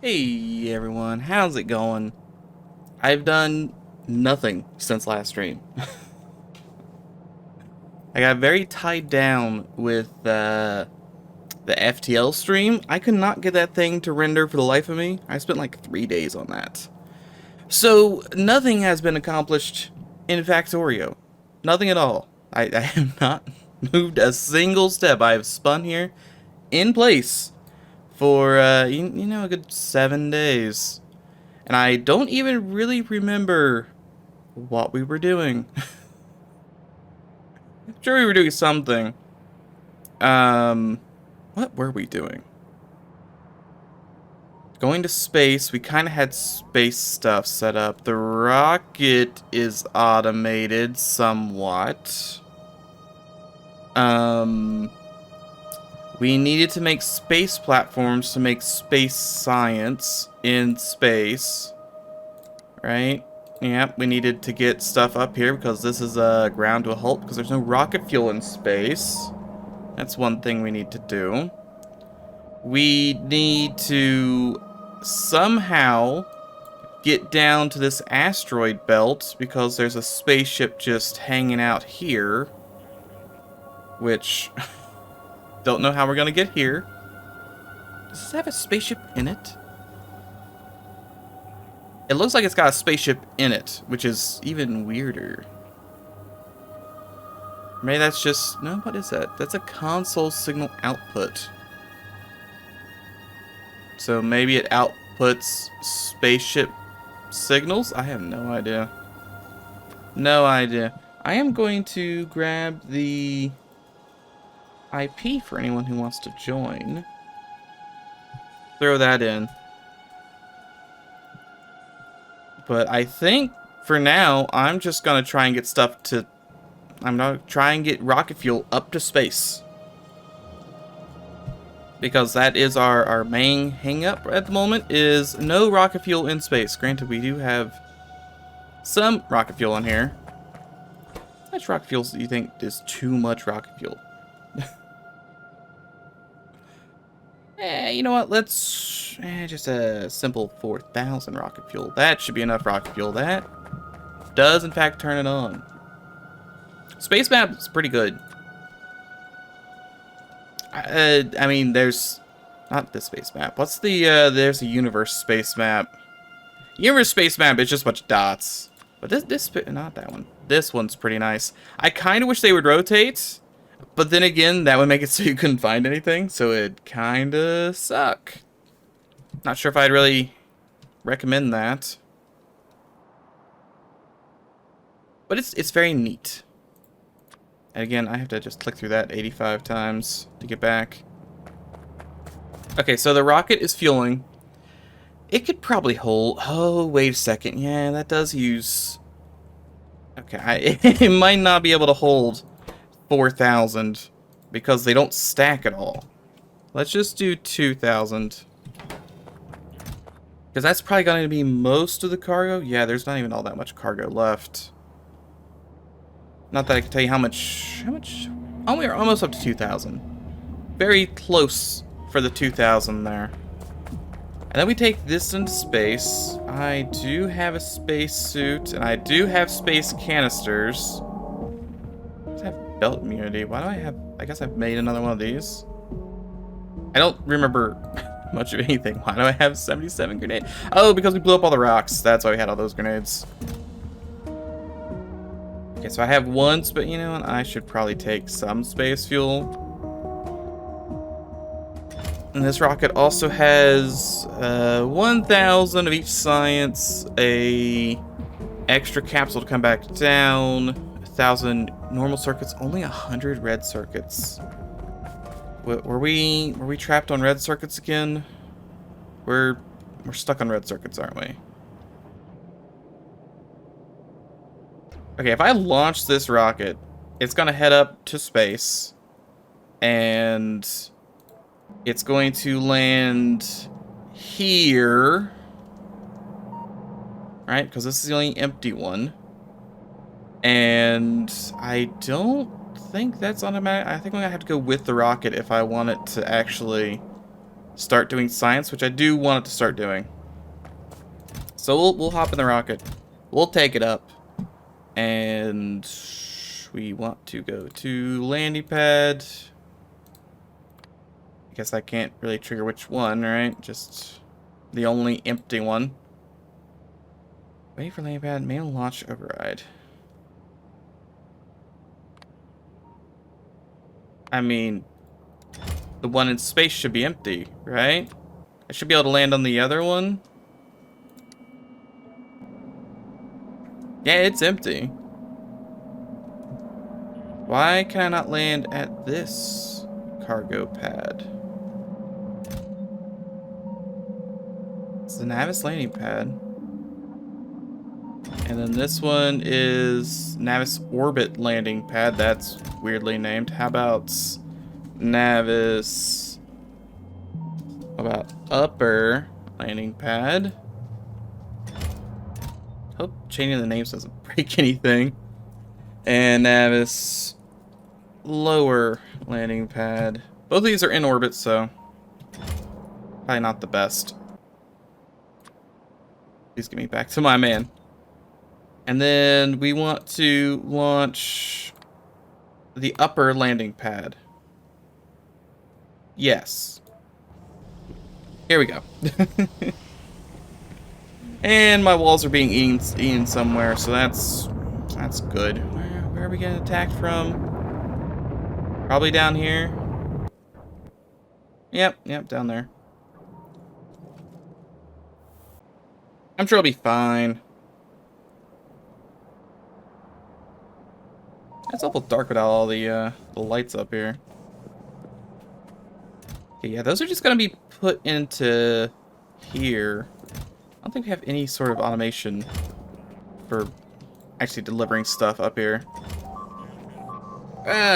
Hey everyone, how's it going? I've done nothing since last stream. I got very tied down with the FTL stream. I could not get that thing to render for the life of me. I spent like 3 days on that. So nothing has been accomplished in Factorio. Nothing at all. I have not moved a single step. I have spun here in place for, you know, a good 7 days. And I don't even really remember what we were doing. Sure, we were doing something. What were we doing? Going to space. We kind of had space stuff set up. The rocket is automated somewhat. We needed to make space platforms to make space science in space. Right? Yep, we needed to get stuff up here because this is ground to a halt because there's no rocket fuel in space. That's one thing we need to do. We need to somehow get down to this asteroid belt because there's a spaceship just hanging out here. Which, don't know how we're going to get here. Does this have a spaceship in it? It looks like it's got a spaceship in it, which is even weirder. Maybe that's just... No, what is that? That's a console signal output. So maybe it outputs spaceship signals? I have no idea. No idea. I am going to grab the IP for anyone who wants to join. Throw that in. But I think, for now, I'm just gonna try and get stuff to... I'm gonna try and get rocket fuel up to space. Because that is our main hang-up at the moment, is no rocket fuel in space. Granted, we do have some rocket fuel in here. How much rocket fuel do you think is too much rocket fuel? You know what? Let's just a simple 4,000 rocket fuel. That should be enough rocket fuel. That does, in fact, turn it on. Space map is pretty good. I mean, there's not the space map. What's the there's a universe space map. Universe space map is just a bunch of dots. But this not that one. This one's pretty nice. I kind of wish they would rotate. But then again, that would make it so you couldn't find anything, so it'd kinda suck. Not sure if I'd really recommend that. But it's very neat. And again, I have to just click through that 85 times to get back. Okay, so the rocket is fueling. It could probably hold... Oh, wait a second. Yeah, that does use... Okay, it might not be able to hold 4,000 because they don't stack at all. Let's just do 2,000. Because that's probably going to be most of the cargo. Yeah, there's not even all that much cargo left. Not that I can tell you how much... Oh, we're almost up to 2,000. Very close for the 2,000 there. And then we take this into space. I do have a space suit, and I do have space canisters. Belt immunity. Why do I have... I guess I've made another one of these. I don't remember much of anything. Why do I have 77 grenades? Oh, because we blew up all the rocks. That's why we had all those grenades. Okay, so I have one, but you know what? I should probably take some space fuel. And this rocket also has 1,000 of each science, a extra capsule to come back down, 1,000 normal circuits, only 100 red circuits. Were we trapped on red circuits again? We're stuck on red circuits, aren't we? Okay, if I launch this rocket, it's gonna head up to space, and it's going to land here, right? Because this is the only empty one. And I don't think that's automatic. I think I'm gonna have to go with the rocket if I want it to actually start doing science, which I do want it to start doing. So we'll hop in the rocket. We'll take it up. And we want to go to landing pad. I guess I can't really trigger which one, right? Just the only empty one. Wait for landing pad, manual launch override. I mean, the one in space should be empty, right? I should be able to land on the other one. Yeah, it's empty. Why can I not land at this cargo pad? It's the Navis landing pad. And then this one is Navis orbit landing pad. That's weirdly named. How about Navis? How about upper landing pad? Hope changing the names doesn't break anything. And Navis lower landing pad. Both of these are in orbit, so probably not the best. Please get me back to my man. And then we want to launch the upper landing pad. Yes. Here we go. And my walls are being eaten somewhere, so that's good. Where are we getting attacked from? Probably down here. Yep, down there. I'm sure it'll be fine. It's awful dark without all the lights up here. Okay, yeah, those are just gonna be put into here. I don't think we have any sort of automation for actually delivering stuff up here.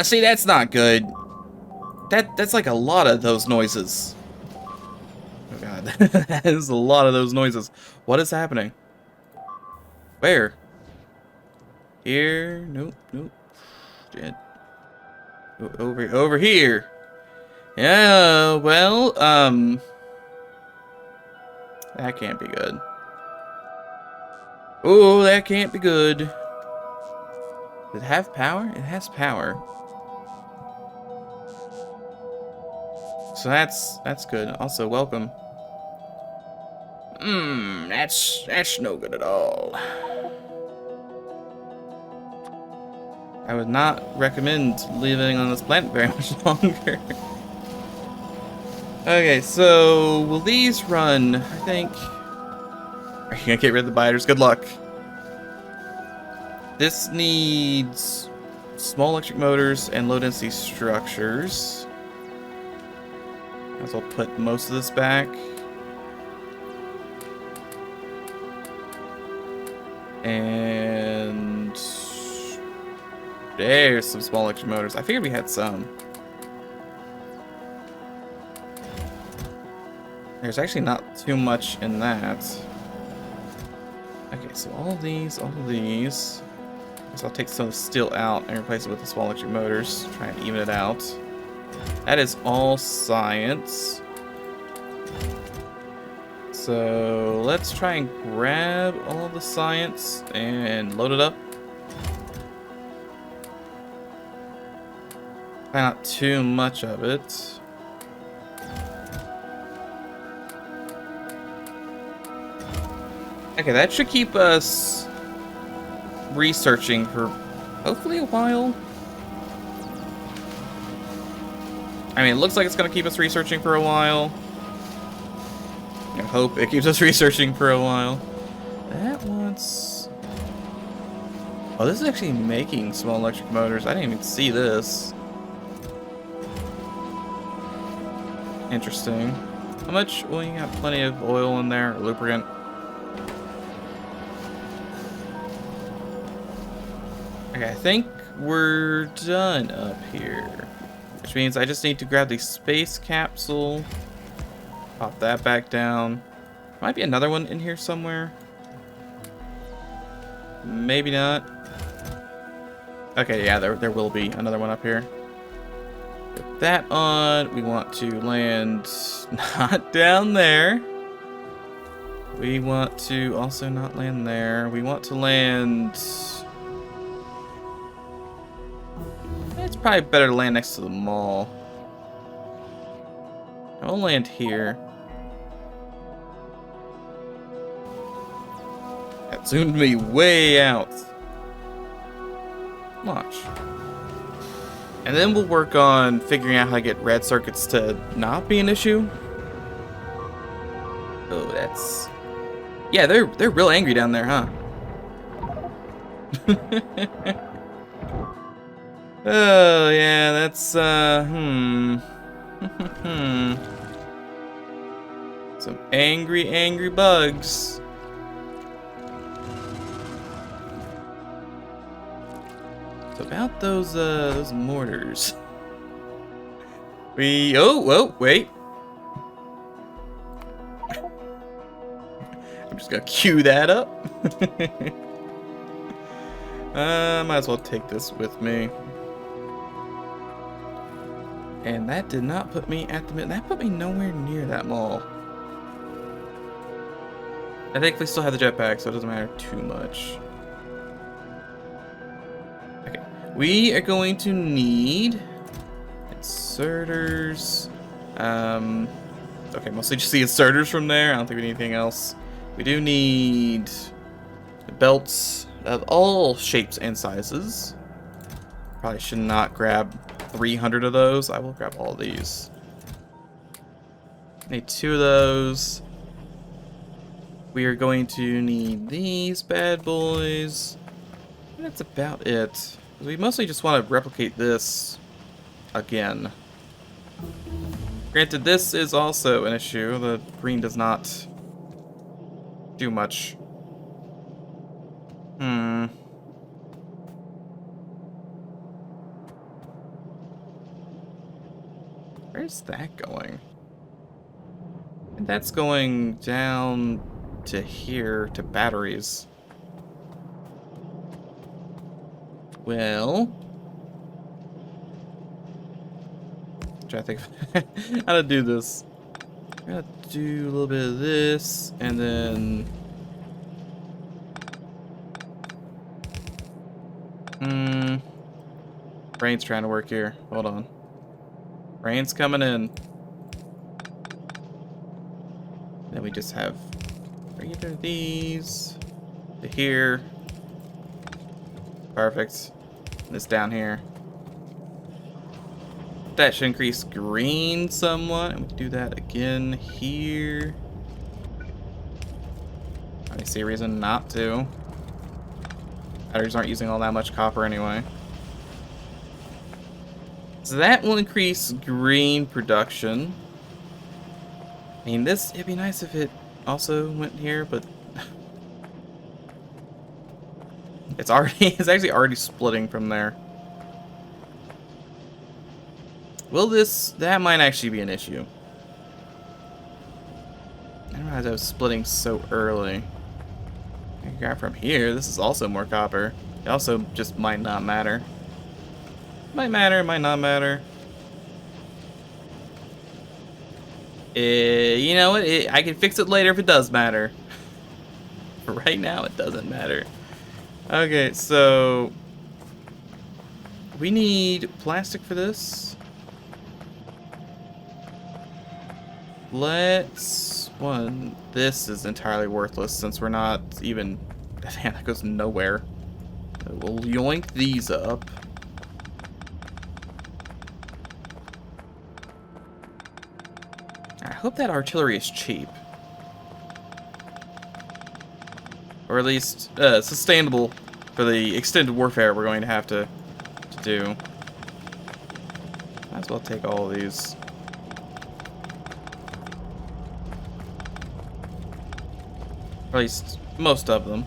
See, that's not good. That's like a lot of those noises. Oh god, that is a lot of those noises. What is happening? Where? Here? Nope. Shit. Over here. Yeah, well, that can't be good. Oh, that can't be good. Does it have power? It has power. So that's good. Also, welcome. That's no good at all. I would not recommend living on this planet very much longer. Okay, so will these run? I think. Are you gonna get rid of the biters? Good luck. This needs small electric motors and low density structures. Might as well put most of this back. And there's some small electric motors. I figured we had some. There's actually not too much in that. Okay, so all of these. So I'll take some steel out and replace it with the small electric motors. Try and even it out. That is all science. So let's try and grab all of the science and load it up. Not too much of it. Okay, that should keep us researching for hopefully a while. I mean, it looks like it's going to keep us researching for a while. I hope it keeps us researching for a while. That one's... Oh, this is actually making small electric motors. I didn't even see this. Interesting. How much? Well, you got plenty of oil in there, or lubricant. Okay, I think we're done up here. Which means I just need to grab the space capsule. Pop that back down. Might be another one in here somewhere. Maybe not. Okay, yeah, there will be another one up here. With that on, we want to land not down there. We want to also not land there. We want to land... It's probably better to land next to the mall. I'll land here. That zoomed me way out. Launch. And then we'll work on figuring out how to get red circuits to not be an issue. Oh, that's... Yeah, they're real angry down there, huh? Oh, yeah, that's, Some angry bugs. So about those mortars. Oh, wait. I'm just gonna queue that up. Might as well take this with me. And that did not put me at the... That put me nowhere near that mall. I think they still have the jetpack, so it doesn't matter too much. Okay. We are going to need... inserters. Okay, mostly just the inserters from there. I don't think we need anything else. We do need belts of all shapes and sizes. Probably should not grab 300 of those. I will grab all of these. Need 2 of those. We are going to need these bad boys. And that's about it. We mostly just want to replicate this again. Granted, this is also an issue. The green does not do much. Where's that going? And that's going down to here, to batteries. Well... try to think of how to do this. I'm gonna do a little bit of this, and then... Brain's trying to work here. Hold on. Brain's coming in. Then we just have either these to here. Perfect. This down here. That should increase green somewhat, and we can do that again here. I don't see a reason not to. Batteries aren't using all that much copper anyway. So that will increase green production. I mean, it'd be nice if it also went here, but it's actually already splitting from there. That might actually be an issue. I didn't realize I was splitting so early. I can grab from here. This is also more copper. It also just might not matter. Might matter, might not matter. You know what? I can fix it later if it does matter. Right now, it doesn't matter. Okay, so we need plastic for this. This is entirely worthless since we're not even... Man, that goes nowhere. We'll yoink these up. I hope that artillery is cheap. Or at least sustainable for the extended warfare we're going to have to do. Might as well take all of these. Or at least most of them.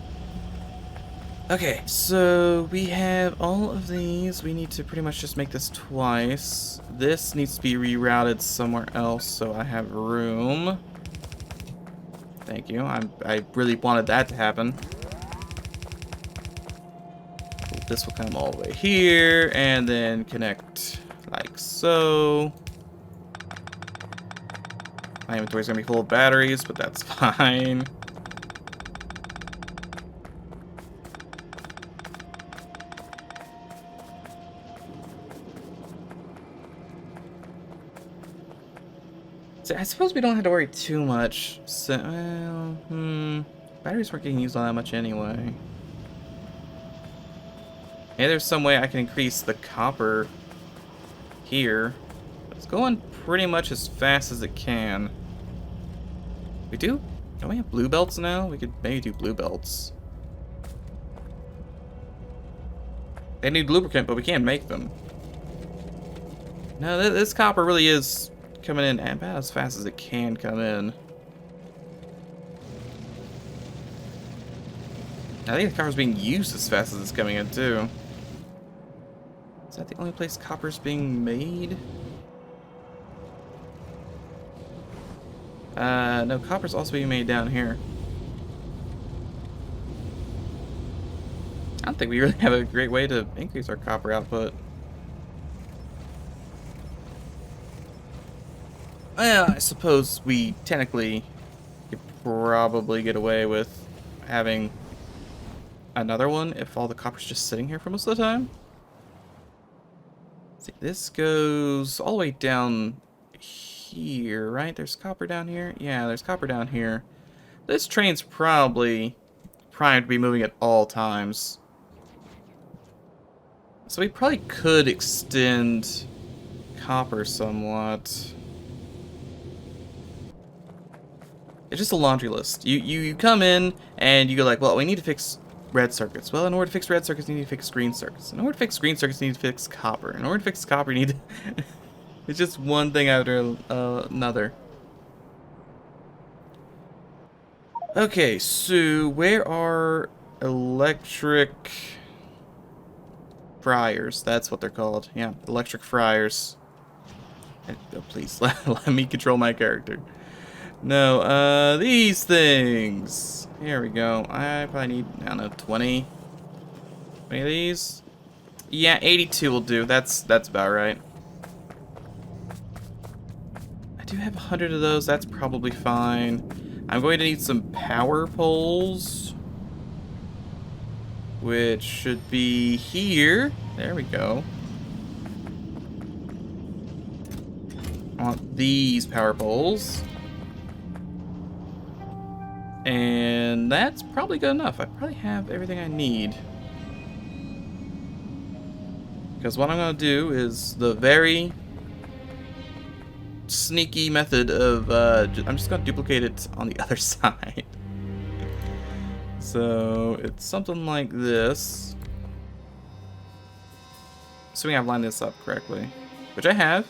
Okay, so we have all of these. We need to pretty much just make this twice. This needs to be rerouted somewhere else so I have room. Thank you. I really wanted that to happen. This will come all the way here and then connect like So my inventory's gonna be full of batteries, but that's fine. So I suppose we don't have to worry too much. So, well, batteries weren't getting used all that much anyway. Maybe there's some way I can increase the copper here. It's going pretty much as fast as it can. We do? Don't we have blue belts now? We could maybe do blue belts. They need lubricant, but we can't make them. No, this copper really is coming in about as fast as it can come in. I think the copper's being used as fast as it's coming in, too. Is that the only place copper's being made? No, copper's also being made down here. I don't think we really have a great way to increase our copper output. Well, I suppose we technically could probably get away with having another one if all the copper's just sitting here for most of the time. Let's see, this goes all the way down here, right? There's copper down here? Yeah, there's copper down here. This train's probably primed to be moving at all times. So we probably could extend copper somewhat. It's just a laundry list. You come in and you go like, well, we need to fix red circuits. Well, in order to fix red circuits, you need to fix green circuits. In order to fix green circuits, you need to fix copper. In order to fix copper, you need to... It's just one thing after another. Okay, so where are electric fryers? That's what they're called. Yeah, electric fryers. Oh, please, let me control my character. No, these things. Here we go. I probably need, I don't know, 20 of these. Yeah, 82 will do. That's about right. I do have 100 of those. That's probably fine. I'm going to need some power poles, which should be here. There we go. I want these power poles. And that's probably good enough. I probably have everything I need. Because what I'm going to do is the very sneaky method of, I'm just going to duplicate it on the other side. So it's something like this. Assuming I've lined this up correctly. Which I have.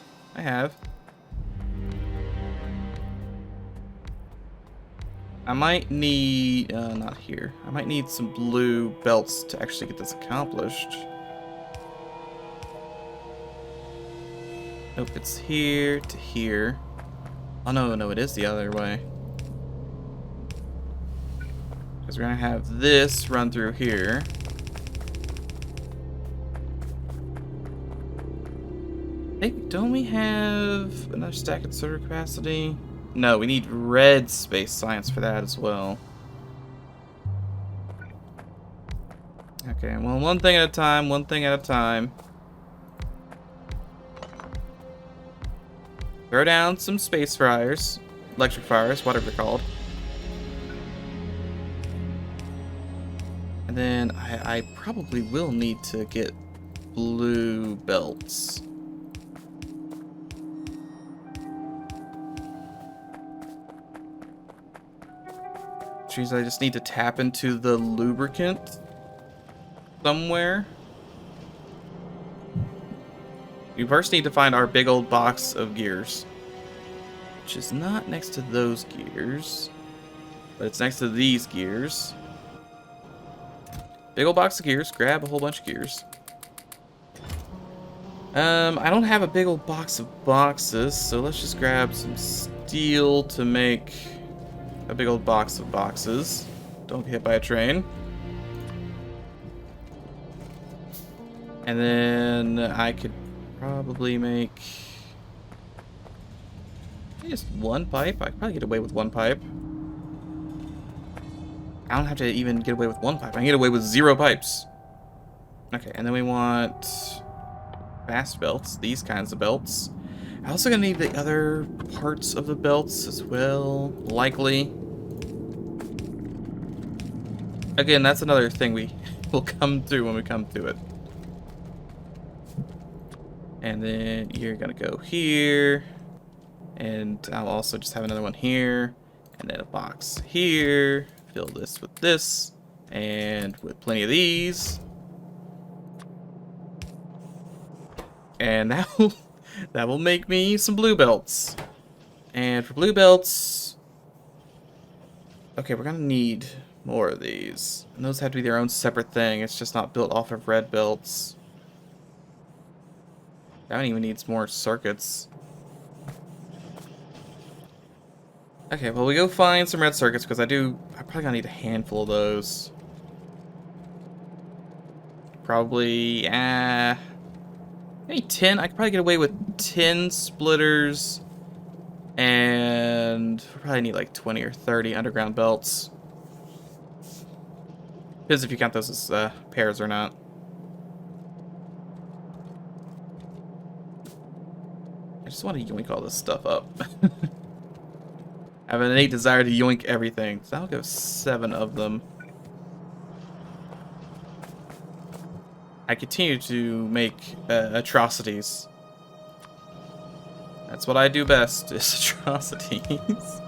I might need, not here. I might need some blue belts to actually get this accomplished. Nope, it's here to here. Oh, no, it is the other way. Because we're going to have this run through here. Hey, don't we have another stack of server capacity? No, we need red space science for that as well. Okay, well, one thing at a time. Throw down some space fryers, electric fryers, whatever they're called. And then I probably will need to get blue belts. Jeez, I just need to tap into the lubricant somewhere. We first need to find our big old box of gears, which is not next to those gears, but it's next to these gears. Big old box of gears. Grab a whole bunch of gears. I don't have a big old box of boxes, so let's just grab some steel to make a big old box of boxes. Don't get hit by a train. And then I could probably make just one pipe. I could probably get away with one pipe. I don't have to even get away with one pipe. I can get away with 0 pipes. Okay, and then we want fast belts, these kinds of belts. I'm also gonna need the other parts of the belts as well, likely. Again, that's another thing we will come through when we come to it. And then you're gonna go here, and I'll also just have another one here, and then a box here. Fill this with this, and with plenty of these. And that will make me some blue belts. And for blue belts, okay, we're gonna need more of these. And those have to be their own separate thing. It's just not built off of red belts. That one even needs more circuits. Okay, well, we go find some red circuits because I'm probably gonna need a handful of those. Probably, maybe 10. I could probably get away with 10 splitters, and we'll probably need like 20 or 30 underground belts. Depends if you count those as pairs or not. I just want to yoink all this stuff up. I have an innate desire to yoink everything, so I'll go 7 of them. I continue to make atrocities. That's what I do best, is atrocities.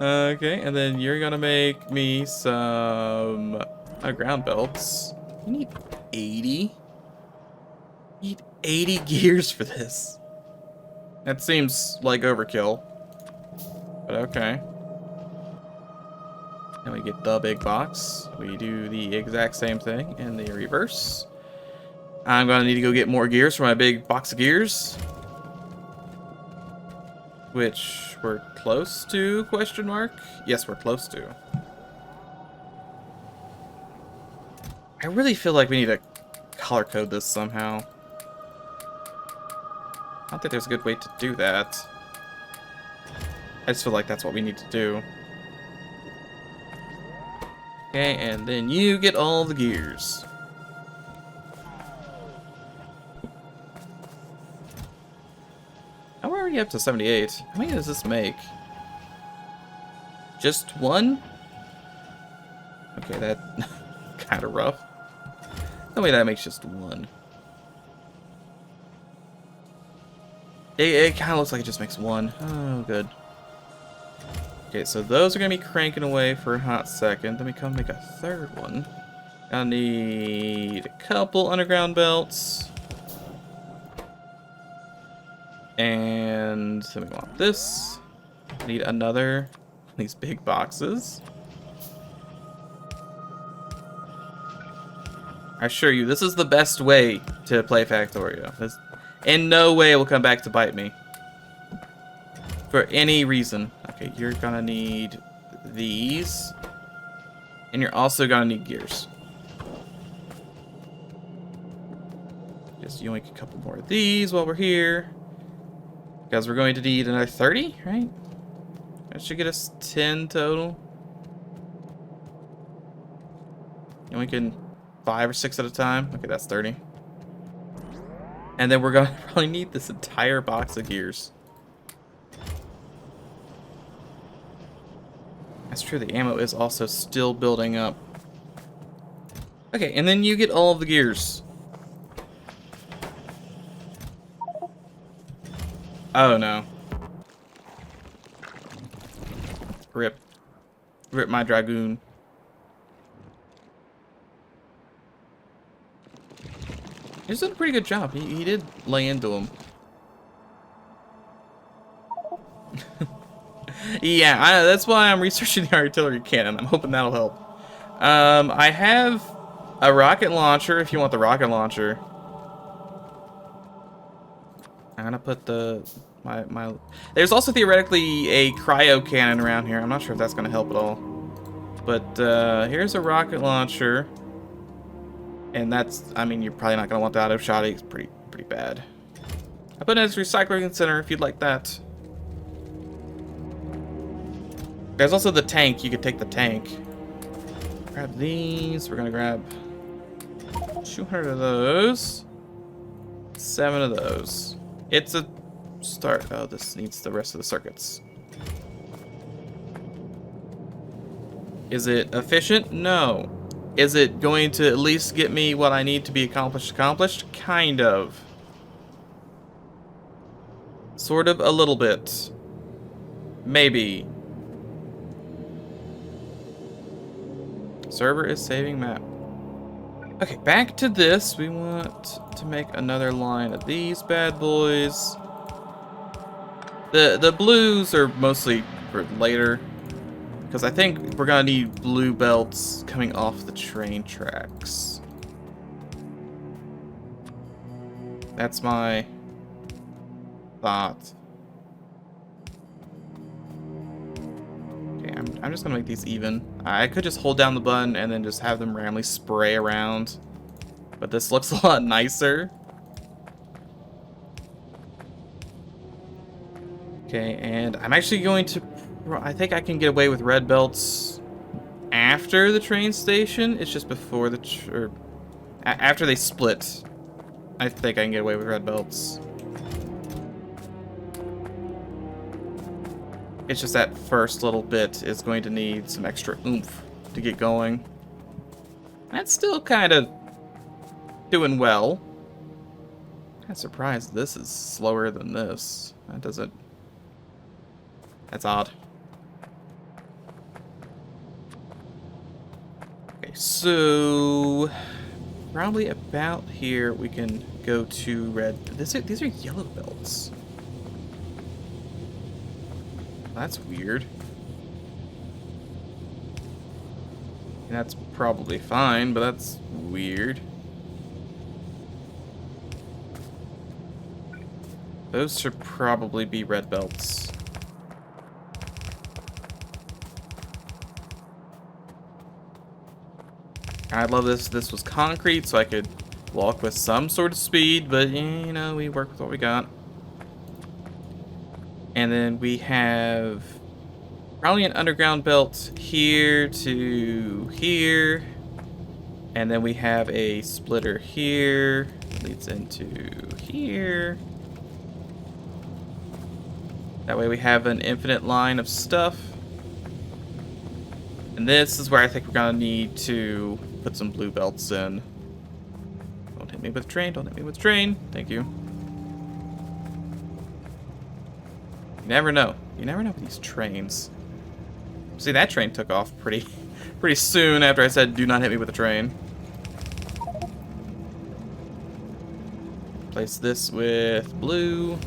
Okay, and then you're gonna make me some ground belts. You need 80? You need 80 gears for this. That seems like overkill. But okay. Then we get the big box. We do the exact same thing in the reverse. I'm gonna need to go get more gears for my big box of gears. Which we're close to, question mark? Yes, we're close to. I really feel like we need to color code this somehow. I don't think there's a good way to do that. I just feel like that's what we need to do. Okay, and then you get all the gears. Oh, we're already up to 78. How many does this make? Just one? Okay, that kind of rough. No way, that makes just one. It kind of looks like it just makes one. Oh, good. Okay, so those are going to be cranking away for a hot second. Then we come make a third one. Gonna need a couple underground belts. And then we want this. Need another of these big boxes. I assure you, this is the best way to play Factorio. This, in no way it will come back to bite me. For any reason. Okay, you're gonna need these. And you're also gonna need gears. Just yoink a couple more of these while we're here. Because we're going to need another 30, right? That should get us 10 total. Yoinking 5 or 6 at a time. Okay, that's 30. And then we're gonna probably need this entire box of gears. That's true, the ammo is also still building up. Okay, and then you get all of the gears. Oh no. Rip. Rip my Dragoon. He's done a pretty good job. He did lay into him. Yeah, that's why I'm researching the artillery cannon. I'm hoping that'll help. I have a rocket launcher if you want the rocket launcher. I'm gonna put my there's also theoretically a cryo cannon around here. I'm not sure if that's gonna help at all. But here's a rocket launcher. And that's, I mean, you're probably not gonna want the auto shot. It's pretty pretty bad. I put it as a recycling center if you'd like that. There's also the tank. You could take the tank. Grab these. We're gonna grab 200 of those. 7 of those. It's a start. Oh, this needs the rest of the circuits. Is it efficient? No. Is it going to at least get me what I need to be accomplished? Kind of. Sort of, a little bit. Maybe. Server is saving map. Okay, back to this. We want to make another line of these bad boys. The blues are mostly for later, because I think we're gonna need blue belts coming off the train tracks. That's my thought. Okay, I'm just gonna make these even. I could just hold down the button and then just have them randomly spray around, but this looks a lot nicer. Okay, and I'm actually going to... I think I can get away with red belts after the train station. It's just before the... after they split. I think I can get away with red belts. It's just that first little bit is going to need some extra oomph to get going. That's still kind of doing well. I'm surprised this is slower than this. That doesn't... That's odd. Okay, so probably about here we can go to red. These are yellow belts. That's weird. And that's probably fine, but that's weird. Those should probably be red belts. I love this. This was concrete, so I could walk with some sort of speed, but you know, we work with what we got. And then we have probably an underground belt here to here. And then we have a splitter here. Leads into here. That way we have an infinite line of stuff. And this is where I think we're gonna need to put some blue belts in. Don't hit me with train, don't hit me with train. Thank you. You never know. You never know with these trains. See, that train took off pretty soon after I said do not hit me with a train. Place this with blue.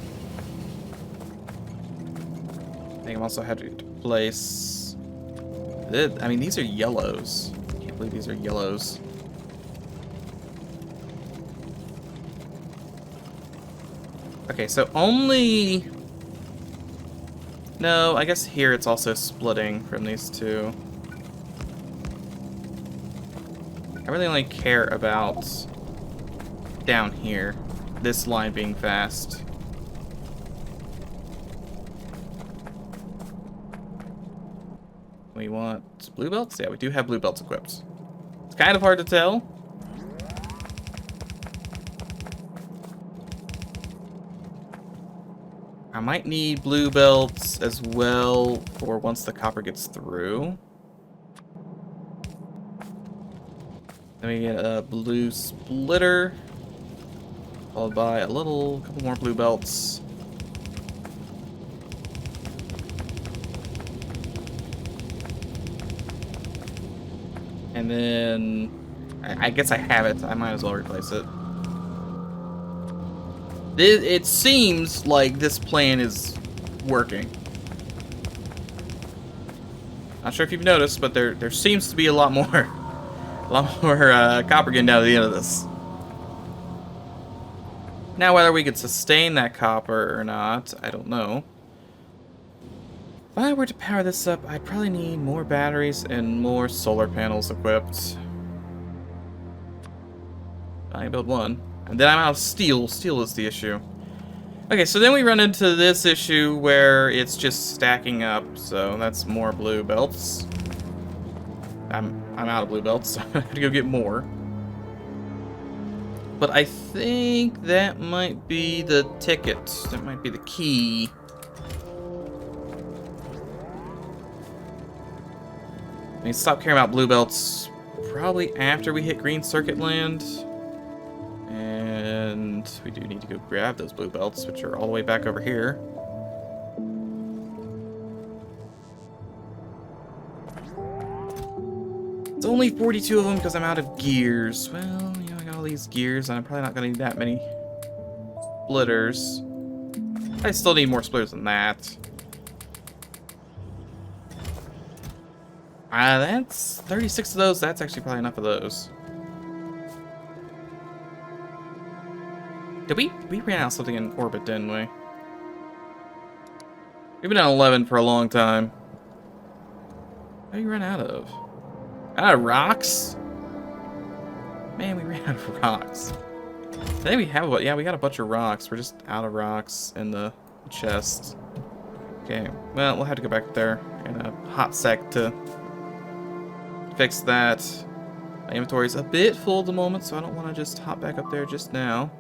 I think I'm also have to place this. I mean, these are yellows. I can't believe these are yellows. Okay, so only... No, I guess here it's also splitting from these two. I really only care about down here, this line being fast. We want blue belts? Yeah, we do have blue belts equipped. It's kind of hard to tell. I might need blue belts as well for once the copper gets through. Then we get a blue splitter, followed by a couple more blue belts. And then, I guess I have it. I might as well replace it. It seems like this plan is working. Not sure if you've noticed, but there seems to be a lot more copper getting down to the end of this. Now, whether we could sustain that copper or not, I don't know. If I were to power this up, I'd probably need more batteries and more solar panels equipped. I build one. And then I'm out of steel. Steel is the issue. Okay, so then we run into this issue where it's just stacking up. So that's more blue belts. I'm out of blue belts, so I'm gonna have to go get more. But I think that might be the ticket. That might be the key. I mean, stop caring about blue belts probably after we hit green circuit land. And we do need to go grab those blue belts, which are all the way back over here. It's only 42 of them because I'm out of gears. Well, you know, I got all these gears, and I'm probably not going to need that many splitters. I still need more splitters than that. That's 36 of those. That's actually probably enough of those. We ran out of something in orbit, didn't we? We've been at 11 for a long time. What do you run out of? Out of rocks? Man, we ran out of rocks. I think we have a, yeah, we got a bunch of rocks. We're just out of rocks in the chest. Okay, well, we'll have to go back there in a hot sec to fix that. My inventory's a bit full at the moment, so I don't want to just hop back up there just now.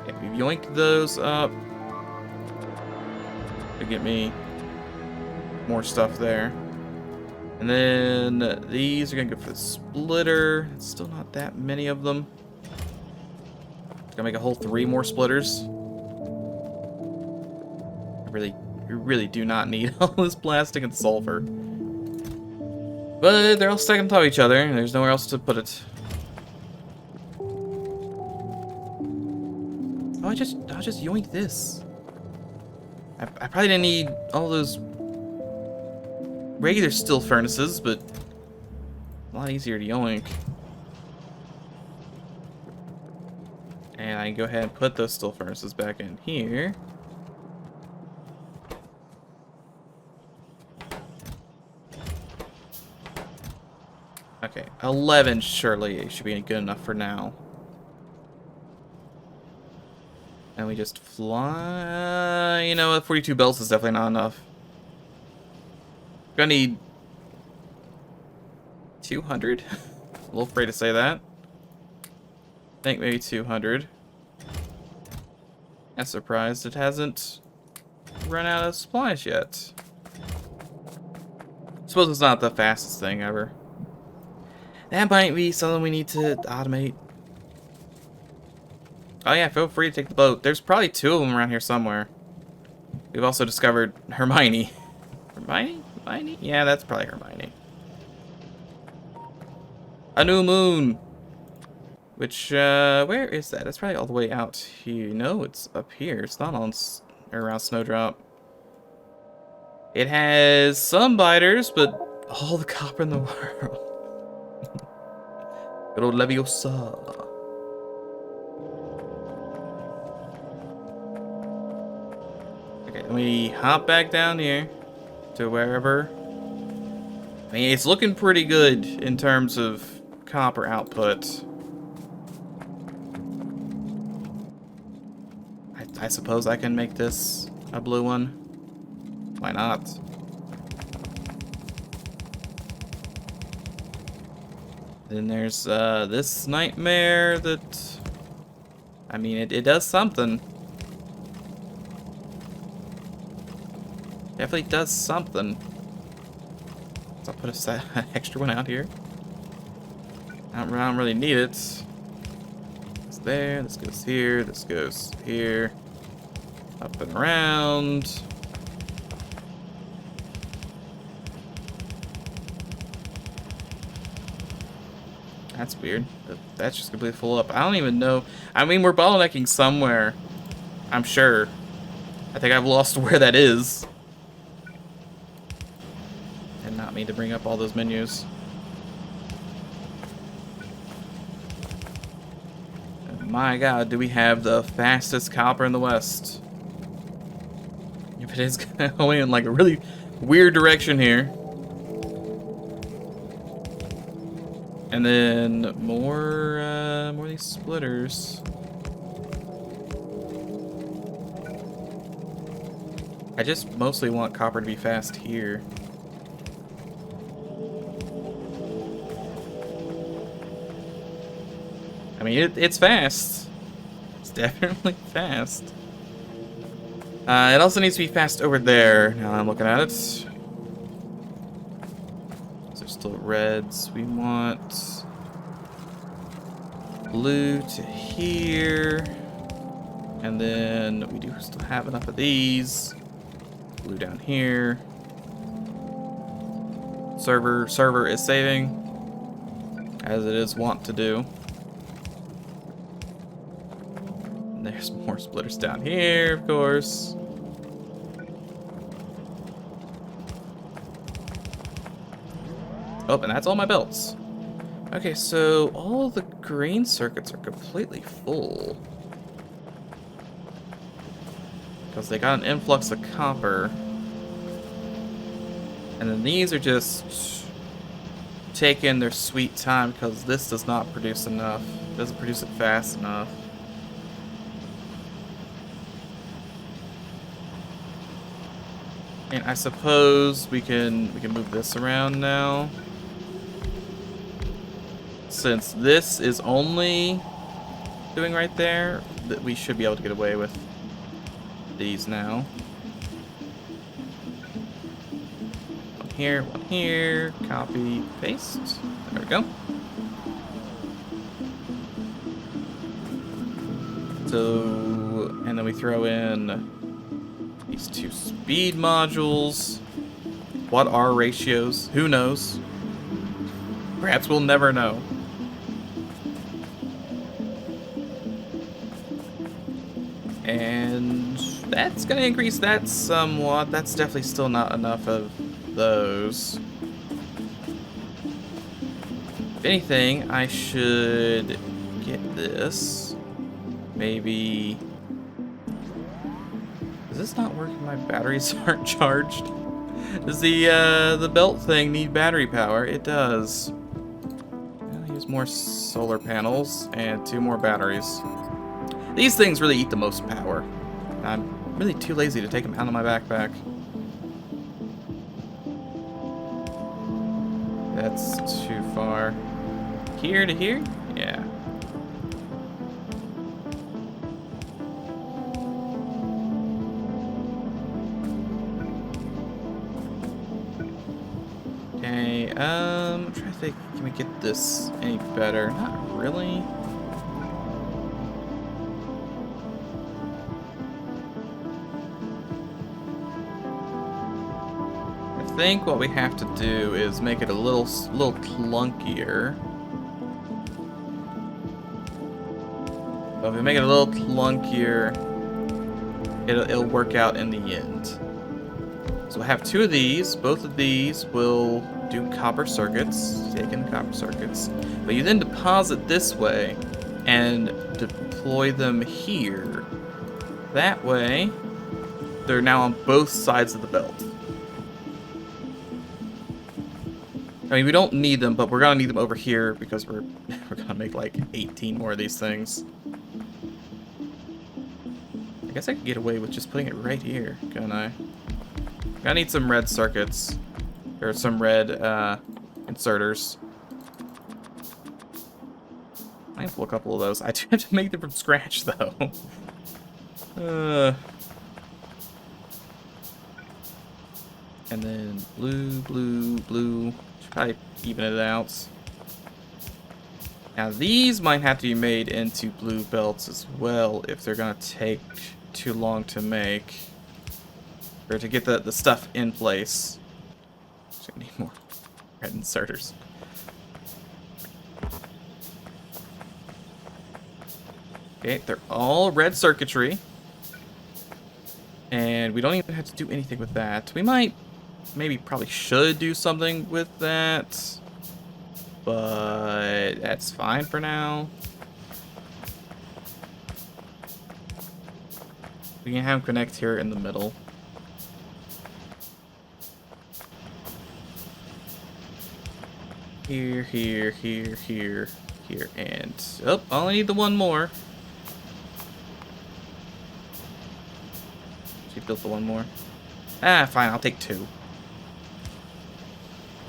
Okay, we've yoinked those up to get me more stuff there. And then these are gonna go for the splitter. It's still not that many of them. Gonna make a whole 3 more splitters. I really do not need all this plastic and sulfur. But they're all stacked on top of each other, and there's nowhere else to put it. Oh, I'll just yoink this. I probably didn't need all those regular steel furnaces, but a lot easier to yoink. And I can go ahead and put those steel furnaces back in here. Okay, 11 surely should be good enough for now. And we just fly. You know, 42 belts is definitely not enough. Gonna need 200. A little afraid to say that. I think maybe 200. I'm surprised it hasn't run out of supplies yet. Suppose it's not the fastest thing ever. That might be something we need to automate. Oh yeah, feel free to take the boat. There's probably 2 of them around here somewhere. We've also discovered Hermione. Hermione? Hermione? Yeah, that's probably Hermione. A new moon. Which, where is that? That's probably all the way out here. No, it's up here. It's not on around Snowdrop. It has some biters, but all the copper in the world. Good old Leviosa. Okay, let me hop back down here to wherever. I mean, it's looking pretty good in terms of copper output. I suppose I can make this a blue one. Why not? Then there's this nightmare that, I mean, it does something. Definitely does something. So I'll put an extra one out here. I don't really need it. It's there, this goes here, this goes here. Up and around. That's weird. That's just completely full up. I don't even know. I mean, we're bottlenecking somewhere. I'm sure. I think I've lost where that is. And not mean to bring up all those menus. And my God, do we have the fastest copper in the West? If it is going in like a really weird direction here. And then more of these splitters. I just mostly want copper to be fast here. I mean, it's fast. It's definitely fast. It also needs to be fast over there. Now I'm looking at it. So there's still reds. We want blue to here. And then we do still have enough of these. Blue down here. Server is saving, as it is wont to do. And there's more splitters down here, of course. Oh, and that's all my belts. Okay, so all the green circuits are completely full. Because they got an influx of copper. And then these are just taking their sweet time because this does not produce enough. It doesn't produce it fast enough. And I suppose we can move this around now. Since this is only doing right there, that we should be able to get away with these now. One here, copy, paste. There we go. So, and then we throw in these two speed modules. What are ratios? Who knows? Perhaps we'll never know. And that's gonna increase that somewhat. That's definitely still not enough of those. If anything, I should get this. Maybe. Does this not work if my batteries aren't charged? Does the belt thing need battery power? It does. I'll use more solar panels and 2 more batteries. These things really eat the most power. I'm really too lazy to take them out of my backpack. That's too far. Here to here? Yeah. Okay, I'm trying to think, can we get this any better? Not really. I think what we have to do is make it a little clunkier. But if we make it a little clunkier, it'll work out in the end. So we'll have 2 of these. Both of these will do copper circuits. Take in the copper circuits. But you then deposit this way and deploy them here. That way, they're now on both sides of the belt. I mean, we don't need them, but we're gonna need them over here because we're gonna make like 18 more of these things. I guess I could get away with just putting it right here, can't I? I need some red circuits, or some red inserters. I can pull a couple of those. I do have to make them from scratch, though. And then blue, blue, blue. Should probably even it out. Now these might have to be made into blue belts as well if they're gonna take too long to make. Or to get the stuff in place. So I need more red inserters. Okay, they're all red circuitry. And we don't even have to do anything with that. We might, maybe probably should do something with that. But that's fine for now. We can have them connect here in the middle. Here, here, here, here, here, and... Oh, I only need the one more. She built the one more. Ah, fine, I'll take two.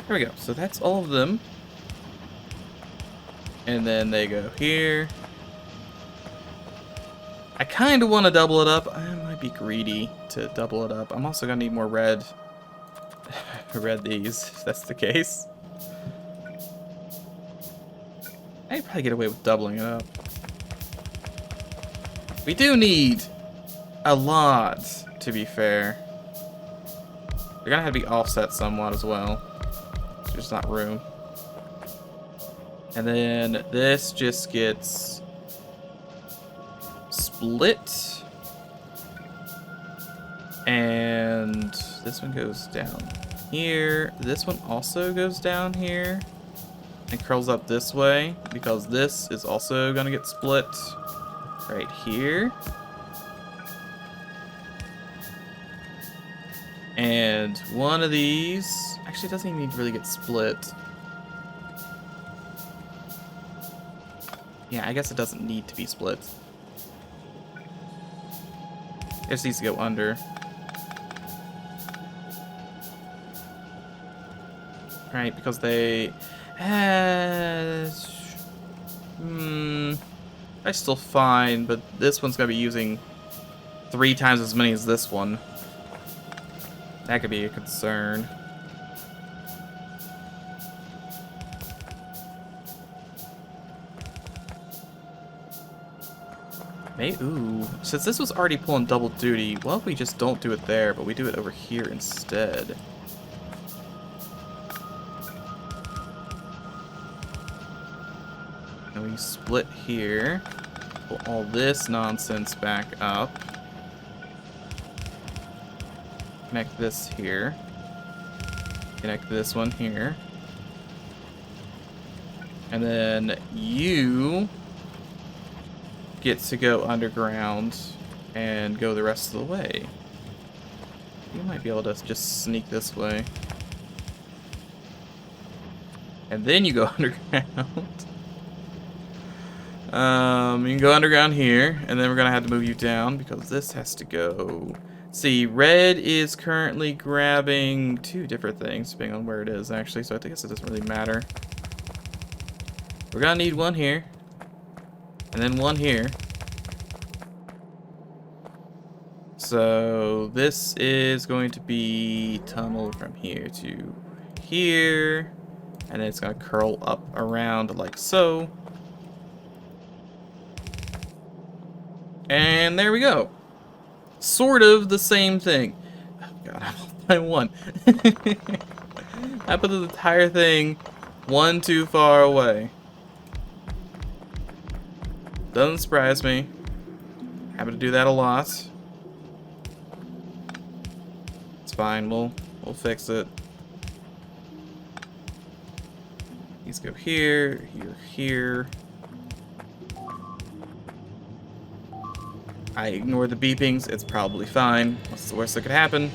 There we go. So that's all of them. And then they go here. I kind of want to double it up. I might be greedy to double it up. I'm also going to need more red. Red these, if that's the case. I'd probably get away with doubling it up. We do need a lot, to be fair. They're going to have to be offset somewhat as well. There's just not room. And then this just gets split. And this one goes down here. This one also goes down here and curls up this way because this is also going to get split right here. And one of these actually doesn't even need to really get split. Yeah, I guess it doesn't need to be split. It just needs to go under. Right, because they... that's still fine, but this one's going to be using 3 times as many as this one. That could be a concern. Maybe, ooh, since this was already pulling double duty, what if we just don't do it there, but we do it over here instead? And we split here, pull all this nonsense back up, connect this here, connect this one here, and then you get to go underground and go the rest of the way. You might be able to just sneak this way. And then you go underground. You can go underground here, and then we're gonna have to move you down because this has to go. See, red is currently grabbing 2 different things, depending on where it is, actually, so I guess it doesn't really matter. We're gonna need one here, and then one here. So this is going to be tunnel from here to here, and then it's gonna curl up around like so. And there we go. Sort of the same thing. Oh god, I'm off by 1. I put the entire thing 1 too far away. Doesn't surprise me. Happen to do that a lot. It's fine, we'll fix it. These go here, here, here. I ignore the beepings, it's probably fine. What's the worst that could happen?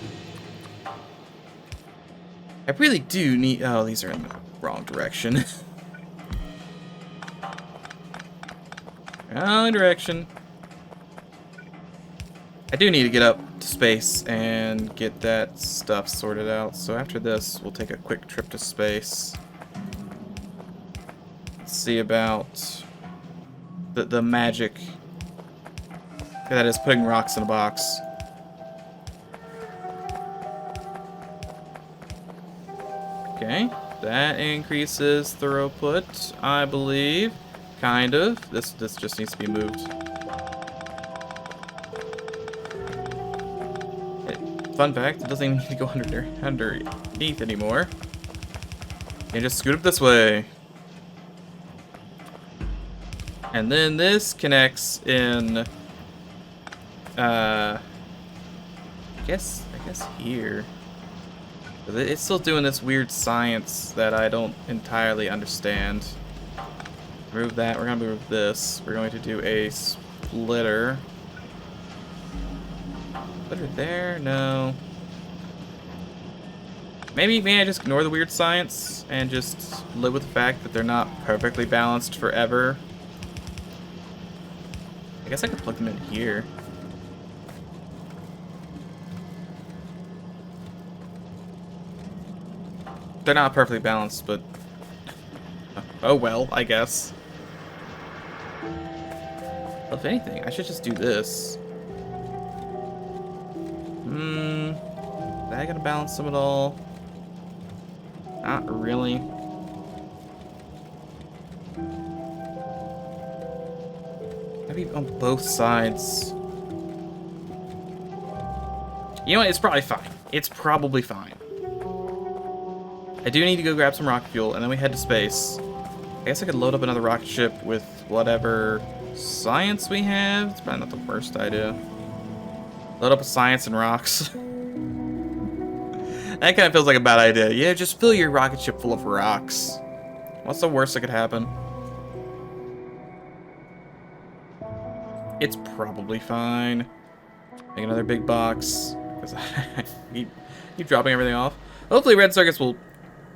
I really do need... Oh, these are in the wrong direction. Wrong direction. I do need to get up to space and get that stuff sorted out. So after this, we'll take a quick trip to space. See about the magic that is putting rocks in a box. Okay, that increases throughput, I believe. Kind of. This just needs to be moved. Fun fact, it doesn't even need to go underneath anymore. You can just scoot up this way. And then this connects in I guess here. It's still doing this weird science that I don't entirely understand. Remove that. We're gonna move this. We're going to do a splitter. Splitter there? No. Maybe I just ignore the weird science and just live with the fact that they're not perfectly balanced forever. I guess I could plug them in here. They're not perfectly balanced, but oh well, I guess. Well, if anything, I should just do this. Is that gonna balance them at all? Not really. Maybe on both sides. You know what? It's probably fine. It's probably fine. I do need to go grab some rocket fuel, and then we head to space. I guess I could load up another rocket ship with whatever science we have. It's probably not the worst idea. Load up with science and rocks. That kind of feels like a bad idea. Yeah, just fill your rocket ship full of rocks. What's the worst that could happen? It's probably fine. Make another big box. Because I keep dropping everything off. Hopefully red circuits will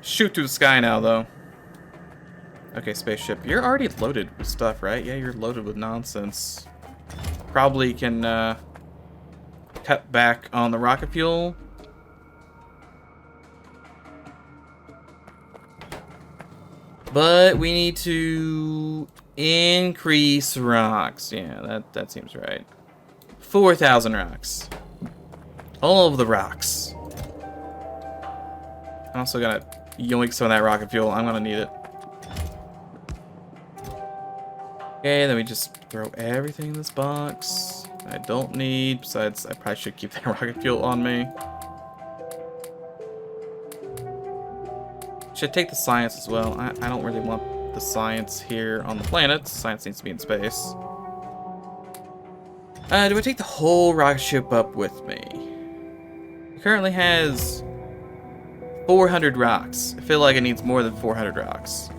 shoot through the sky now, though. Okay, spaceship. You're already loaded with stuff, right? Yeah, you're loaded with nonsense. Probably can cut back on the rocket fuel. But we need to increase rocks. Yeah, that seems right. 4,000 rocks. All of the rocks. I'm also gonna yoink some of that rocket fuel. I'm gonna need it. Okay, then we just throw everything in this box. I don't need. Besides, I probably should keep that rocket fuel on me. Should take the science as well. I don't really want the science here on the planet. Science needs to be in space. Do I take the whole rocket ship up with me? It currently has 400 rocks. I feel like it needs more than 400 rocks.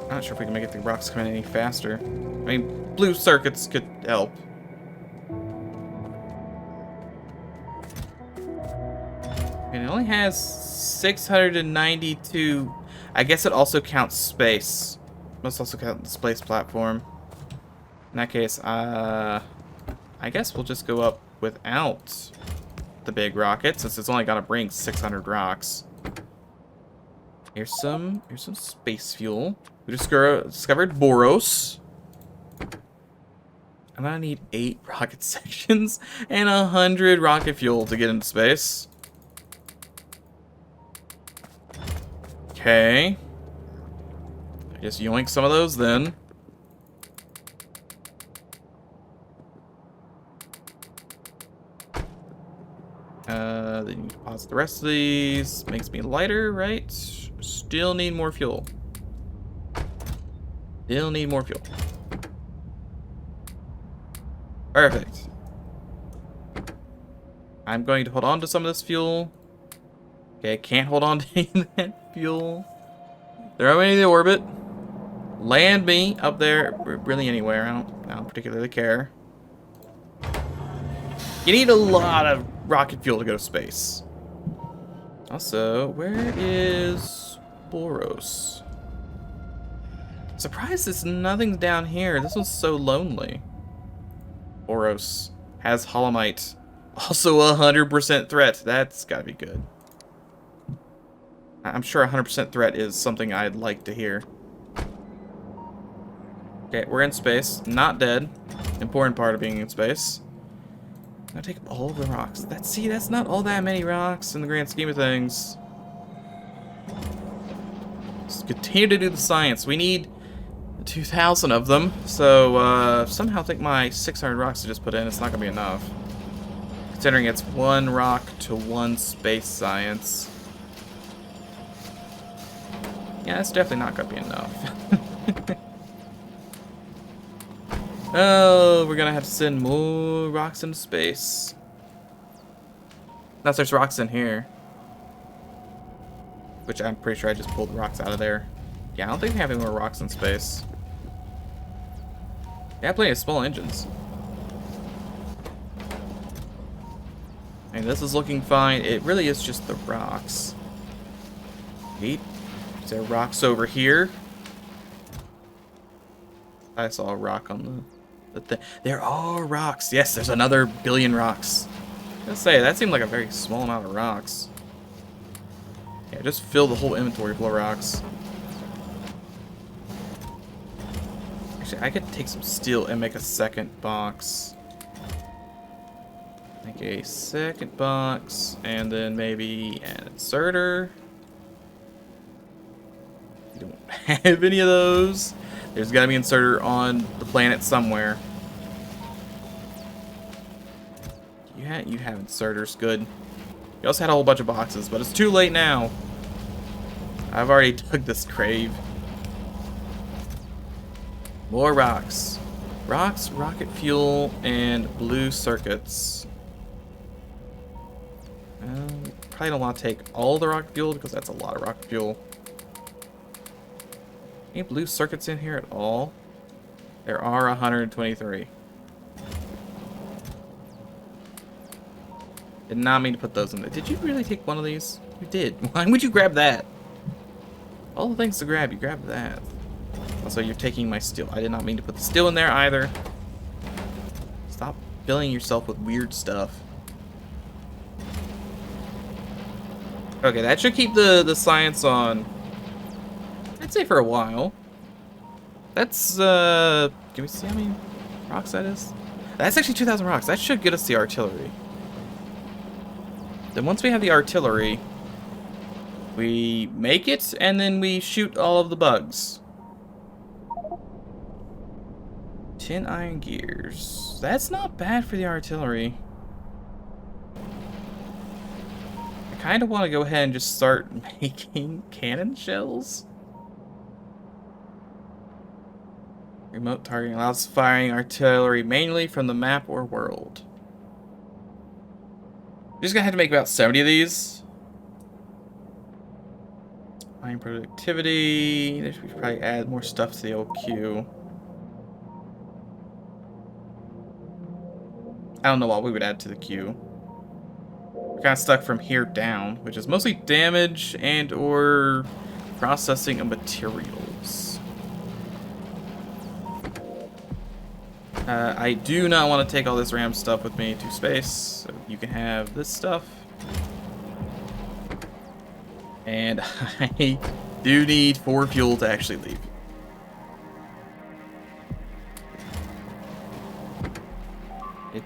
I'm not sure if we can make it the rocks come in any faster. I mean, blue circuits could help. And it only has 692. I guess it also counts space. Must also count the space platform. In that case, I guess we'll just go up without the big rocket, since it's only gonna bring 600 rocks. Here's some space fuel. We discovered Boros. I'm gonna need 8 rocket sections and 100 rocket fuel to get into space. Okay. I guess yoink some of those then. Then you deposit the rest of these. Makes me lighter, right? Still need more fuel. Still need more fuel. Perfect. I'm going to hold on to some of this fuel. Okay, can't hold on to any of that fuel. Throw me in the orbit. Land me up there, really anywhere. I don't particularly care. You need a lot of rocket fuel to go to space. Also, where is Boros? Surprised there's nothing down here. This one's so lonely. Boros has Holomite. Also a 100% threat. That's gotta be good. I'm sure 100% threat is something I'd like to hear. Okay, we're in space. Not dead. Important part of being in space. I'm gonna take all of the rocks. That's not all that many rocks in the grand scheme of things. Just continue to do the science. We need 2,000 of them. So, somehow I think my 600 rocks I just put in, it's not gonna be enough. Considering it's 1 rock to 1 space science. Yeah, that's definitely not gonna be enough. Oh, we're gonna have to send more rocks into space. Unless there's rocks in here. Which I'm pretty sure I just pulled the rocks out of there. Yeah, I don't think we have any more rocks in space. They have plenty of small engines. And this is looking fine. It really is just the rocks. Wait, is there rocks over here? I saw a rock on the thing. There are rocks. Yes, there's another billion rocks. I was gonna say, that seemed like a very small amount of rocks. Yeah, just fill the whole inventory full of rocks. Actually, I could take some steel and make a second box. Make a second box, and then maybe an inserter. You don't have any of those. There's gotta be an inserter on the planet somewhere. You have inserters, good. You also had a whole bunch of boxes, but it's too late now. I've already dug this grave. More rocks. Rocks, rocket fuel, and blue circuits. Probably don't want to take all the rocket fuel because that's a lot of rocket fuel. Any blue circuits in here at all? There are 123. Did not mean to put those in there. Did you really take one of these? You did. Why would you grab that? All the things to grab, you grabbed that. Also, you're taking my steel. I did not mean to put the steel in there either. Stop filling yourself with weird stuff. Okay, that should keep the science on. I'd say for a while. That's, can we see how many rocks that is? That's actually 2,000 rocks. That should get us the artillery. Then once we have the artillery, we make it, and then we shoot all of the bugs. 10 iron gears. That's not bad for the artillery. I kind of want to go ahead and just start making cannon shells. Remote targeting allows firing artillery manually from the map or world. We're just gonna have to make about 70 of these. Mine productivity. We should probably add more stuff to the old queue. I don't know what we would add to the queue. We're kind of stuck from here down, which is mostly damage and or processing of materials. I do not want to take all this RAM stuff with me to space, so you can have this stuff. And I do need 4 fuel to actually leave.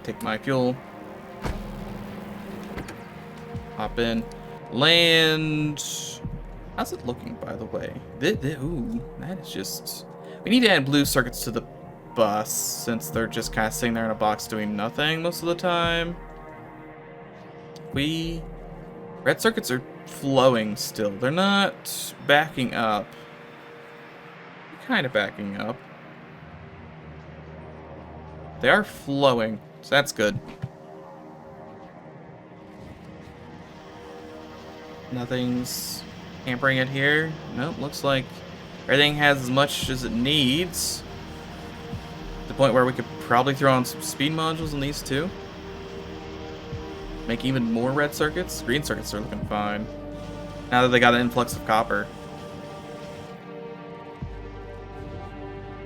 Take my fuel. Hop in. Land. How's it looking, by the way? Ooh, that is just... We need to add blue circuits to the bus, since they're just kind of sitting there in a box doing nothing most of the time. Red circuits are flowing still. They're not backing up. They're kind of backing up. They are flowing, so that's good. Nothing's hampering it here. Nope, looks like everything has as much as it needs. To the point where we could probably throw on some speed modules in these two. Make even more red circuits. Green circuits are looking fine. Now that they got an influx of copper.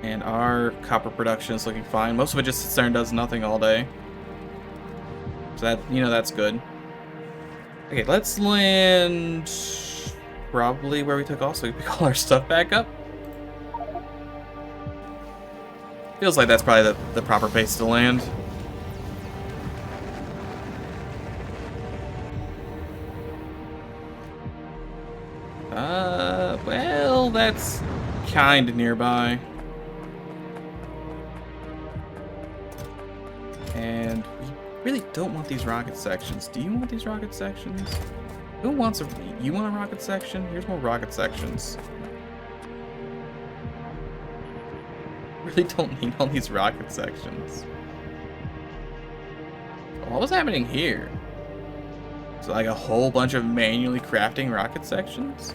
And our copper production is looking fine. Most of it just sits there and does nothing all day. So that, you know, that's good. Okay, let's land probably where we took off so we can pick all our stuff back up. Feels like that's probably the proper place to land. Well, that's kind of nearby. And we really don't want these rocket sections. Do you want these rocket sections? Who wants a... You want a rocket section? Here's more rocket sections. Really don't need all these rocket sections. What was happening here? Is it like a whole bunch of manually crafting rocket sections?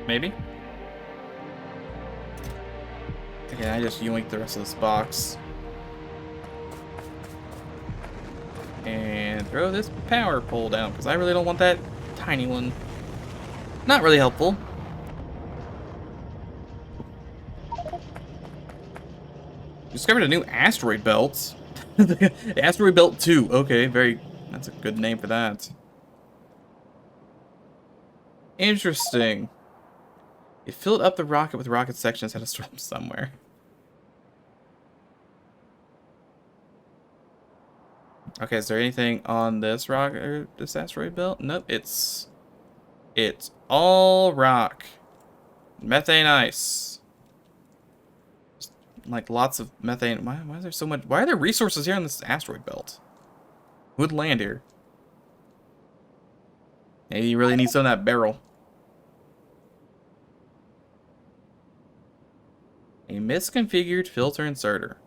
Maybe? Okay, I just yoinked the rest of this box. And throw this power pole down, because I really don't want that tiny one. Not really helpful. Discovered a new asteroid belt. The asteroid belt 2. Okay, that's a good name for that. Interesting. It filled up the rocket with rocket sections, had to store them somewhere. Okay, is there anything on this rocket or this asteroid belt? Nope, it's all rock. Methane ice. Just, like lots of methane. Why is there so much? Why are there resources here on this asteroid belt? Who would land here? Maybe you really need some of that barrel. A misconfigured filter inserter.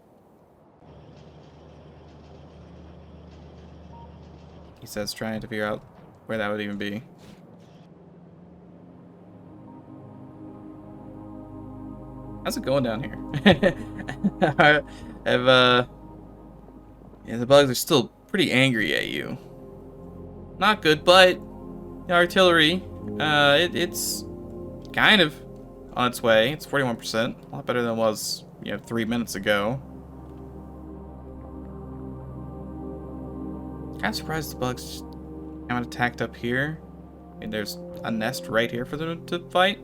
He says trying to figure out where that would even be. How's it going down here? Yeah, the bugs are still pretty angry at you. Not good, but the artillery, it's kind of on its way. It's 41%, a lot better than it was, 3 minutes ago. Kind of surprised the bugs haven't attacked up here. I mean, there's a nest right here for them to fight.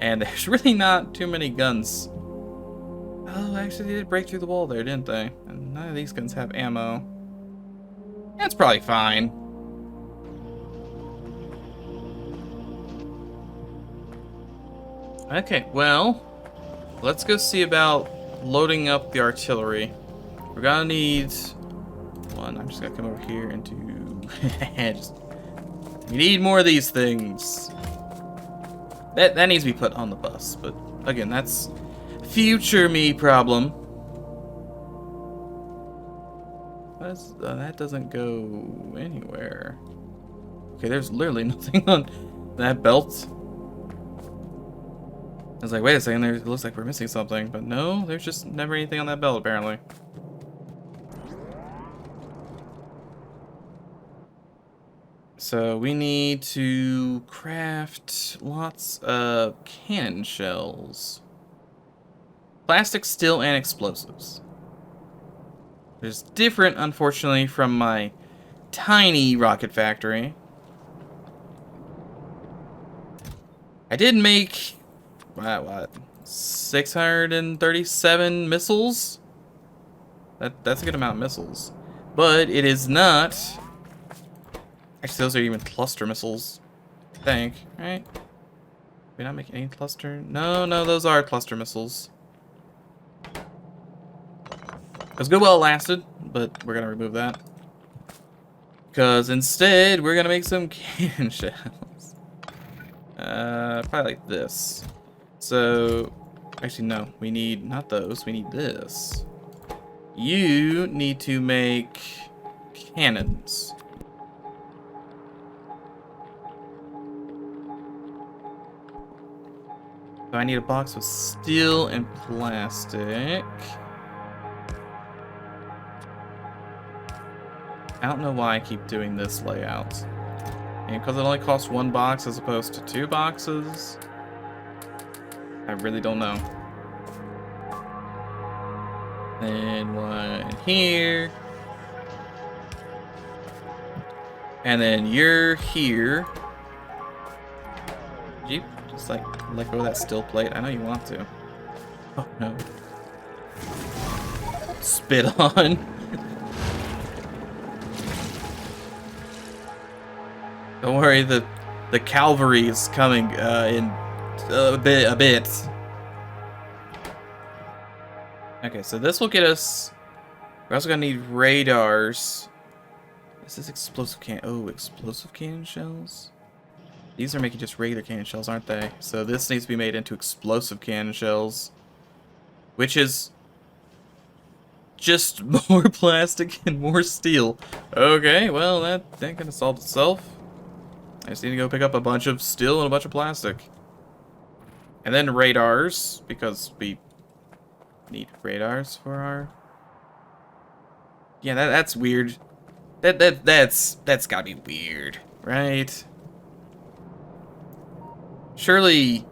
And there's really not too many guns. Oh, actually they did break through the wall there, didn't they? And none of these guns have ammo. That's probably fine. Okay, well, let's go see about loading up the artillery. We're gonna need one. I'm just gonna come over here and we need more of these things. That needs to be put on the bus, but again, that's future me problem. That doesn't go anywhere. Okay, there's literally nothing on that belt. I was like, wait a second, it looks like we're missing something, but no, there's just never anything on that belt apparently. So we need to craft lots of cannon shells. Plastic, steel, and explosives. There's different, unfortunately, from my tiny rocket factory. I did make, what 637 missiles? That's a good amount of missiles. But it is not... Actually, those are even cluster missiles, I think, right? Did we not make any cluster? No, those are cluster missiles. It was good while it lasted, but we're gonna remove that. Because instead, we're gonna make some cannon shells. Probably like this. So, actually no, we need, not those, we need this. You need to make cannons. So I need a box with steel and plastic. I don't know why I keep doing this layout. And because it only costs 1 box as opposed to 2 boxes. I really don't know. Then one here. And then you're here. Jeep. Just like let go of that steel plate. I know you want to. Oh no. Spit on. Don't worry, the cavalry is coming in a bit. Okay, so this will get us. We're also gonna need radars. This is explosive explosive cannon shells. These are making just regular cannon shells, aren't they? So this needs to be made into explosive cannon shells. Which is just more plastic and more steel. Okay, well, that kind of solved itself. I just need to go pick up a bunch of steel and a bunch of plastic. And then radars, because we need radars for our... Yeah, that's weird. That's gotta be weird, right? Surely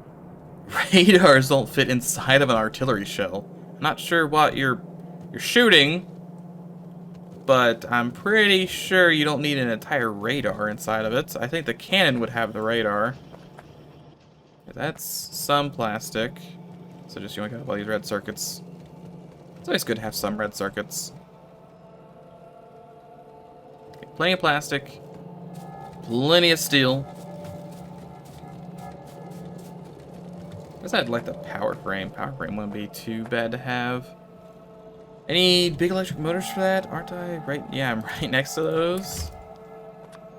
radars don't fit inside of an artillery shell. I'm not sure what you're shooting, but I'm pretty sure you don't need an entire radar inside of it. I think the cannon would have the radar. That's some plastic. So just yoink out all these red circuits. It's always good to have some red circuits. Okay, plenty of plastic. Plenty of steel. I guess I'd like the power frame. Power frame wouldn't be too bad to have. Any big electric motors for that? Aren't I right? Yeah, I'm right next to those.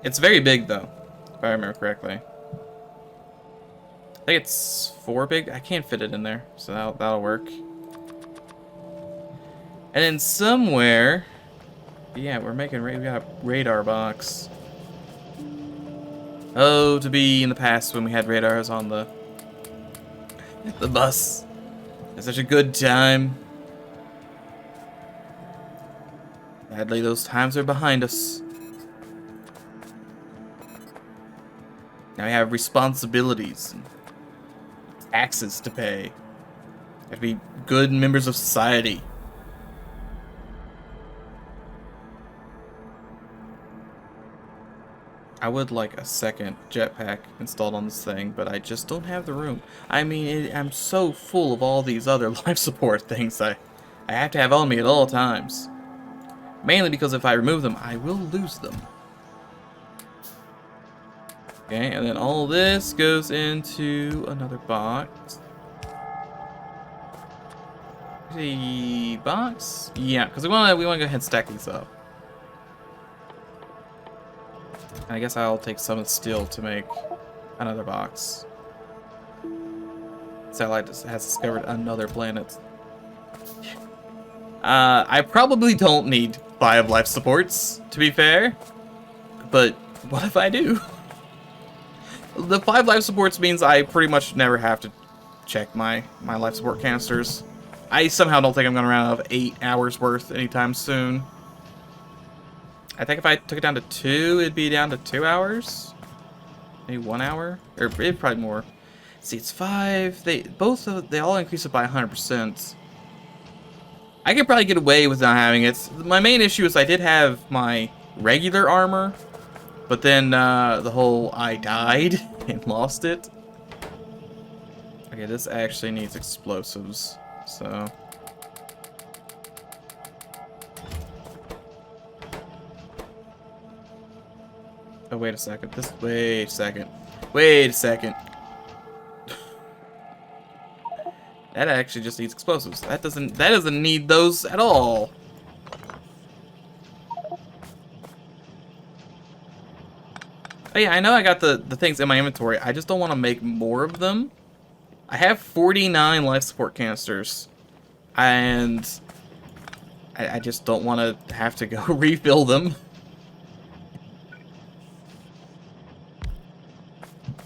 It's very big though, if I remember correctly. I think it's 4 big. I can't fit it in there, so that'll work. And then somewhere, yeah, we got a radar box. Oh, to be in the past when we had radars on the bus. It's such a good time. Sadly, those times are behind us. Now we have responsibilities and taxes to pay. We have to be good members of society. I would like a second jetpack installed on this thing, but I just don't have the room. I mean, I'm so full of all these other life support things I have to have on me at all times. Mainly because if I remove them, I will lose them. Okay, and then all this goes into another box. The box? Yeah, because we wanna go ahead and stack these up. And I guess I'll take some of the steel to make another box. Satellite has discovered another planet. I probably don't need 5 life supports, to be fair. But what if I do? The 5 life supports means I pretty much never have to check my life support canisters. I somehow don't think I'm going to run out of 8 hours worth anytime soon. I think if I took it down to 2, it'd be down to 2 hours. Maybe 1 hour? Or it'd probably more. See, it's 5. They all increase it by 100%. I could probably get away with not having it. My main issue is I did have my regular armor, but then the whole I died and lost it. Okay, this actually needs explosives, so. Oh, wait a second. Wait a second. Wait a second. That actually just needs explosives. That doesn't need those at all. Oh yeah, I know I got the things in my inventory. I just don't want to make more of them. I have 49 life support canisters. And I just don't want to have to go refill them.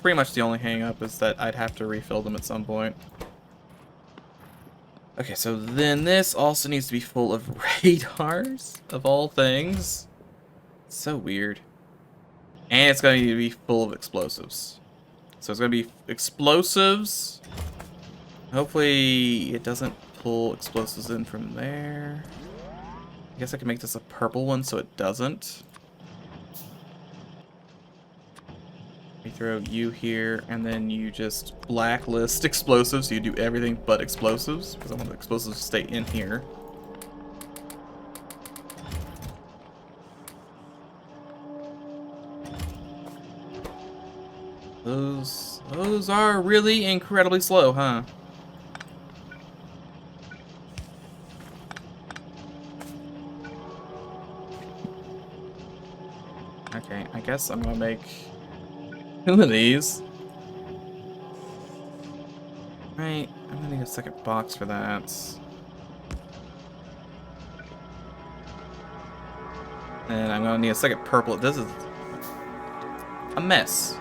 Pretty much the only hang up is that I'd have to refill them at some point. Okay, so then this also needs to be full of radars, of all things. So weird. And it's going to be full of explosives. So it's going to be explosives. Hopefully it doesn't pull explosives in from there. I guess I can make this a purple one so it doesn't. We throw you here, and then you just blacklist explosives, so you do everything but explosives, because I want the explosives to stay in here. Those are really incredibly slow, huh? Okay, I guess I'm gonna make 2 of these. Right, I'm gonna need a second box for that. And I'm gonna need a second purple. This is a mess.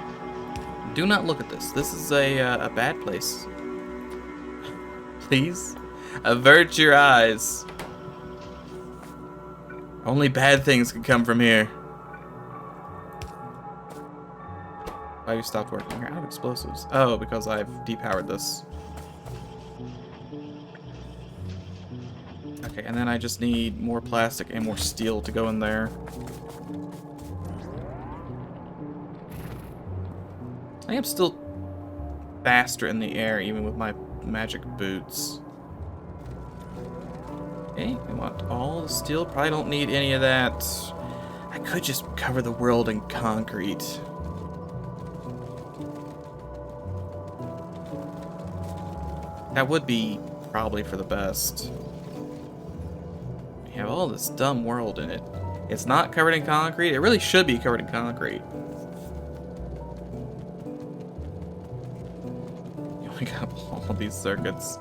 Do not look at this. This is a bad place. Please, avert your eyes. Only bad things can come from here. Why you stopped working? You're out of explosives. Oh, because I've depowered this. Okay, and then I just need more plastic and more steel to go in there. I am still faster in the air, even with my magic boots. Okay, we want all the steel. Probably don't need any of that. I could just cover the world in concrete. That would be probably for the best. We have all this dumb world in it. It's not covered in concrete. It really should be covered in concrete. We got all of these circuits.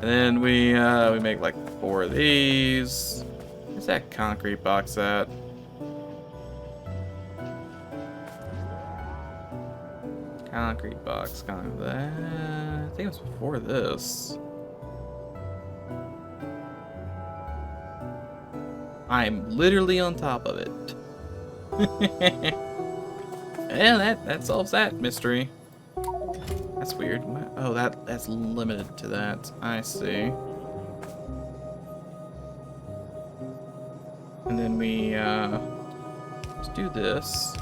And then we make like 4 of these. Where's that concrete box at? Concrete box, kind of that. I think it was before this. I'm literally on top of it. Yeah, that solves that mystery. That's weird. Oh, that's limited to that. I see. And then we let's do this.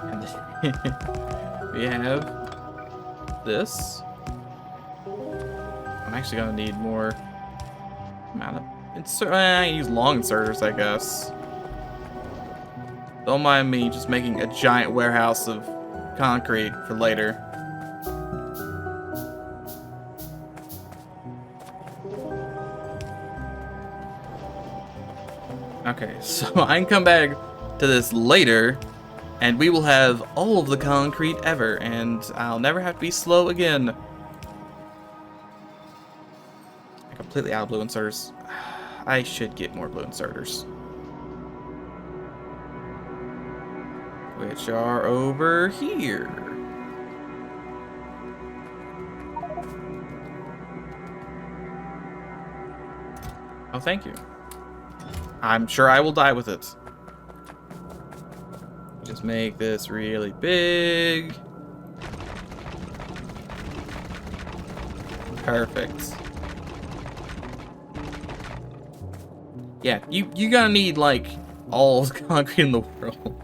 And then we have this. I'm actually gonna need more amount of insert. I use long inserters, I guess. Don't mind me just making a giant warehouse of concrete for later. Okay, so I can come back to this later, and we will have all of the concrete ever, and I'll never have to be slow again. I'm completely out of blue inserters. I should get more blue inserters. Which are over here. Oh, thank you. I'm sure I will die with it. Just make this really big. Perfect. Yeah, you gotta need like all the concrete in the world.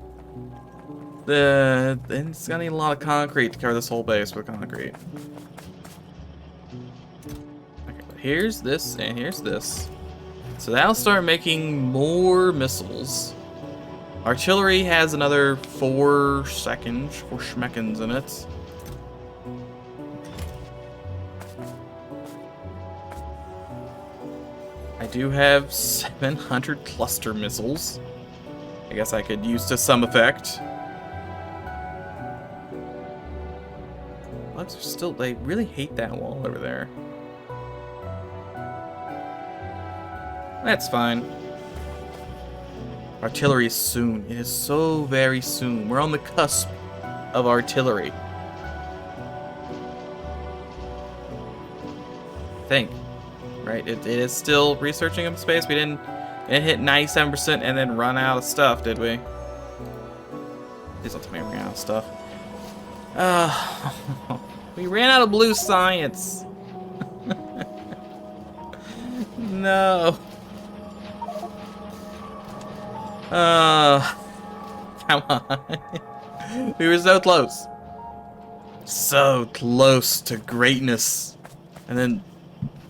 It's gonna need a lot of concrete to cover this whole base with concrete. Okay, but here's this and here's this. So that'll start making more missiles. Artillery has another 4 schmeckens in it. I do have 700 cluster missiles. I guess I could use to some effect. Bugs are still, they really hate that wall over there. That's fine. Artillery is soon. It is so very soon. We're on the cusp of artillery. I think. Right? It is still researching up space. We didn't hit 97% and then run out of stuff, did we? Please don't tell me we ran out of stuff. We ran out of blue science. No. Come on. We were so close. So close to greatness. And then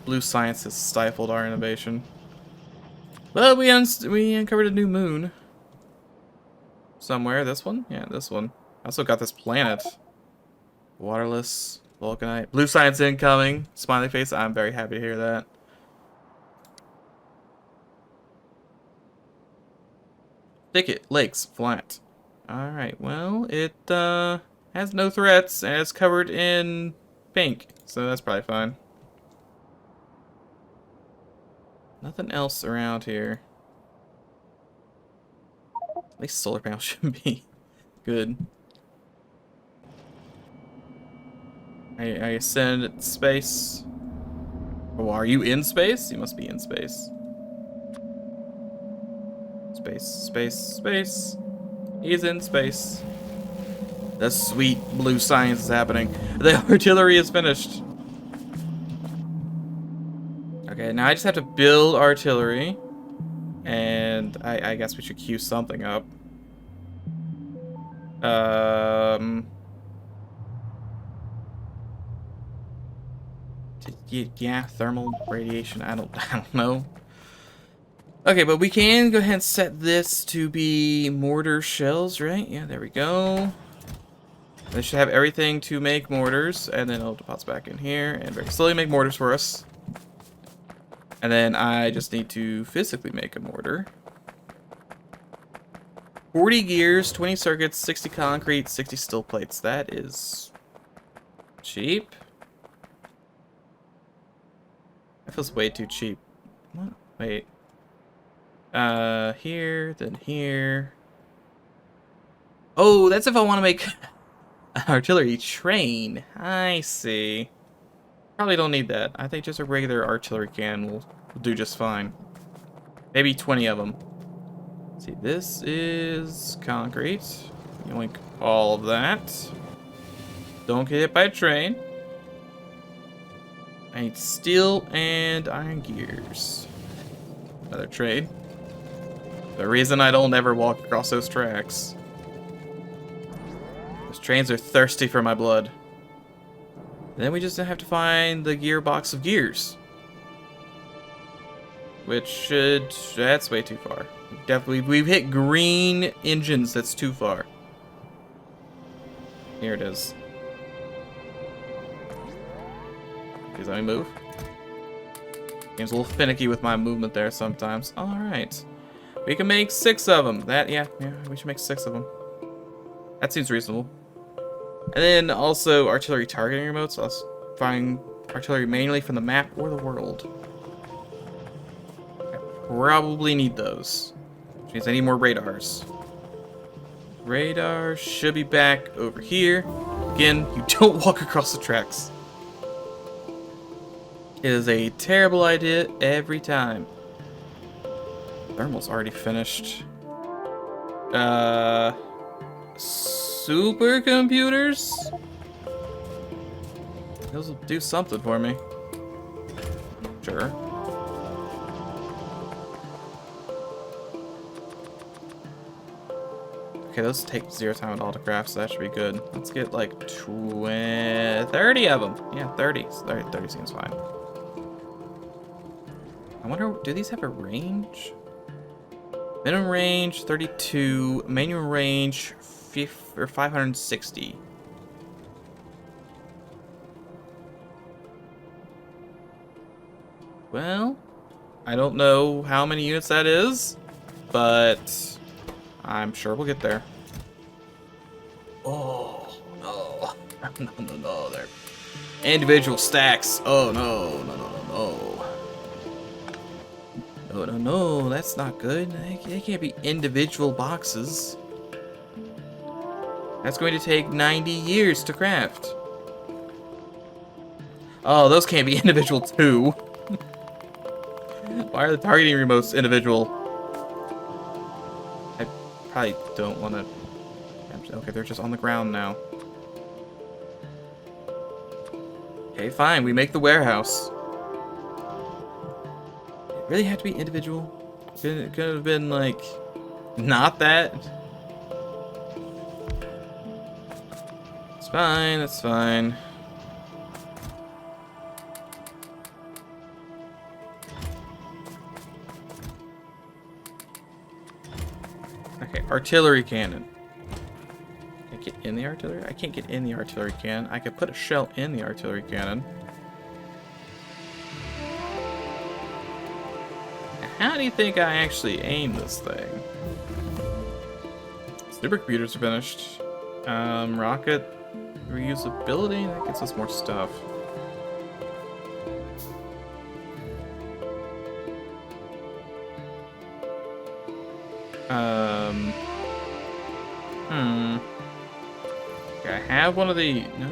blue science has stifled our innovation. Well, we uncovered a new moon. Somewhere. This one? Yeah, this one. I also got this planet. Waterless, vulcanite. Blue science incoming. Smiley face. I'm very happy to hear that. Thicket, lakes, flat. Alright, well, it has no threats and it's covered in pink. So that's probably fine. Nothing else around here. At least solar panels should be good. I ascend space. Oh, are you in space? You must be in space. Space, space, space. He's in space. The sweet blue science is happening. The artillery is finished. Okay, now I just have to build artillery. And I guess we should queue something up. Yeah, thermal radiation. I don't know. Okay, but we can go ahead and set this to be mortar shells, right? Yeah, there we go. They should have everything to make mortars, and then it'll deposit back in here and very slowly make mortars for us. And then I just need to physically make a mortar. 40 gears, 20 circuits, 60 concrete, 60 steel plates. That is cheap. That feels way too cheap. What? Wait. Here, then here. Oh, that's if I want to make an artillery train. I see. Probably don't need that. I think just a regular artillery cannon will do just fine. Maybe 20 of them. See, this is concrete. Yoink all of that. Don't get hit by a train. I need steel and iron gears. Another train. The reason I don't ever walk across those tracks. Those trains are thirsty for my blood. Then we just have to find the gearbox of gears. Which should... that's way too far. Definitely, we've hit green engines. That's too far. Here it is. Please let me move. Game's a little finicky with my movement there sometimes. Alright. We can make 6 of them. Yeah, we should make 6 of them. That seems reasonable. And then also artillery targeting remotes. I'll find artillery manually from the map or the world. I probably need those. Which means I need more radars. Radar should be back over here. Again, you don't walk across the tracks. It is a terrible idea every time. Thermal's already finished. Supercomputers? Those will do something for me. Sure. Okay, those take 0 time at all to craft, so that should be good. Let's get like 30 of them. Yeah, 30 seems fine. I wonder, do these have a range? Minimum range 32, minimum range 560. Well, I don't know how many units that is, but I'm sure we'll get there. Oh, no. No, they're individual stacks. Oh, no. No, that's not good. They can't be individual boxes. That's going to take 90 years to craft. Oh, those can't be individual too. Why are the targeting remotes individual? I probably don't want to... Okay, they're just on the ground now. Okay, fine. We make the warehouse. It really had to be individual? It could have been, like, not that. It's fine, it's fine. Okay, artillery cannon. Can I get in the artillery? I can't get in the artillery cannon. I could put a shell in the artillery cannon. How do you think I actually aim this thing? Supercomputers are finished. Rocket reusability, that gets us more stuff. Okay, I have one of the... No?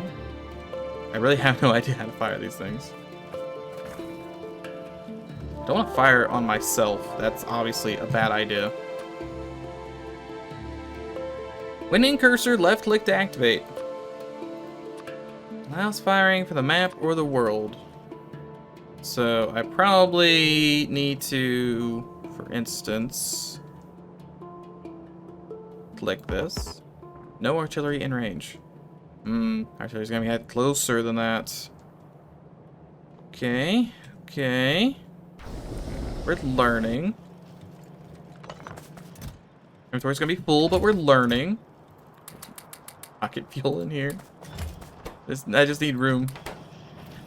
I really have no idea how to fire these things. Don't want to fire on myself. That's obviously a bad idea. Winning cursor, left click to activate. Allows firing for the map or the world. So I probably need to, for instance, click this. No artillery in range. Artillery's gonna be closer than that. Okay, okay. We're learning. Inventory's gonna be full, but we're learning. Pocket fuel in here. I just need room.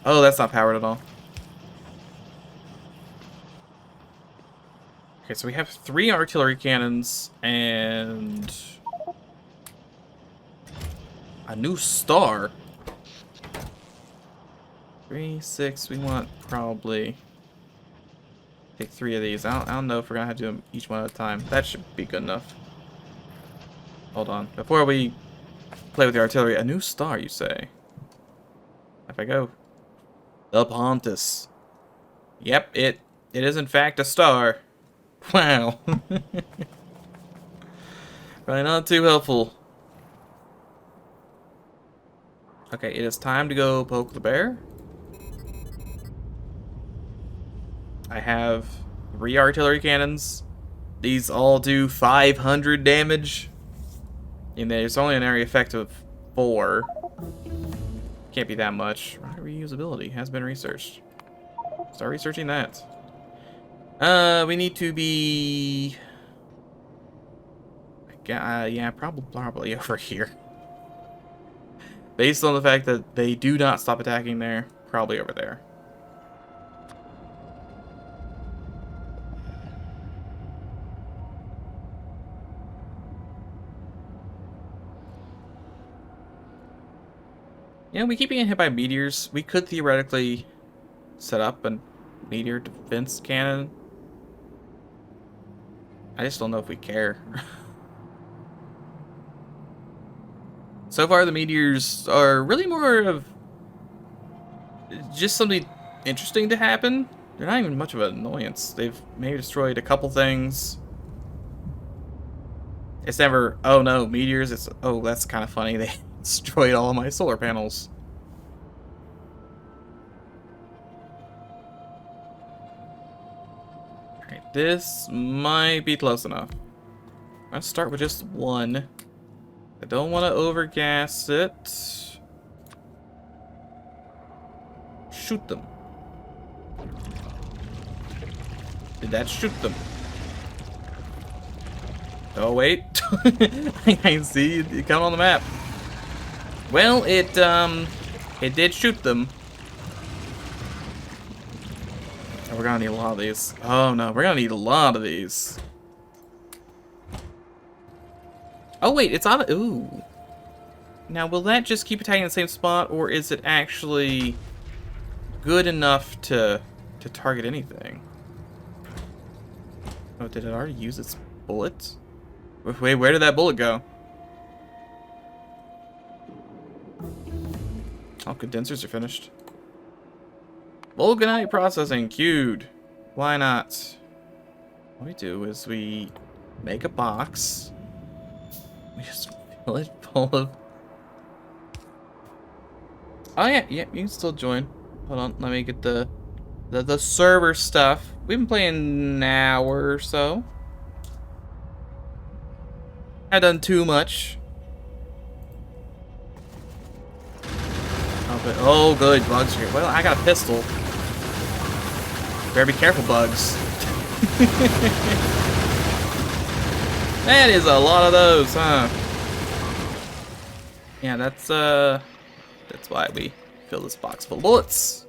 Oh, that's not powered at all. Okay, so we have 3 artillery cannons and a new star. 3, 6. We want probably take 3 of these. I don't know if we're gonna have to do them each one at a time. That should be good enough. Hold on. Before we play with the artillery, a new star, you say? If I go the Pontus. Yep, it is in fact a star. Wow. Probably not too helpful. Okay, it is time to go poke the bear. I have 3 artillery cannons. These all do 500 damage. And there's only an area effect of 4. Can't be that much. Reusability has been researched. Start researching that. We need to be... yeah, probably over here. Based on the fact that they do not stop attacking there, probably over there. Yeah, we keep getting hit by meteors. We could theoretically set up a meteor defense cannon. I just don't know if we care. So far, the meteors are really more of just something interesting to happen. They're not even much of an annoyance. They've maybe destroyed a couple things. It's never, oh no, meteors. It's, oh, that's kind of funny. They destroyed all of my solar panels. Alright, this might be close enough. Let's start with just 1. I don't want to overgas it. Shoot them. Did that shoot them? Oh, wait. I can see it coming on the map. Well, it did shoot them. Oh, we're gonna need a lot of these. Oh, no. We're gonna need a lot of these. Oh, wait. It's on... Ooh. Now, will that just keep attacking the same spot, or is it actually good enough to target anything? Oh, did it already use its bullet? Wait, where did that bullet go? Oh, condensers are finished. Vulcanite processing queued. Why not? What we do is we make a box. We just fill it full of... Oh yeah, you can still join. Hold on, let me get the server stuff. We've been playing an hour or so. I've done too much. Oh, good. Bugs here. Well, I got a pistol. Better be careful, bugs. That is a lot of those, huh? Yeah, that's why we fill this box full of bullets.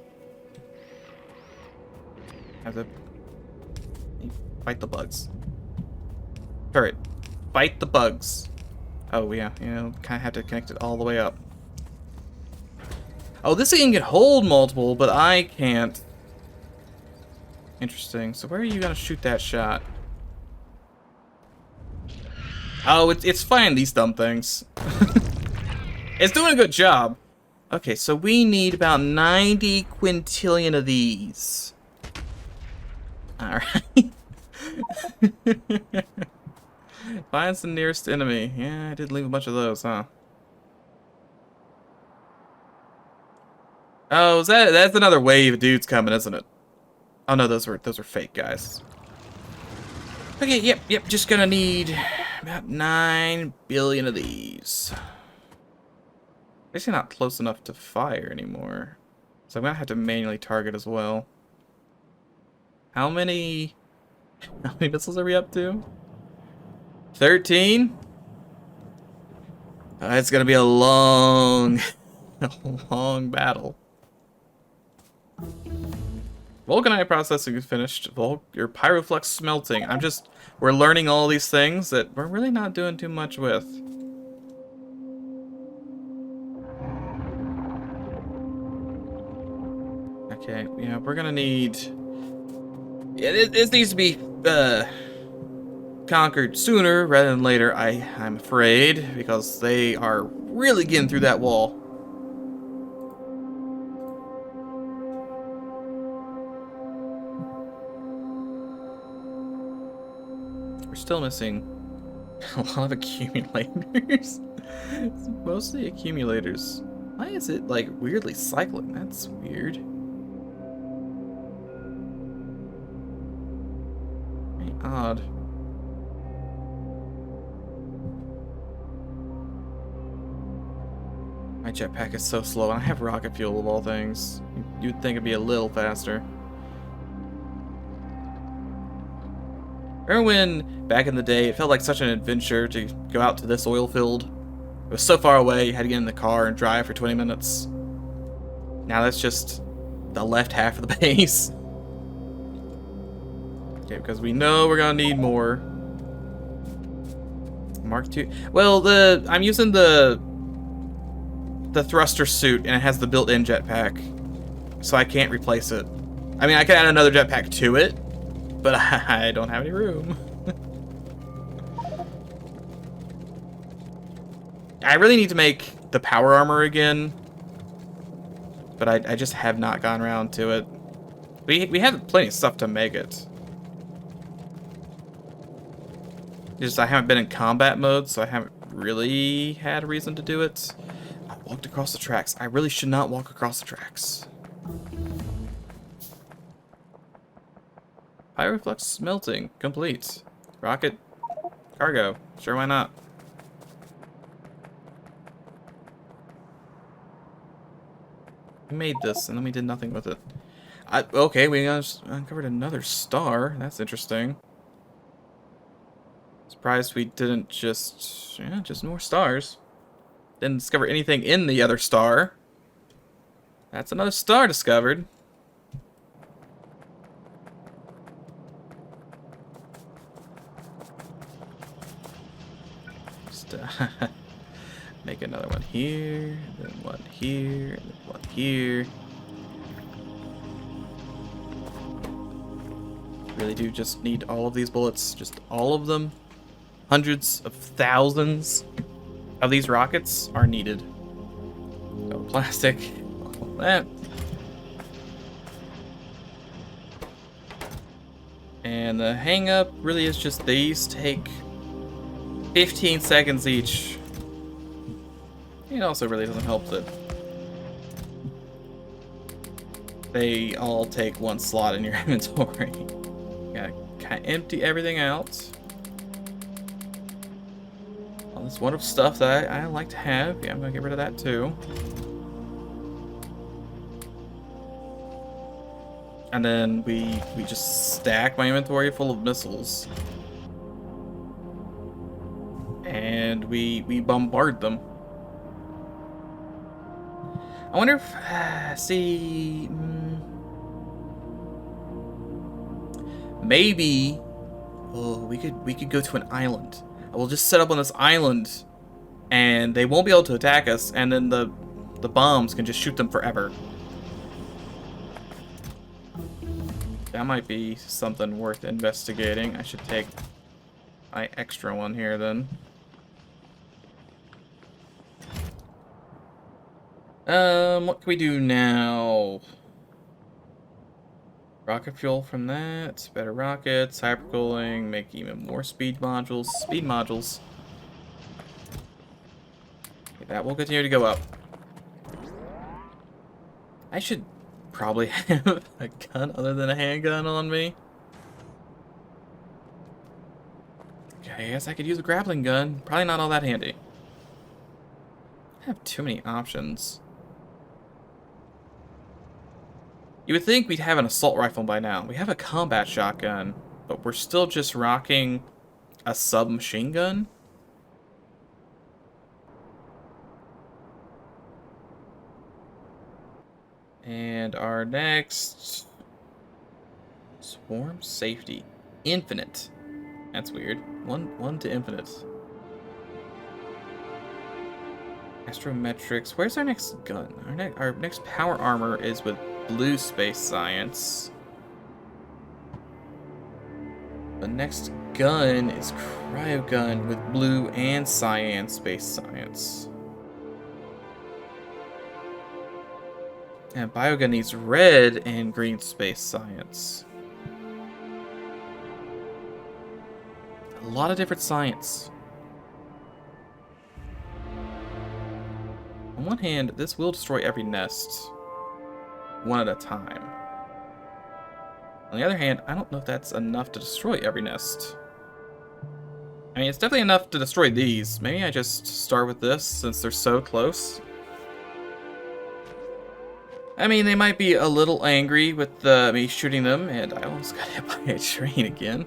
Have to fight the bugs. Turret, fight the bugs. Oh yeah, you know, kind of have to connect it all the way up. Oh, this thing can hold multiple, but I can't. Interesting. So where are you gonna shoot that shot? Oh, it's fine, these dumb things. It's doing a good job. Okay, so we need about 90 quintillion of these. Alright. Finds the nearest enemy. Yeah, I did leave a bunch of those, huh? Oh, that's another wave of dudes coming, isn't it? Oh no, those were fake guys. Okay, yep, just gonna need about 9 billion of these. Actually not close enough to fire anymore. So I'm gonna have to manually target as well. How many missiles are we up to? 13? It's gonna be a long, a long battle. Vulcanite processing is finished. Or pyroflux smelting. We're learning all these things that we're really not doing too much with. Okay, yeah, we're gonna need... This needs to be, conquered sooner rather than later, I'm afraid, because they are really getting through that wall. We're still missing a lot of accumulators. It's mostly accumulators. Why is it, like, weirdly cycling? That's weird. Very odd. My jetpack is so slow, and I have rocket fuel of all things. You'd think it'd be a little faster. Remember when, back in the day, it felt like such an adventure to go out to this oil field? It was so far away, you had to get in the car and drive for 20 minutes. Now that's just the left half of the base. Okay, because we know we're gonna need more. Mark II. Well, I'm using the thruster suit, and it has the built-in jetpack, so I can't replace it. I mean, I can add another jetpack to it, but I don't have any room. I really need to make the power armor again, but I just have not gone around to it. We have plenty of stuff to make it. Just I haven't been in combat mode, so I haven't really had a reason to do it. I walked across the tracks. I really should not walk across the tracks. Pyroflux smelting complete. Rocket cargo. Sure, why not? We made this, and then we did nothing with it. Okay, we uncovered another star. That's interesting. Surprised we didn't just more stars. Didn't discover anything in the other star. That's another star discovered. Just make another one here, then one here, and then one here. Really do just need all of these bullets, just all of them. Hundreds of thousands of these rockets are needed. No plastic, all that. And the hang up really is just these take 15 seconds each. It also really doesn't help that they all take one slot in your inventory. Gotta kind of empty everything out. All this wonderful stuff that I like to have. Yeah, I'm gonna get rid of that too. And then we just stack my inventory full of missiles. And we bombard them. I wonder if, see, maybe, oh, we could go to an island. We'll just set up on this island, and they won't be able to attack us, and then the bombs can just shoot them forever. That might be something worth investigating. I should take my extra one here then. What can we do now? Rocket fuel from that. Better rockets. Hypercooling. Make even more speed modules. Speed modules. Okay, that will continue to go up. I should probably have a gun other than a handgun on me. Okay, I guess I could use a grappling gun. Probably not all that handy. I have too many options. You would think we'd have an assault rifle by now. We have a combat shotgun, but we're still just rocking a submachine gun? And our next... Swarm safety. Infinite. That's weird. One to infinite. Astrometrics. Where's our next gun? Our next power armor is with blue space science. The next gun is cryogun with blue and cyan space science. And biogun needs red and green space science. A lot of different science. On one hand, this will destroy every nest, one at a time. On the other hand, I don't know if that's enough to destroy every nest. I mean, it's definitely enough to destroy these. Maybe I just start with this, since they're so close. I mean, they might be a little angry with me shooting them, and I almost got hit by a train again.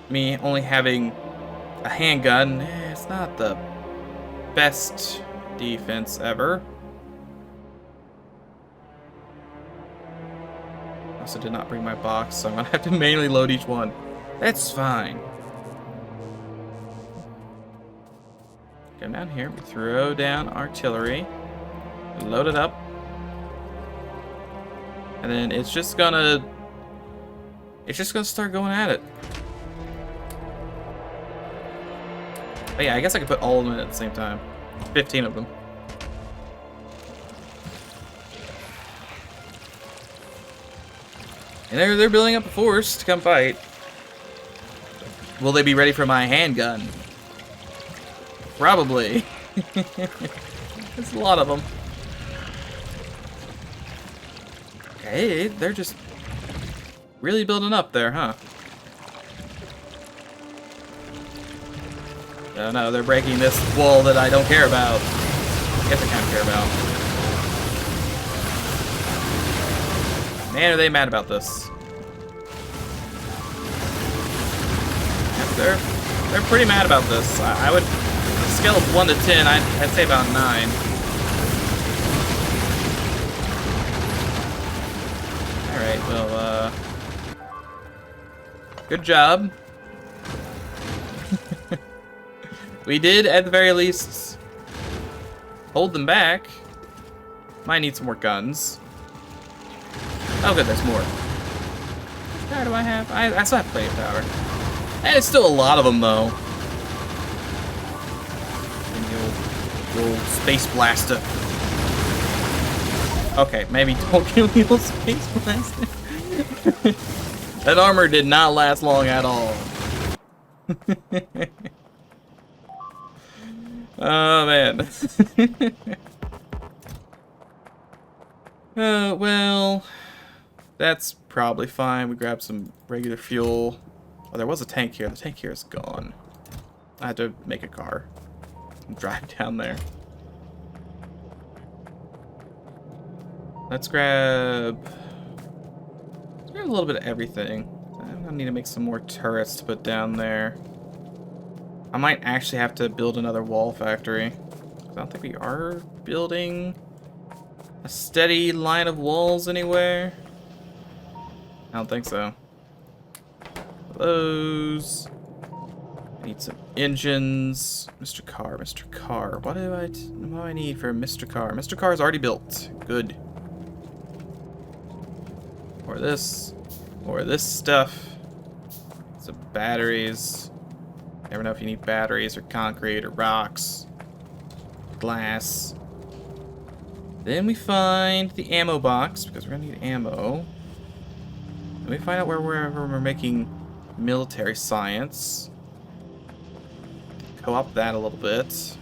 Me only having a handgun, it's not the best defense ever. Also did not bring my box, so I'm gonna have to manually load each one. That's fine. Come down here, we throw down artillery, load it up, and then it's just gonna start going at it. But yeah, I guess I could put all of them in at the same time. 15 of them. And they're building up a force to come fight. Will they be ready for my handgun? Probably. There's a lot of them. Okay, they're just really building up there, huh? Oh no, they're breaking this wall that I don't care about. I guess I kind of care about. Man, are they mad about this? They're pretty mad about this. I would, on a scale of 1 to 10, I'd say about 9. All right, well, good job. We did, at the very least, hold them back. Might need some more guns. Oh good, there's more. How much power do I have? I still have plenty of power. And it's still a lot of them, though. And the old space blaster. Okay, maybe don't kill me, old space blaster. That armor did not last long at all. Oh, man. Well, that's probably fine. We grabbed some regular fuel. Oh, there was a tank here. The tank here is gone. I had to make a car and drive down there. Let's grab a little bit of everything. I'm gonna need to make some more turrets to put down there. I might actually have to build another wall factory. I don't think we are building a steady line of walls anywhere. I don't think so. Those. I need some engines. Mr. Car, Mr. Car. What do I need for Mr. Car? Mr. Car is already built. Good. Or this stuff. Some batteries. Never know if you need batteries or concrete or rocks, glass. Then we find the ammo box, because we're gonna need ammo. Then we find out where we're making military science. Co-op that a little bit.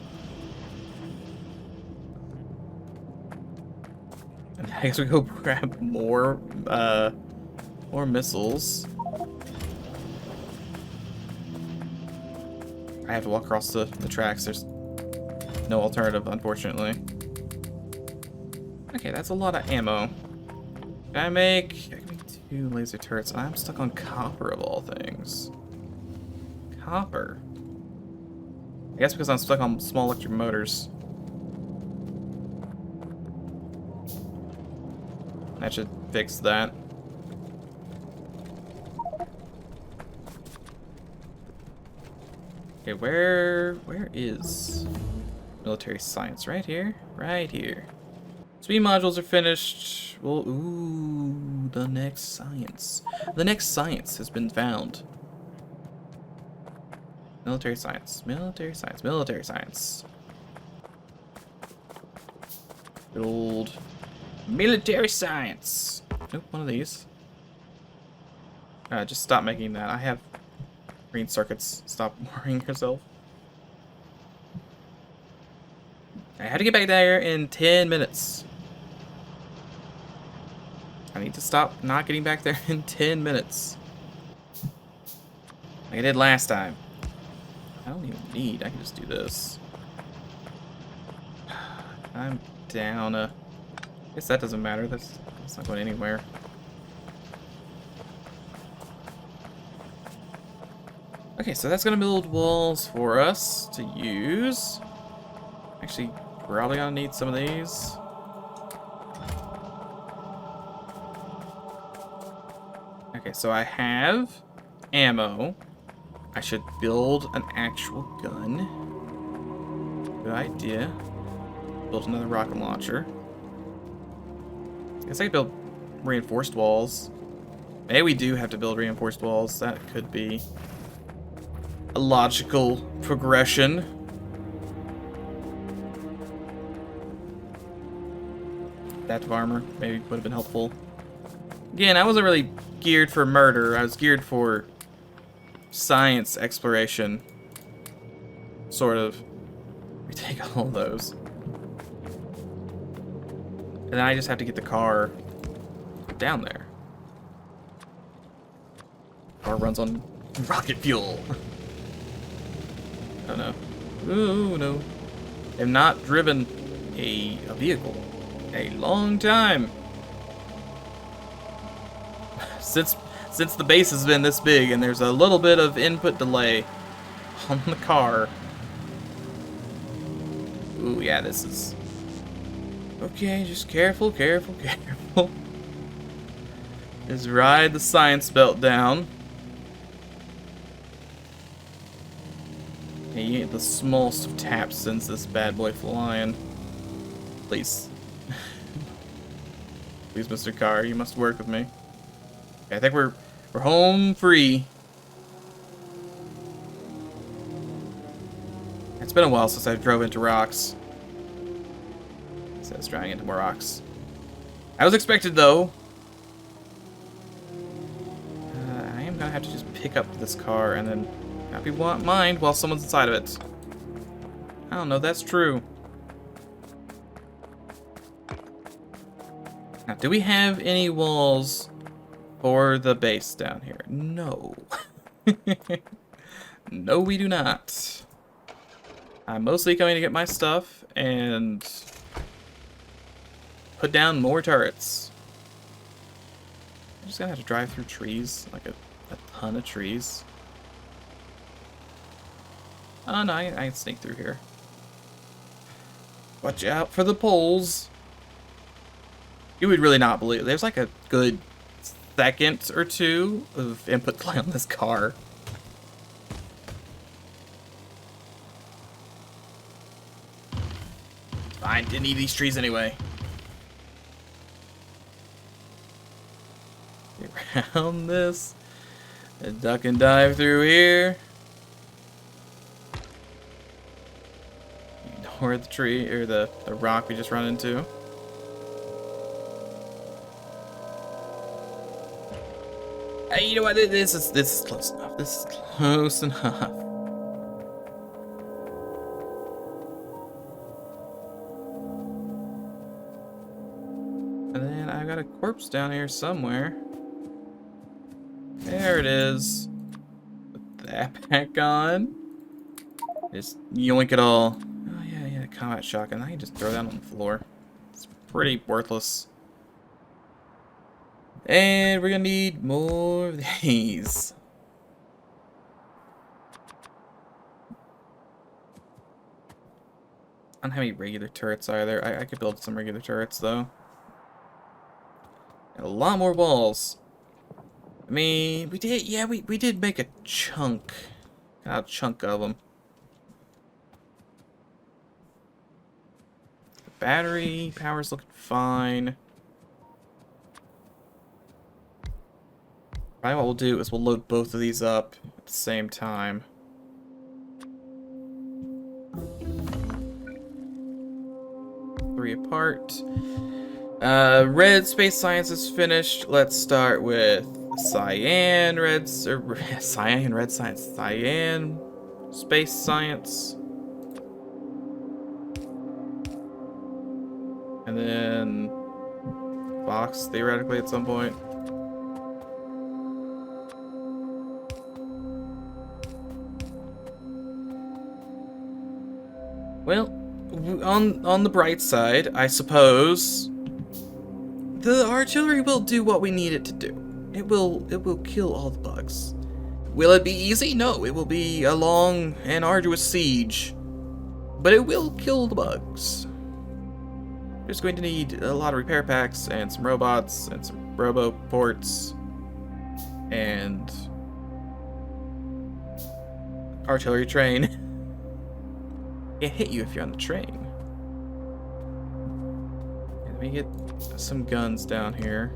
And I guess we go grab more missiles. I have to walk across the tracks. There's no alternative, unfortunately. Okay, that's a lot of ammo. Can I make 2 laser turrets? I'm stuck on copper of all things. Copper. I guess because I'm stuck on small electric motors. That should fix that. Okay, where is military science? Right here? Right here. Speed modules are finished. Well, ooh, the next science. The next science has been found. Military science. Military science. Military science. Good old military science. Nope, one of these. Just stop making that. I have green circuits. Stop worrying yourself. I had to get back there in 10 minutes. I need to stop not getting back there in 10 minutes. Like I did last time. I don't even need. I can just do this. I'm down. I guess that doesn't matter. That's not going anywhere. Okay, so that's gonna build walls for us to use. Actually, probably gonna need some of these. Okay, so I have ammo. I should build an actual gun. Good idea. Build another rocket launcher. I guess I could build reinforced walls. Maybe we do have to build reinforced walls. That could be a logical progression. That armor maybe would have been helpful. Again, I wasn't really geared for murder. I was geared for science exploration. Sort of. We take all those. And then I just have to get the car down there. Car runs on rocket fuel. Oh no. Ooh, no. I've not driven a vehicle a long time. Since the base has been this big and there's a little bit of input delay on the car. Ooh, yeah, this is... Okay, just careful, careful, careful. Just ride the science belt down. Hey, you get the smallest of taps sends this bad boy flying. Please. Please, Mr. Car, you must work with me. Okay, I think we're home free. It's been a while since I drove into rocks. It says driving into more rocks. I was expected, though. I am gonna have to just pick up this car and then not be mind while someone's inside of it. I don't know, that's true. Now, do we have any walls for the base down here? No. No, we do not. I'm mostly coming to get my stuff and put down more turrets. I'm just gonna have to drive through trees, like a ton of trees. Oh no, I can sneak through here. Watch out for the poles. You would really not believe it. There's like a good second or two of input delay on this car. Fine, didn't need these trees anyway. Get around this. And duck and dive through here. Ignore the tree or the rock we just run into. You know what? This is close enough. This is close enough. And then I got a corpse down here somewhere. There it is. Put that back on. Just yoink it all. Oh yeah, combat shotgun. I can just throw that on the floor. It's pretty worthless. And we're gonna need more of these. I don't have any regular turrets either. I could build some regular turrets though. And a lot more walls. I mean, we did make a chunk. Got a chunk of them. The battery power's looking fine. Probably what we'll do is we'll load both of these up at the same time. Three apart. Red space science is finished. Let's start with cyan red science. Cyan space science. And then Fox theoretically at some point. Well, on the bright side, I suppose the artillery will do what we need it to do. It will kill all the bugs. Will it be easy? No, it will be a long and arduous siege. But it will kill the bugs. We're just going to need a lot of repair packs and some robots and some robo-ports and artillery train. Can't hit you if you're on the train. Let me get some guns down here.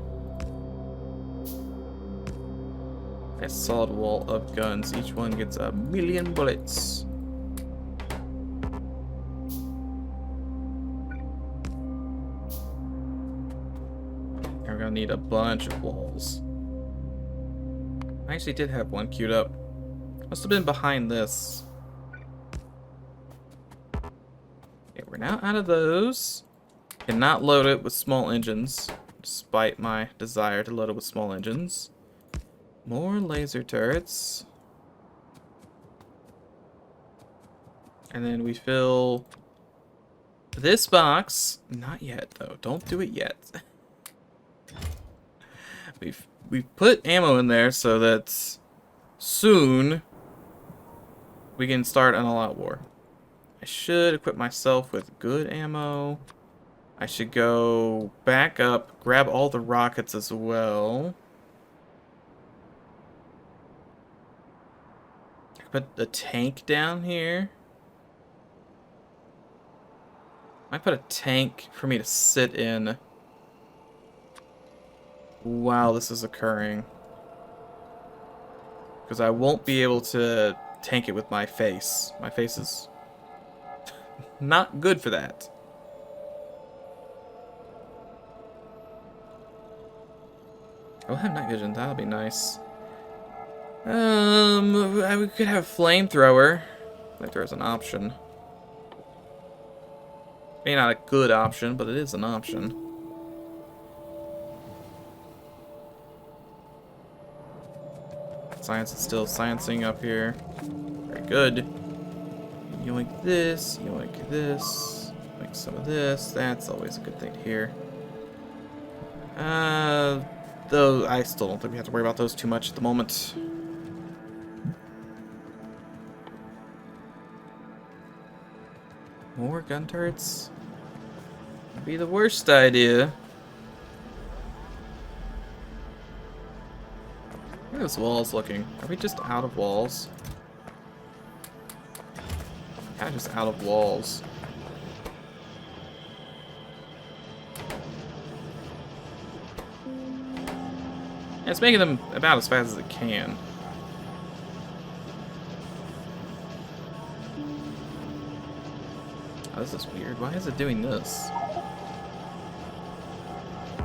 A solid wall of guns. Each one gets 1,000,000 bullets. And we're gonna need a bunch of walls. I actually did have one queued up. Must have been behind this. Okay, we're now out of those. Cannot load it with small engines, despite my desire to load it with small engines. More laser turrets. And then we fill this box. Not yet, though. Don't do it yet. We've put ammo in there so that soon we can start an all-out war. I should equip myself with good ammo. I should go back up, grab all the rockets as well. I could put a tank down here. I might put a tank for me to sit in while this is occurring. Because I won't be able to tank it with my face. My face is not good for that. I'll have night vision, that'll be nice. We could have flamethrower. Flamethrower's an option. Maybe not a good option, but it is an option. Science is still sciencing up here. Very good. Yoink this, yoink this, yoink some of this. That's always a good thing to hear. Though I still don't think we have to worry about those too much at the moment. More gun turrets? Would be the worst idea. How are those walls looking? Are we just out of walls? Kind of just out of walls. Yeah, it's making them about as fast as it can. Oh, this is weird. Why is it doing this?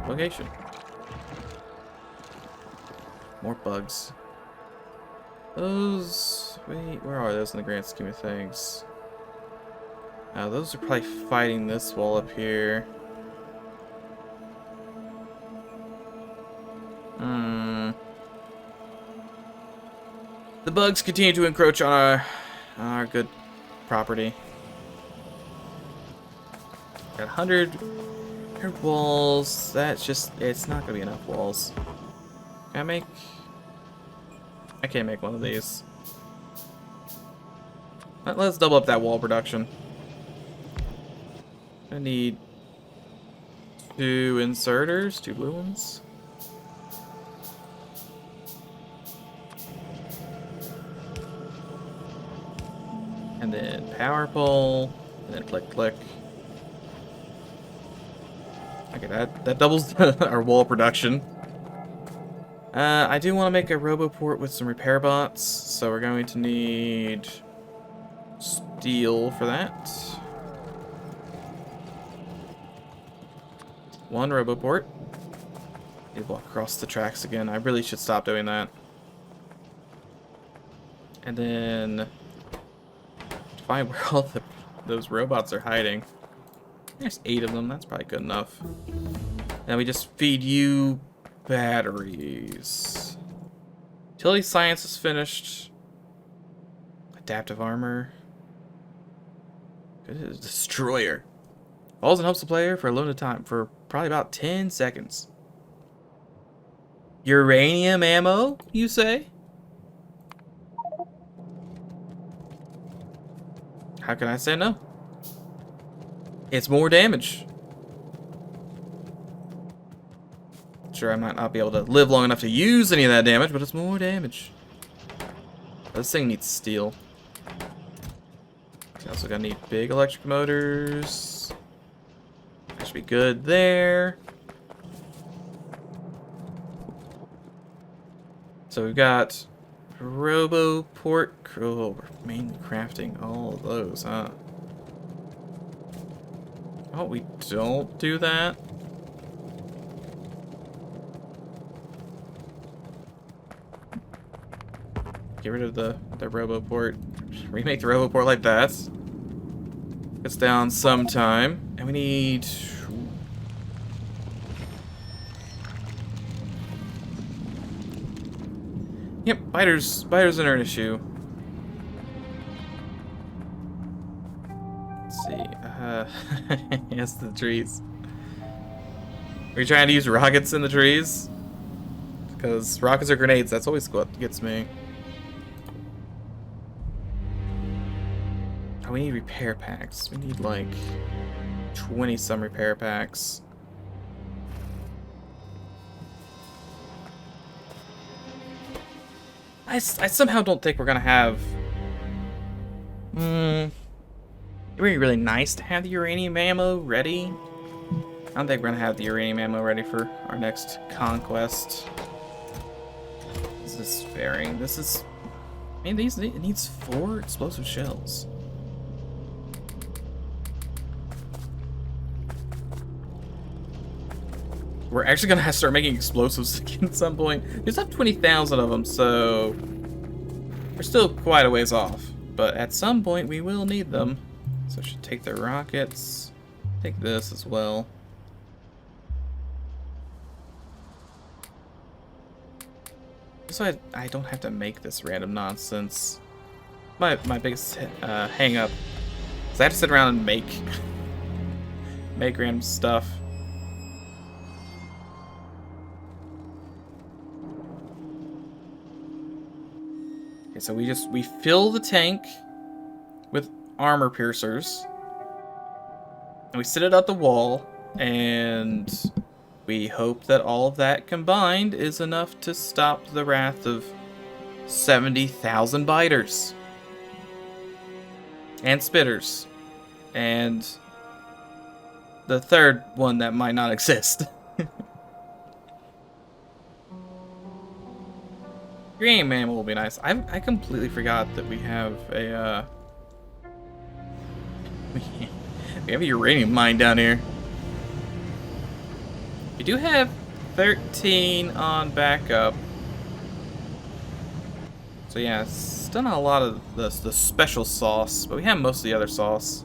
Location. more bugs. Those... Wait, where are those in the grand scheme of things? Those are probably fighting this wall up here. The bugs continue to encroach on our good property. Got 100 walls. That's just... It's not going to be enough walls. Can I make... I can't make one of these. Let's double up that wall production. I need 2 inserters, 2 blue ones. And then power pole, and then click, click. Okay, that doubles our wall production. I do want to make a roboport with some repair bots, so we're going to need steel for that. 1 roboport. Need to walk across the tracks again. I really should stop doing that. And then find where all those robots are hiding. There's 8 of them. That's probably good enough. Then we just feed you batteries. Utility science is finished. Adaptive armor. Good as destroyer. Falls and helps the player for a limited time for probably about 10 seconds. Uranium ammo, you say? How can I say no? It's more damage. Sure, I might not be able to live long enough to use any of that damage, but it's more damage. This thing needs steel. It's also gonna need big electric motors. That should be good there. So we've got Roboport. Oh, we're mainly crafting all of those, huh? Oh, we don't do that. Get rid of the Roboport. Remake the Roboport like that. It's down sometime. And we need... Yep, spiders are an issue. Let's see. Yes, the trees. Are you trying to use rockets in the trees? Because rockets or grenades, that's always what gets me. Oh, we need repair packs. We need like 20 some repair packs. I somehow don't think we're gonna have... It would be really nice to have the uranium ammo ready. I don't think we're gonna have the uranium ammo ready for our next conquest. This is sparing. This is... I mean, it needs 4 explosive shells. We're actually gonna have to start making explosives at some point. We just have 20,000 of them, so we're still quite a ways off. But at some point, we will need them. So I should take their rockets. Take this as well. So I don't have to make this random nonsense. My biggest hang up is I have to sit around and make random stuff. Okay, so we fill the tank with armor piercers, and we sit it at the wall, and we hope that all of that combined is enough to stop the wrath of 70,000 biters and spitters and the third one that might not exist. Uranium ammo will be nice. I completely forgot that we have a we have a uranium mine down here. We do have 13 on backup. So yeah, still not a lot of the special sauce, but we have most of the other sauce.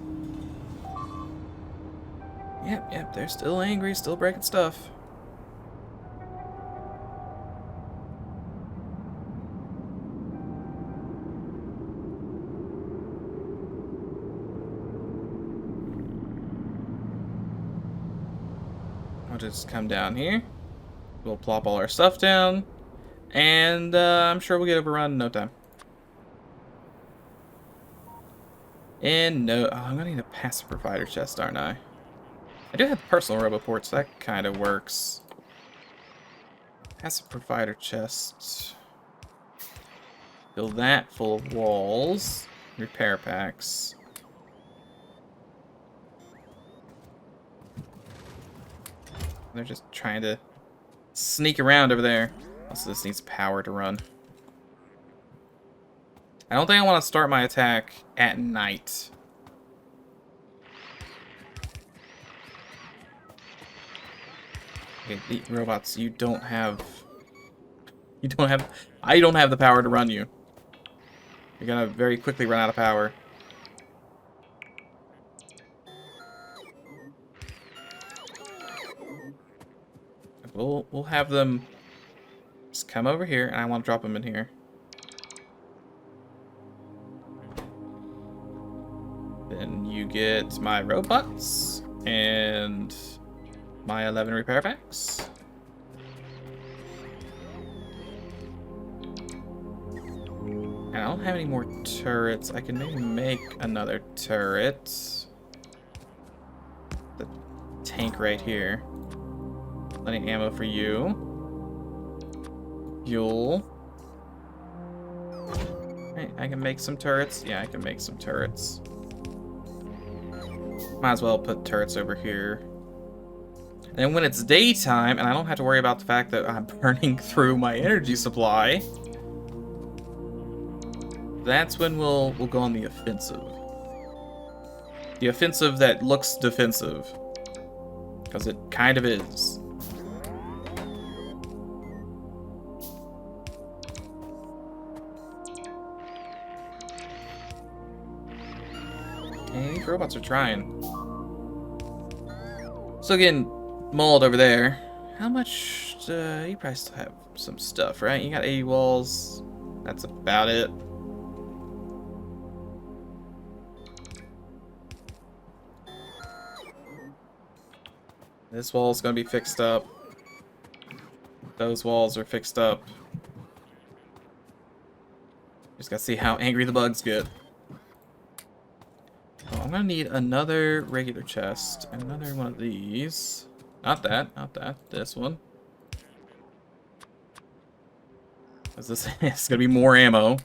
Yep, they're still angry, still breaking stuff. I'll just come down here. We'll plop all our stuff down, and I'm sure we'll get overrun in no time. And no, oh, I'm gonna need a passive provider chest, aren't I? I do have personal roboports, so that kind of works. Passive provider chest. Fill that full of walls. Repair packs. They're just trying to sneak around over there. Also, this needs power to run. I don't think I want to start my attack at night. Okay, the robots, I don't have the power to run you. You're gonna very quickly run out of power. We'll have them just come over here, and I want to drop them in here. Then you get my robots and my 11 repair packs. And I don't have any more turrets. I can maybe make another turret. The tank right here. Plenty of ammo for you. Fuel. Right, I can make some turrets. Yeah, I can make some turrets. Might as well put turrets over here. And when it's daytime, and I don't have to worry about the fact that I'm burning through my energy supply, that's when we'll go on the offensive. The offensive that looks defensive. Because it kind of is. Hey, these robots are trying. Still getting mauled over there. How much? You probably still have some stuff, right? You got 80 walls. That's about it. This wall's gonna be fixed up. Those walls are fixed up. Just gotta see how angry the bugs get. Oh, I'm gonna need another regular chest and another one of these. Not that, not that. This one. Because this is gonna be more ammo.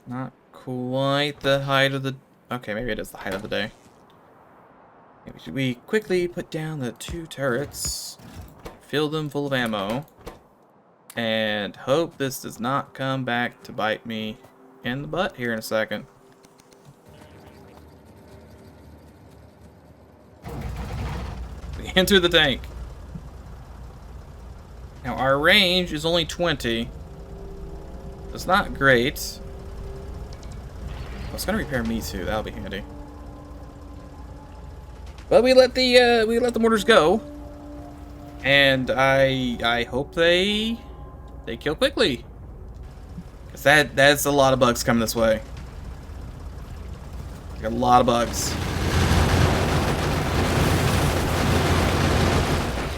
Not quite the height of the... Okay, maybe it is the height of the day. We quickly put down the 2 turrets, fill them full of ammo, and hope this does not come back to bite me in the butt here in a second. We enter the tank. Now our range is only 20. It's not great. It's gonna repair me too. That'll be handy. But we let the mortars go, and I hope they kill quickly, cause that's a lot of bugs coming this way. Got a lot of bugs.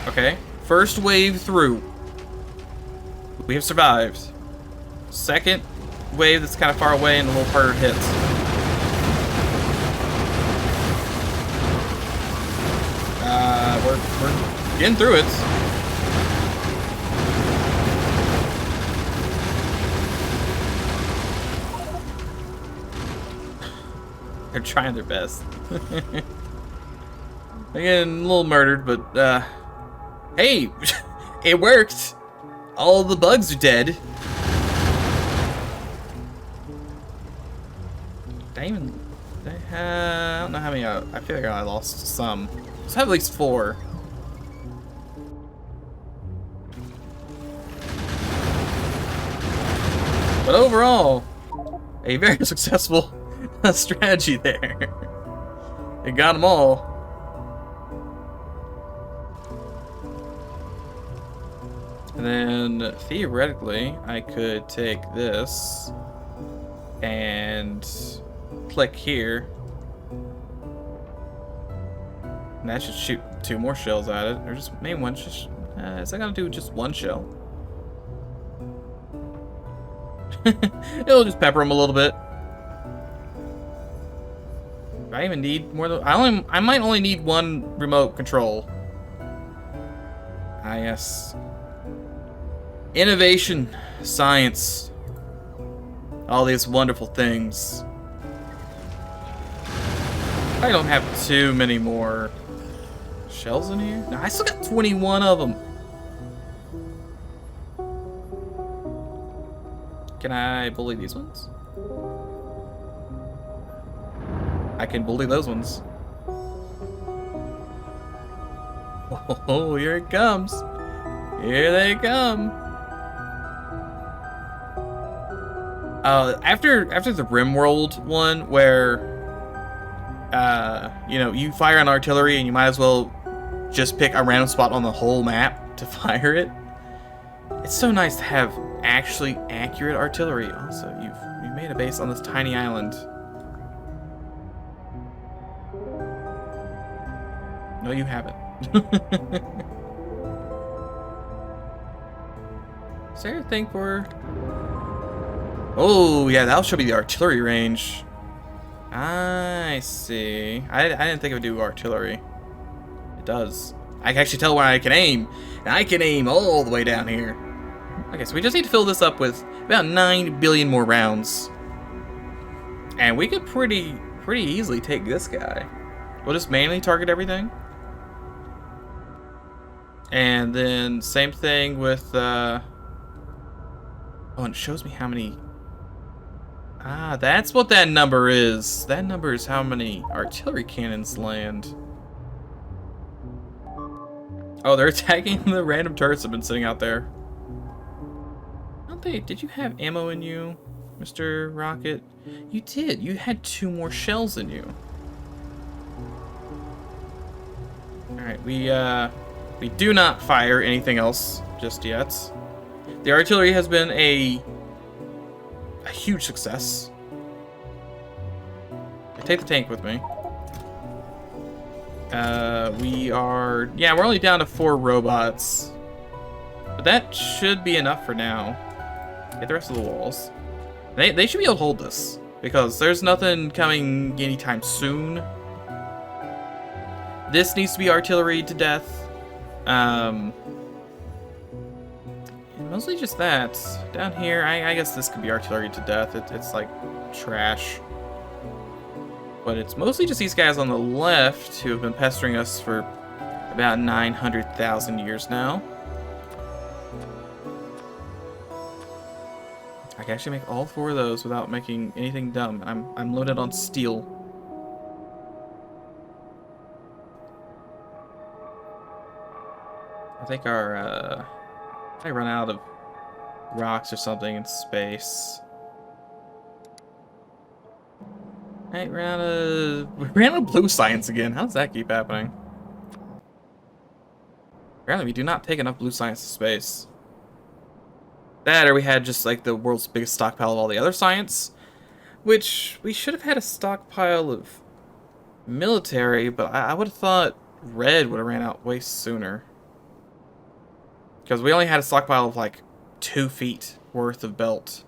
Okay, first wave through. We have survived. Second wave that's kind of far away and a little harder hits. We're getting through it. They're trying their best. They're getting a little murdered, but hey, it worked. All the bugs are dead. I don't know how many. I feel like I lost some. Let's have at least 4. But overall, a very successful strategy there. It got them all. And then, theoretically, I could take this and click here. And that should shoot 2 more shells at it. Or just maybe one. Just, is that gonna do just 1 shell? It'll just pepper them a little bit. Do I even need more than... I might only need 1 remote control. Ah, yes. Innovation, science, all these wonderful things. I don't have too many more shells in here. No, I still got 21 of them. Can I bully these ones? I can bully those ones. Oh, here it comes. Here they come. After the RimWorld one, where you know, you fire an artillery and you might as well just pick a random spot on the whole map to fire it. It's so nice to have actually accurate artillery. Also, you made a base on this tiny island. No, you haven't. Is there anything for... Oh, yeah, that'll show me the artillery range. I see. I didn't think it would do artillery. It does. I can actually tell where I can aim. And I can aim all the way down here. Okay, so we just need to fill this up with about 9 billion more rounds. And we could pretty easily take this guy. We'll just manually target everything. And then same thing with... Oh, and it shows me how many... Ah, that's what that number is. That number is how many artillery cannons land. Oh, they're attacking the random turrets that have been sitting out there. Don't they? Did you have ammo in you, Mr. Rocket? You did. You had 2 more shells in you. Alright, we do not fire anything else just yet. The artillery has been a huge success. I take the tank with me. We're only down to 4 robots. But that should be enough for now. Get the rest of the walls. They should be able to hold this, because there's nothing coming anytime soon. This needs to be artillery to death. Mostly just that. Down here, I guess this could be artillery to death. It's like trash. But it's mostly just these guys on the left who have been pestering us for about 900,000 years now. I can actually make all 4 of those without making anything dumb. I'm loaded on steel. I think our I run out of rocks or something in space. Hey, we ran out of blue science again. How does that keep happening? Apparently we do not take enough blue science to space. That, or we had just like the world's biggest stockpile of all the other science, which we should have had a stockpile of military, but I would have thought red would have ran out way sooner. Because we only had a stockpile of like 2 feet worth of belt.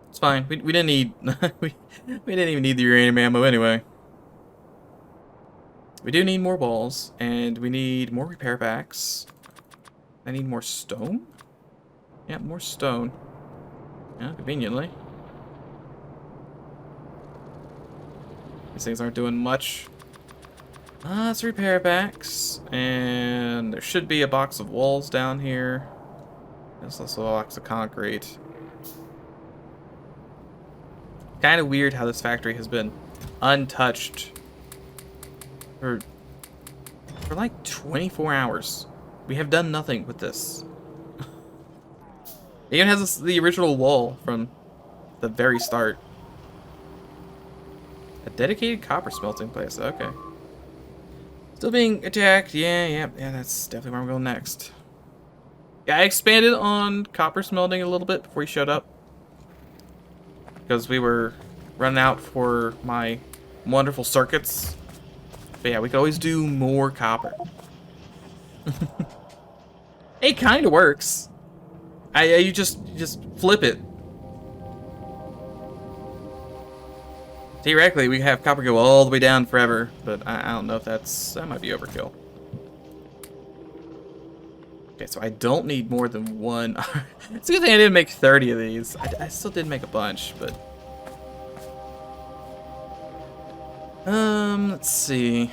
It's fine. We didn't need we didn't even need the uranium ammo anyway. We do need more balls, and we need more repair packs. I need more stone? Yeah, more stone. Yeah, conveniently. These things aren't doing much. Let's repair packs. And there should be a box of walls down here. There's also a box of concrete. Kind of weird how this factory has been untouched for like 24 hours. We have done nothing with this. It even has the original wall from the very start. A dedicated copper smelting place. Okay. Still being attacked. Yeah, that's definitely where I'm going next. Yeah, I expanded on copper smelting a little bit before he showed up. Because we were running out for my wonderful circuits. But yeah, we could always do more copper. It kind of works. You just flip it. Theoretically, we have copper go all the way down forever, but I don't know if that might be overkill. Okay, so I don't need more than one. It's a good thing I didn't make 30 of these. I still did make a bunch, but let's see.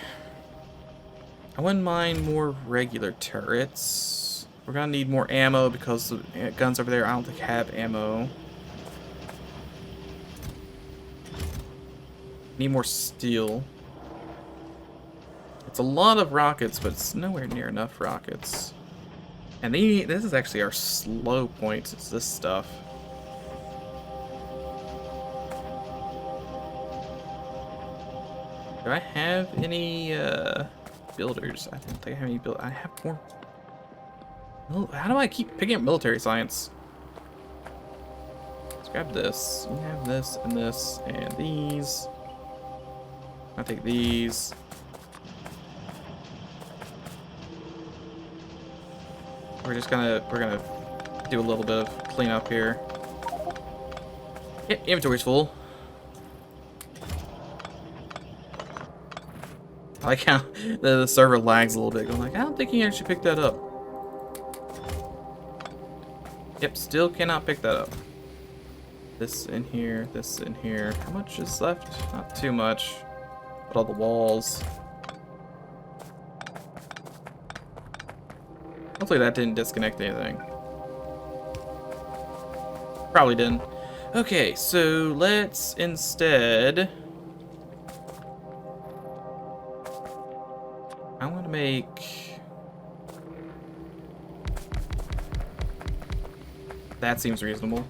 I wouldn't mind more regular turrets. We're gonna need more ammo because the guns over there I don't think have ammo. Need more steel. It's a lot of rockets, but it's nowhere near enough rockets. And this is actually our slow point. It's this stuff. Do I have any builders? I don't think I have any build. I have more. Oh, how do I keep picking up military science? Let's grab this. We have this and these. I'll take these. We're gonna do a little bit of cleanup here. Yep, inventory's full. I like how the server lags a little bit, going like, I don't think you actually picked that up. Yep, still cannot pick that up. This in here, this in here. How much is left? Not too much. But all the walls. Hopefully that didn't disconnect anything. Probably didn't. Okay, so let's instead... I want to make... That seems reasonable.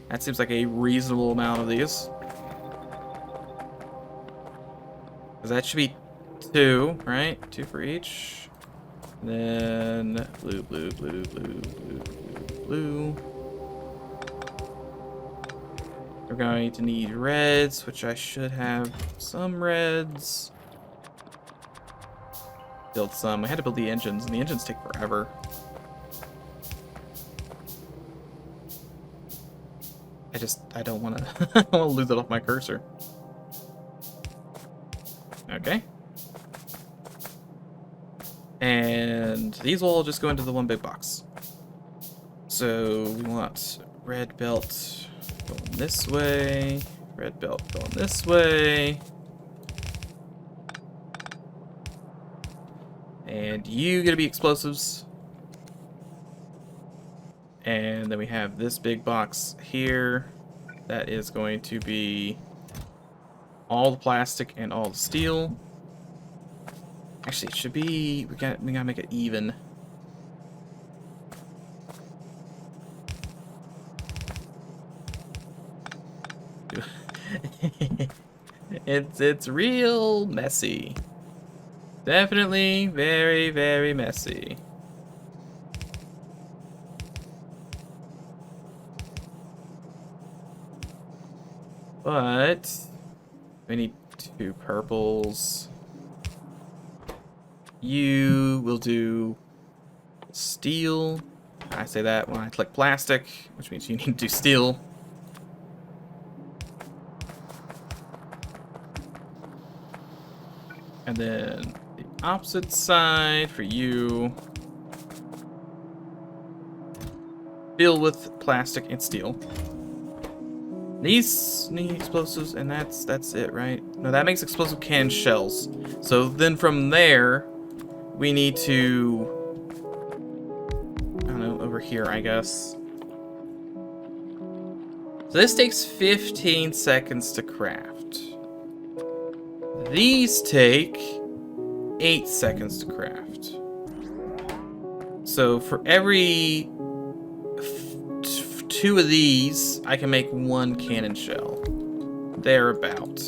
That seems like a reasonable amount of these. Because that should be 2, right? 2 for each. And then blue, blue, blue, blue, blue, blue, blue. We're going to need reds, which I should have some reds. Build some. I had to build the engines, and the engines take forever. I don't want to I don't want to lose it off my cursor. Okay. And these will all just go into the one big box. So we want red belt going this way, red belt going this way. And you gonna be explosives. And then we have this big box here. That is going to be all the plastic and all the steel. Actually, it should be... We gotta make it even. It's real messy. Definitely very, very messy. But we need 2 purples. You will do steel. I say that when I click plastic, which means you need to do steel. And then the opposite side for you. Fill with plastic and steel. These need explosives, and that's it, right? No, that makes explosive can shells. So then from there, we need to... I don't know, over here, I guess. So this takes 15 seconds to craft. These take 8 seconds to craft. So for every 2 of these, I can make 1 cannon shell. Thereabout.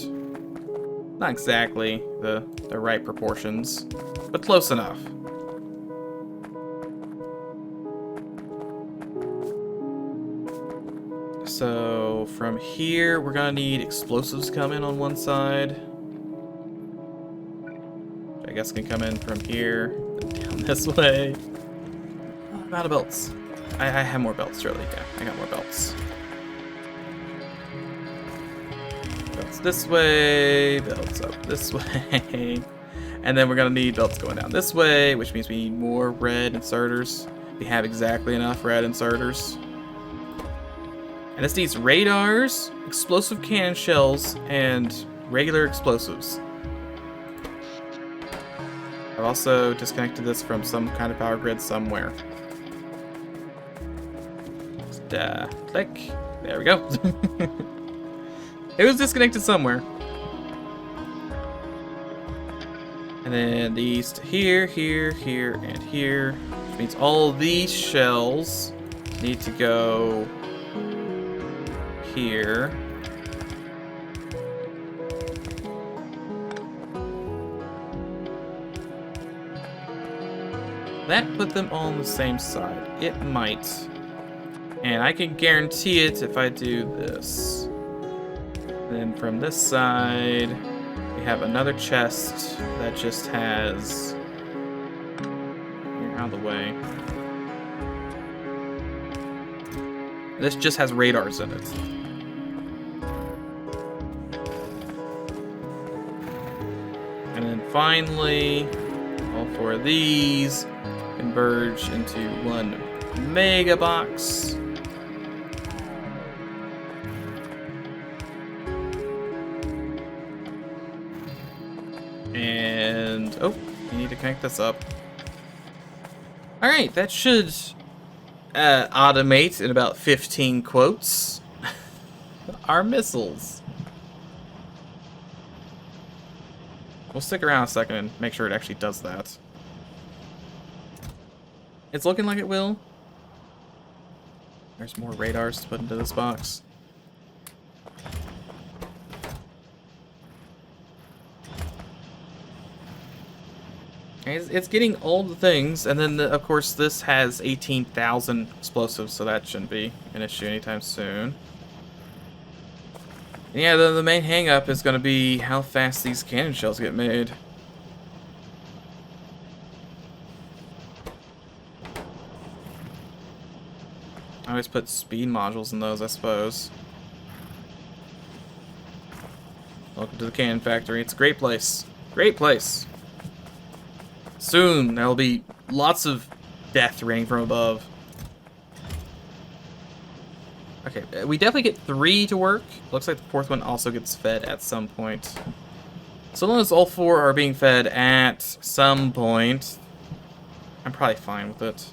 Not exactly the right proportions, but close enough. So from here, we're gonna need explosives come in on one side. Which I guess can come in from here, down this way. Oh, I'm out of belts. I have more belts, surely. Yeah, I got more belts. Belts this way, belts up this way. And then we're gonna need belts going down this way, which means we need more red inserters. We have exactly enough red inserters. And this needs radars, explosive cannon shells, and regular explosives. I've also disconnected this from some kind of power grid somewhere. Just, click. There we go. It was disconnected somewhere. And then these to here, here, here, and here. Which means all these shells need to go here. That put them all on the same side. It might. And I can guarantee it if I do this. Then from this side, we have another chest that just has... Here, out of the way. This just has radars in it. And then finally, all 4 of these converge into 1 mega box. And, oh, you need to connect this up. Alright, that should automate in about 15 quotes our missiles. We'll stick around a second and make sure it actually does that. It's looking like it will. There's more radars to put into this box. It's getting all the things, and then of course this has 18,000 explosives, so that shouldn't be an issue anytime soon. And yeah, the main hang-up is going to be how fast these cannon shells get made. I always put speed modules in those, I suppose. Welcome to the cannon factory. It's a great place. Great place. Soon, there'll be lots of death raining from above. Okay, we definitely get 3 to work. Looks like the 4th one also gets fed at some point. So long as all 4 are being fed at some point, I'm probably fine with it.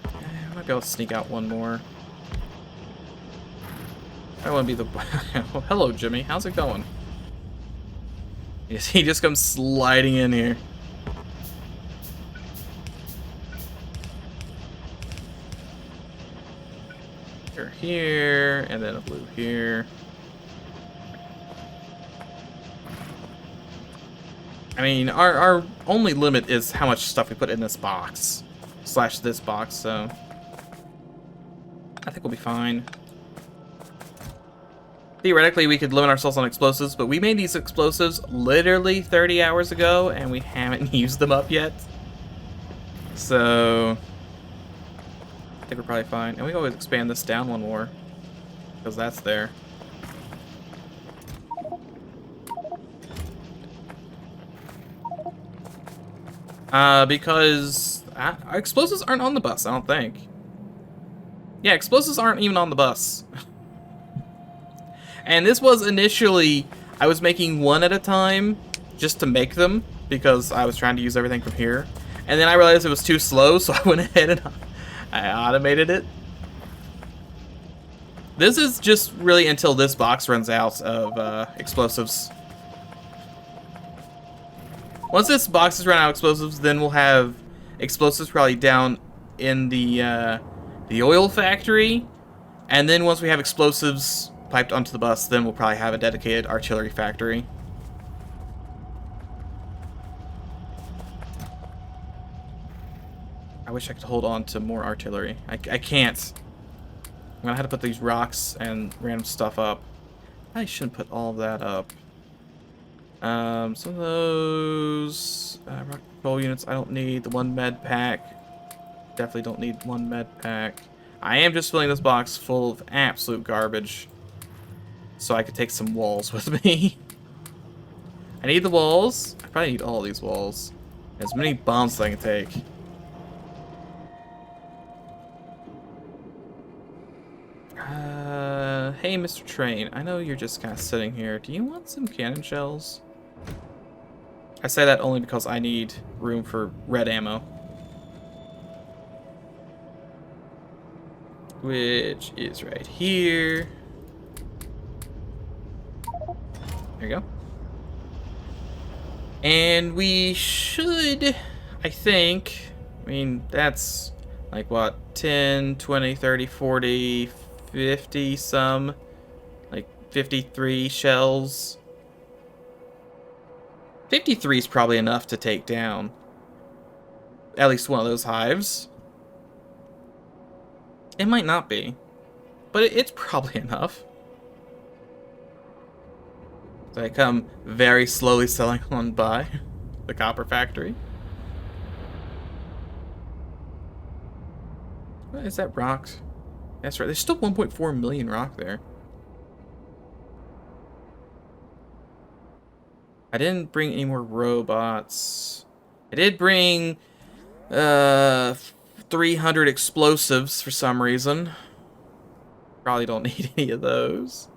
I might be able to sneak out 1 more. I want to be the... Oh, hello, Jimmy. How's it going? Yes, he just comes sliding in here. Here, and then a blue here. I mean, our only limit is how much stuff we put in this box. Slash this box, so... I think we'll be fine. Theoretically, we could limit ourselves on explosives, but we made these explosives literally 30 hours ago, and we haven't used them up yet. So... I think we're probably fine. And we can always expand this down 1 more, because that's there. Because explosives aren't on the bus, I don't think. Yeah, explosives aren't even on the bus. And this was initially, I was making 1 at a time just to make them, because I was trying to use everything from here. And then I realized it was too slow, so I went ahead and I automated it. This is just really until this box runs out of explosives. Once this box has run out of explosives, then we'll have explosives probably down in the the oil factory, and then once we have explosives piped onto the bus, then we'll probably have a dedicated artillery factory. I wish I could hold on to more artillery. I can't. I'm gonna have to put these rocks and random stuff up. I shouldn't put all of that up. Some of those rock control units I don't need. The 1 med pack. Definitely don't need 1 med pack. I am just filling this box full of absolute garbage so I could take some walls with me. I need the walls. I probably need all these walls. As many bombs as I can take. Hey, Mr. Train. I know you're just kind of sitting here. Do you want some cannon shells? I say that only because I need room for red ammo. Which is right here. There you go. And we should, I think, I mean, that's like what, 10, 20, 30, 40, 50 some, like 53 shells. 53 is probably enough to take down at least one of those hives. It might not be, but it's probably enough. So I come very slowly selling on by the copper factory. What is that rock? That's right, there's still 1.4 million rock there. I didn't bring any more robots. I did bring 300 explosives for some reason. Probably don't need any of those.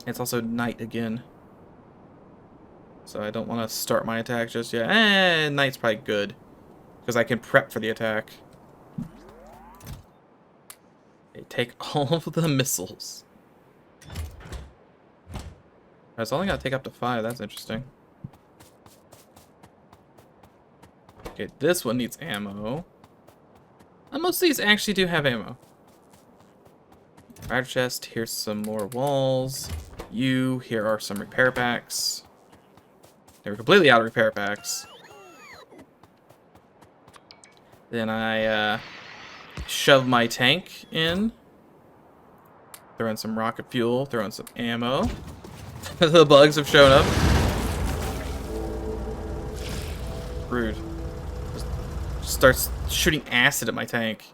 It's also night again, so I don't want to start my attack just yet. Night's probably good because I can prep for the attack. Okay, take all of the missiles. It's only got to take up to 5. That's interesting. Okay, this one needs ammo. And most of these actually do have ammo. Fire chest, here's some more walls. Here are some repair packs. They were completely out of repair packs. Then I shove my tank in. Throw in some rocket fuel, throw in some ammo. The bugs have shown up. Rude. Just starts shooting acid at my tank.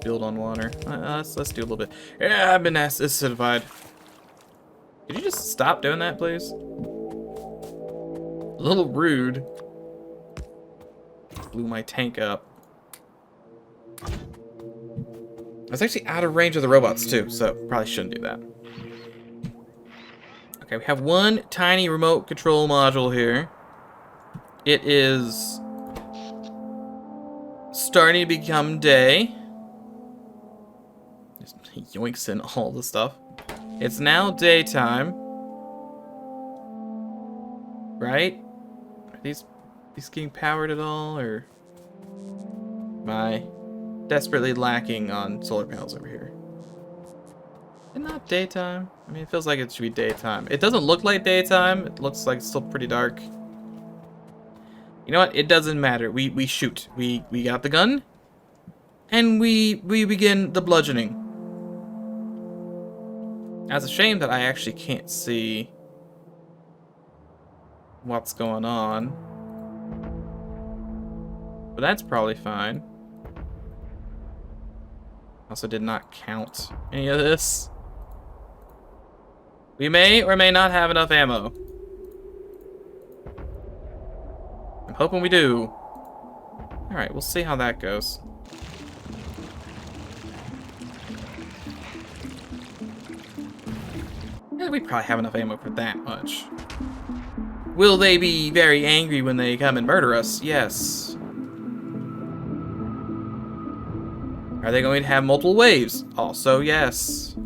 Build on water. Let's do a little bit. Yeah, I've been acidified. Could you just stop doing that, please? A little rude. Blew my tank up. I was actually out of range of the robots too, so probably shouldn't do that. Okay, we have one tiny remote control module here. It is starting to become day. Just yoinks in all the stuff. It's now daytime. Right? Are these getting powered at all, or am I desperately lacking on solar panels over here? It's not daytime. I mean, it feels like it should be daytime. It doesn't look like daytime. It looks like it's still pretty dark. You know what? It doesn't matter. We shoot. We got the gun, and we begin the bludgeoning. Now, it's a shame that I actually can't see what's going on, but that's probably fine. Also did not count any of this. We may or may not have enough ammo. I'm hoping we do. Alright, we'll see how that goes. Yeah, we probably have enough ammo for that much. Will they be very angry when they come and murder us? Yes. Are they going to have multiple waves? Also, yes.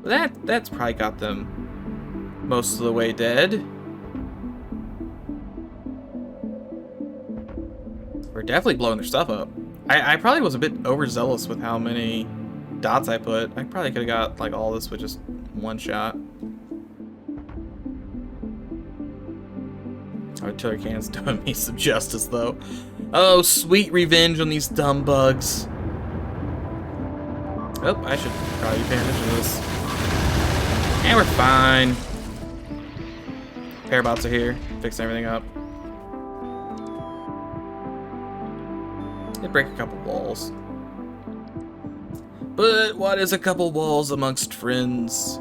That's probably got them most of the way dead. definitely blowing their stuff up. I probably was a bit overzealous with how many dots I put. I probably could have got like all this with just one shot. Artillery cannon's doing me some justice though. Oh, sweet revenge on these dumb bugs. Oh, I should probably pay attention to this. And we're fine. Parabots are here, fix everything up. They break a couple walls. But what is a couple walls amongst friends?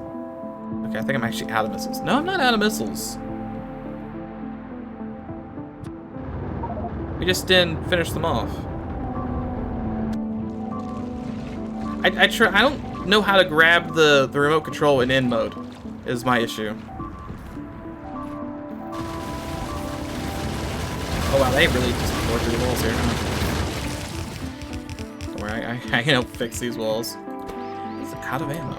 Okay, I think I'm actually out of missiles. No, I'm not out of missiles. We just didn't finish them off. I don't know how to grab the remote control in end mode, is my issue. Oh wow, they really just tore through the walls here, huh? Don't worry, I can help fix these walls. It's out of ammo.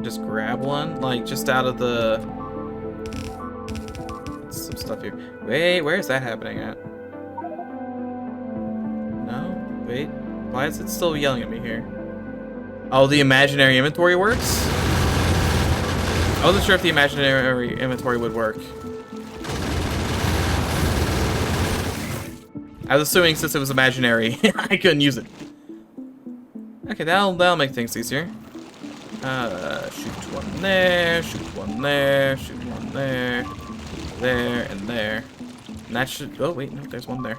Just grab one, like just out of the... Some stuff here. Wait, where is that happening at? No, wait. Why is it still yelling at me here? Oh, the imaginary inventory works? I wasn't sure if the imaginary inventory would work. I was assuming since it was imaginary, I couldn't use it. Okay, that'll make things easier. Shoot one there, shoot one there, shoot one there, there, and there. And that should... Oh, wait, no, there's one there.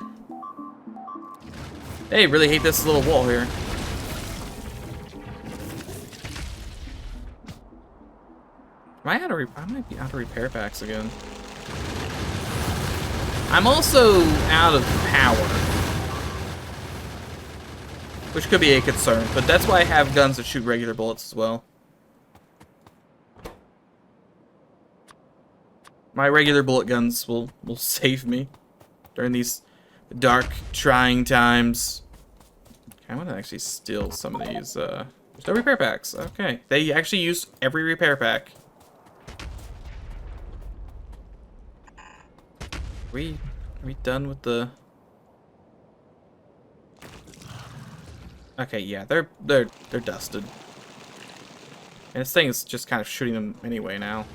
Hey, really hate this little wall here. I might be out of repair packs again. I'm also out of power, which could be a concern, but that's why I have guns that shoot regular bullets as well. My regular bullet guns will save me during these dark, trying times. Okay, I want to actually steal some of these. There's no repair packs. Okay, they actually use every repair pack. Are we done with the... Okay, yeah, they're dusted. And this thing is just kind of shooting them anyway now.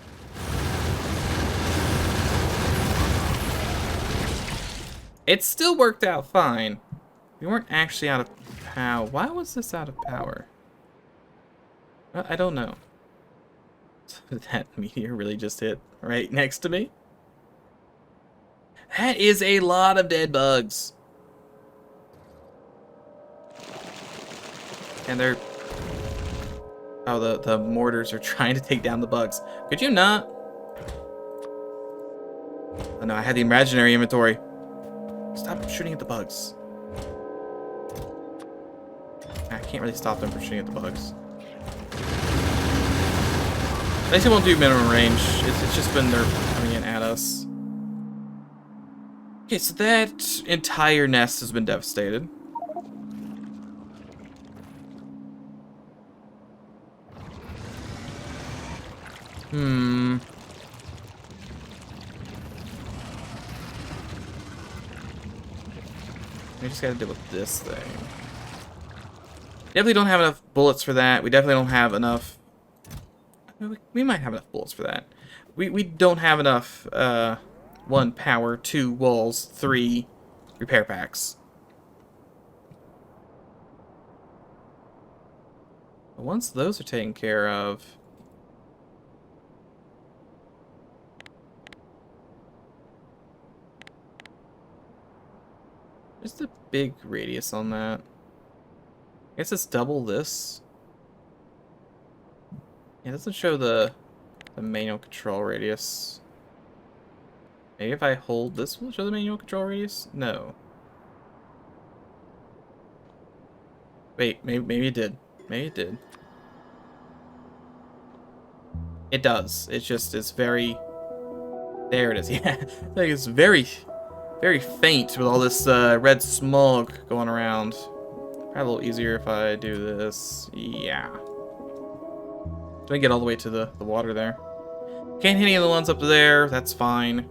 It still worked out fine. We weren't actually out of power. Why was this out of power? I don't know. That meteor really just hit right next to me. That is a lot of dead bugs. And they're... Oh, the mortars are trying to take down the bugs. Could you not? Oh no, I had the imaginary inventory. Stop shooting at the bugs. I can't really stop them from shooting at the bugs. At least it won't do minimum range. It's just when they're coming in at us. Okay, so that entire nest has been devastated. I just gotta deal with this thing. Definitely don't have enough bullets for that. We definitely don't have enough... We might have enough bullets for that. We don't have enough, 1, power, 2, walls, 3, repair packs. But once those are taken care of... Just a big radius on that. I guess it's double this. Yeah, it doesn't show the manual control radius. Maybe if I hold this, will it show the manual control radius? No. Wait, maybe it did. Maybe it did. It does. It's just, it's very... There it is, yeah. I think it's very faint with all this red smog going around. Probably a little easier if I do this. Yeah. Let me get all the way to the water there. Can't hit any of the ones up there. That's fine.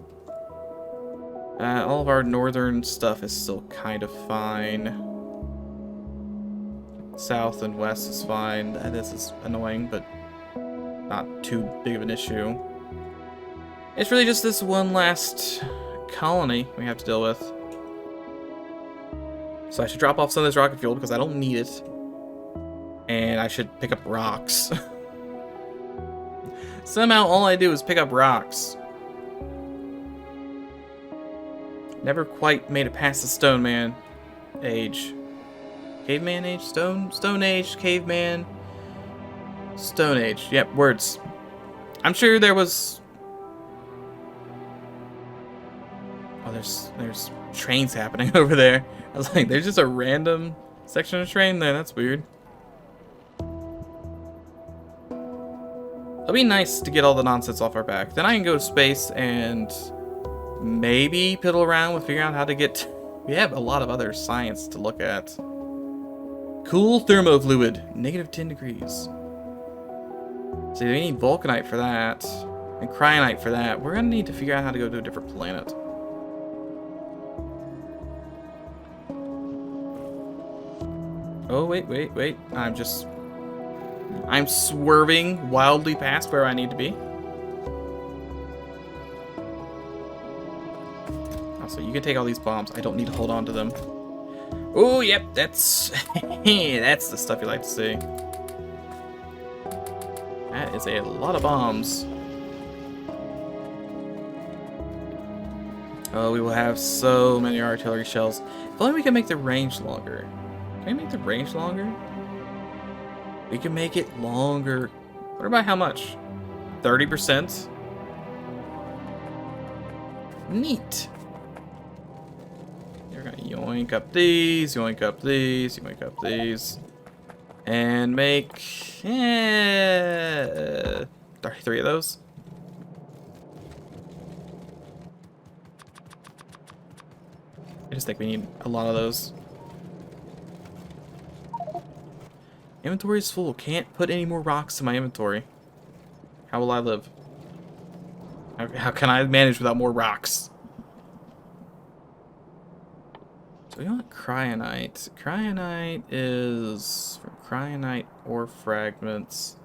All of our northern stuff is still kind of fine. South and west is fine. This is annoying, but not too big of an issue. It's really just this one last colony we have to deal with. So I should drop off some of this rocket fuel because I don't need it. And I should pick up rocks. Somehow all I do is pick up rocks. Never quite made it past the Stone Man age. Caveman age? Stone Age? Caveman? Stone Age. Yep, words. I'm sure there was... Oh, there's trains happening over there. I was like, there's just a random section of train there. That's weird. It'll be nice to get all the nonsense off our back. Then I can go to space and maybe piddle around with figuring out how to get... We have a lot of other science to look at. Cool thermofluid, -10 degrees. So we need vulcanite for that, and cryonite for that. We're gonna need to figure out how to go to a different planet. Oh, wait. I'm swerving wildly past where I need to be. Also, you can take all these bombs. I don't need to hold on to them. Oh, yep, that's that's the stuff you like to see. That is a lot of bombs. Oh, we will have so many artillery shells. If only we can make the range longer. Can we make the range longer? We can make it longer. What about how much? 30%? Neat. You're gonna yoink up these, yoink up these, yoink up these. And make 33 of those. I just think we need a lot of those. Inventory is full. Can't put any more rocks in my inventory. How will I live? How can I manage without more rocks? So we want cryonite. Cryonite is from cryonite ore fragments.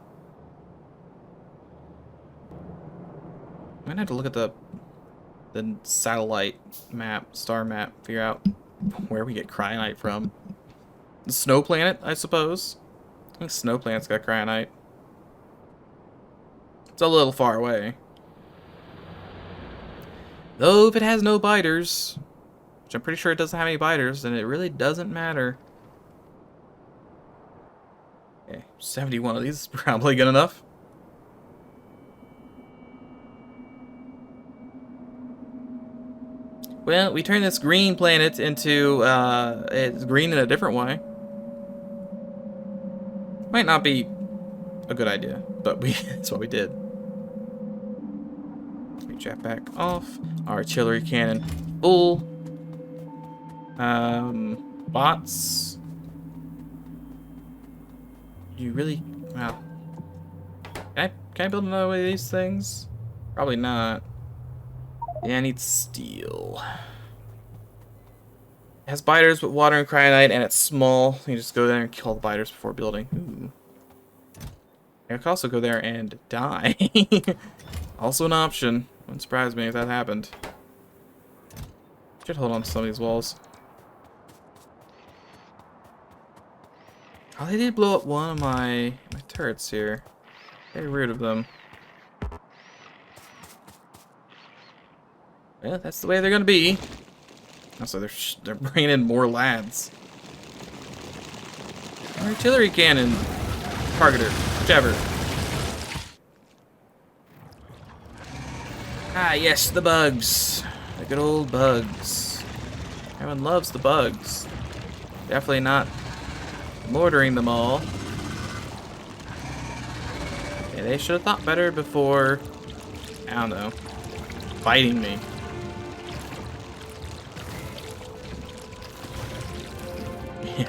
I'm gonna have to look at the satellite map, star map, figure out where we get cryonite from. The snow planet, I suppose. I think snow planet's got cryonite. It's a little far away. Though if it has no biters, which I'm pretty sure it doesn't have any biters, then it really doesn't matter. Okay, 71 of these is probably good enough. Well, we turned this green planet into, it's green in a different way. Might not be a good idea, but that's what we did. Jetpack off. Artillery cannon full. Bots. You really... Wow. Can I build another one of these things? Probably not. Yeah, I need steel. It has biters, but water and cryonite, and it's small. You just go there and kill the biters before building. Ooh. I could also go there and die. Also an option. Wouldn't surprise me if that happened. Should hold on to some of these walls. Oh, they did blow up one of my turrets here. Very rude of them. Well, that's the way they're gonna be. Also, they're bringing in more lads. Artillery cannon, targeter, whichever. Ah, yes, the bugs. The good old bugs. Everyone loves the bugs. Definitely not mortaring them all. Yeah, they should have thought better before, I don't know, fighting me.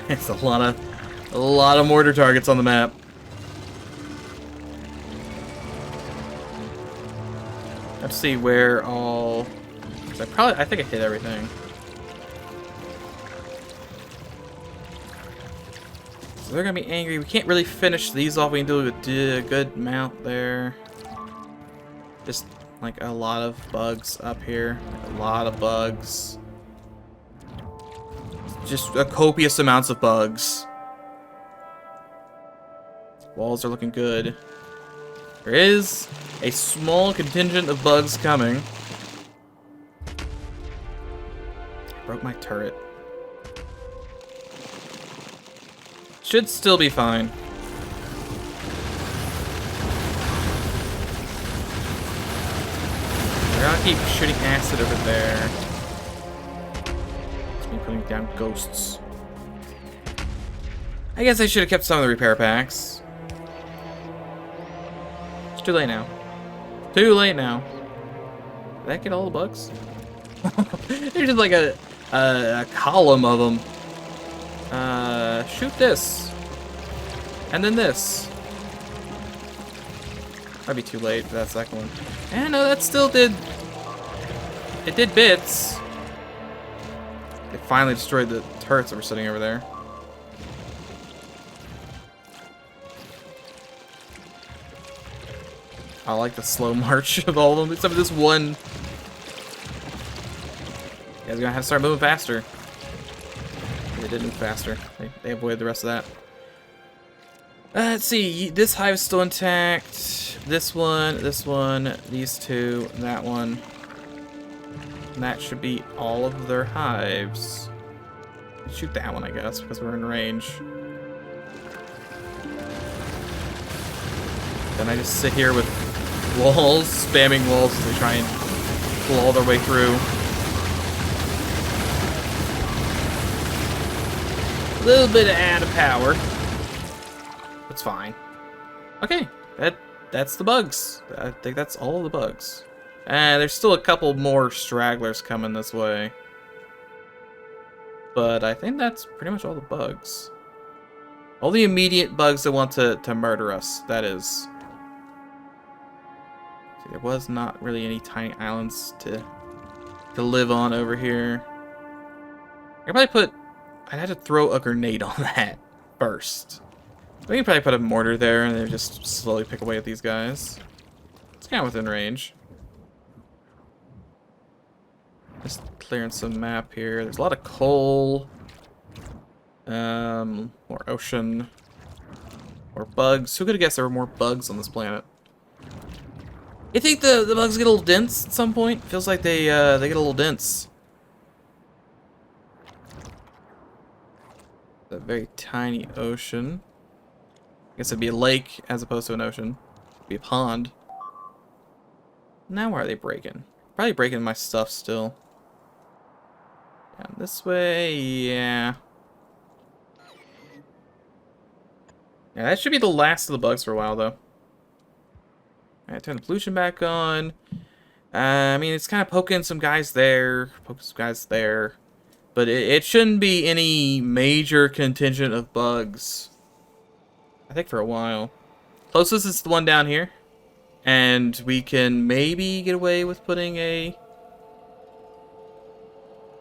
It's a lot of mortar targets on the map. Let's see where all... I think I hit everything. So they're gonna be angry. We can't really finish these off. We can do a good amount there. Just like a lot of bugs up here. Like a lot of bugs. Just a copious amounts of bugs. Walls are looking good. There is a small contingent of bugs coming. I broke my turret. Should still be fine. We're gonna keep shooting acid over there. Let's be putting down ghosts. I guess I should have kept some of the repair packs. It's too late now. Too late now. Did that get all the bugs? There's just like a column of them. Shoot this. And then this. Might be too late for that second one. Yeah, no, that still did... It did bits. They finally destroyed the turrets that were sitting over there. I like the slow march of all of them, except for this one. You guys are gonna have to start moving faster. They did move faster. They avoided the rest of that. Let's see. This hive is still intact. This one, these two, that one. And that should be all of their hives. Shoot that one, I guess, because we're in range. Then I just sit here with walls, spamming walls as they try and claw their way through. A little bit out of power. That's fine. Okay, that's the bugs. I think that's all of the bugs. There's still a couple more stragglers coming this way. But I think that's pretty much all the bugs. All the immediate bugs that want to murder us, that is. See, there was not really any tiny islands to live on over here. I could probably I'd have to throw a grenade on that first. We can probably put a mortar there and then just slowly pick away at these guys. It's kind of within range. Just clearing some map here. There's a lot of coal. More ocean. More bugs. Who could have guessed there were more bugs on this planet? You think the bugs get a little dense at some point? Feels like they get a little dense. A very tiny ocean. I guess it'd be a lake as opposed to an ocean. It'd be a pond. Now where are they breaking? Probably breaking my stuff still. Down this way, yeah. Yeah, that should be the last of the bugs for a while, though. Alright, turn the pollution back on. I mean, it's kind of poking some guys there, poking some guys there. But it shouldn't be any major contingent of bugs. I think for a while. Closest is the one down here. And we can maybe get away with putting a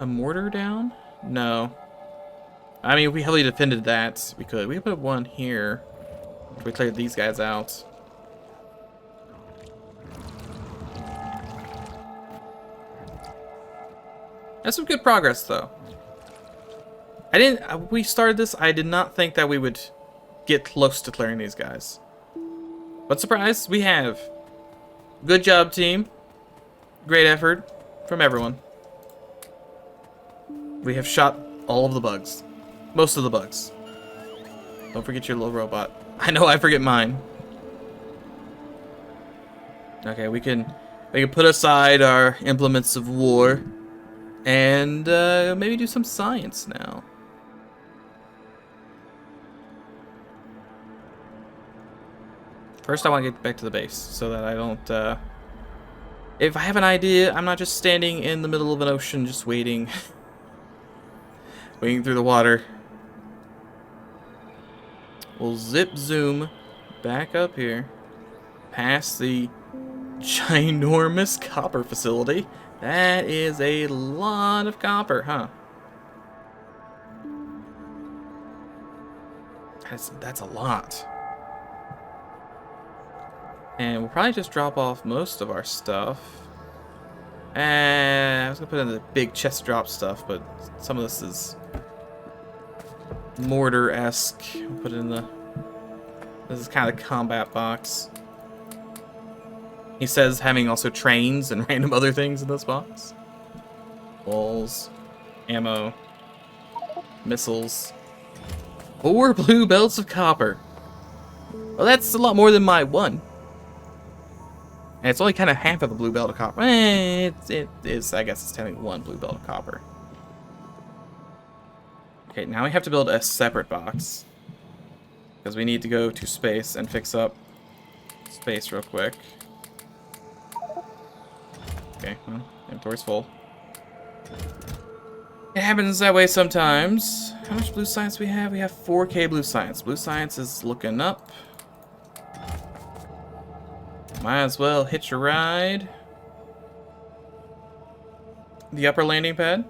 mortar down? No. I mean, if we heavily defended that, we could. We could put one here. If we cleared these guys out. That's some good progress, though. We started this, I did not think that we would get close to clearing these guys. But surprise, we have. Good job, team. Great effort from everyone. We have shot all of the bugs. Most of the bugs. Don't forget your little robot. I know I forget mine. Okay, we can put aside our implements of war and maybe do some science now. First, I want to get back to the base so that I don't, if I have an idea, I'm not just standing in the middle of an ocean just waiting. Waiting through the water. We'll zip zoom back up here. Past the Ginormous copper facility. That is a lot of copper, huh? That's a lot. And we'll probably just drop off most of our stuff. And I was gonna put in the big chest drop stuff, but some of this is mortar-esque. We'll put it in the... This is kind of the combat box. He says having also trains and random other things in this box. Walls, ammo, missiles. 4 blue belts of copper. Well, that's a lot more than my 1. And it's only kind of half of the blue belt of copper. It is, I guess it's technically 1 blue belt of copper. Okay, now we have to build a separate box. Because we need to go to space and fix up space real quick. Okay, well, inventory's full. It happens that way sometimes. How much blue science we have? We have 4K blue science. Blue science is looking up. Might as well hitch a ride. The upper landing pad.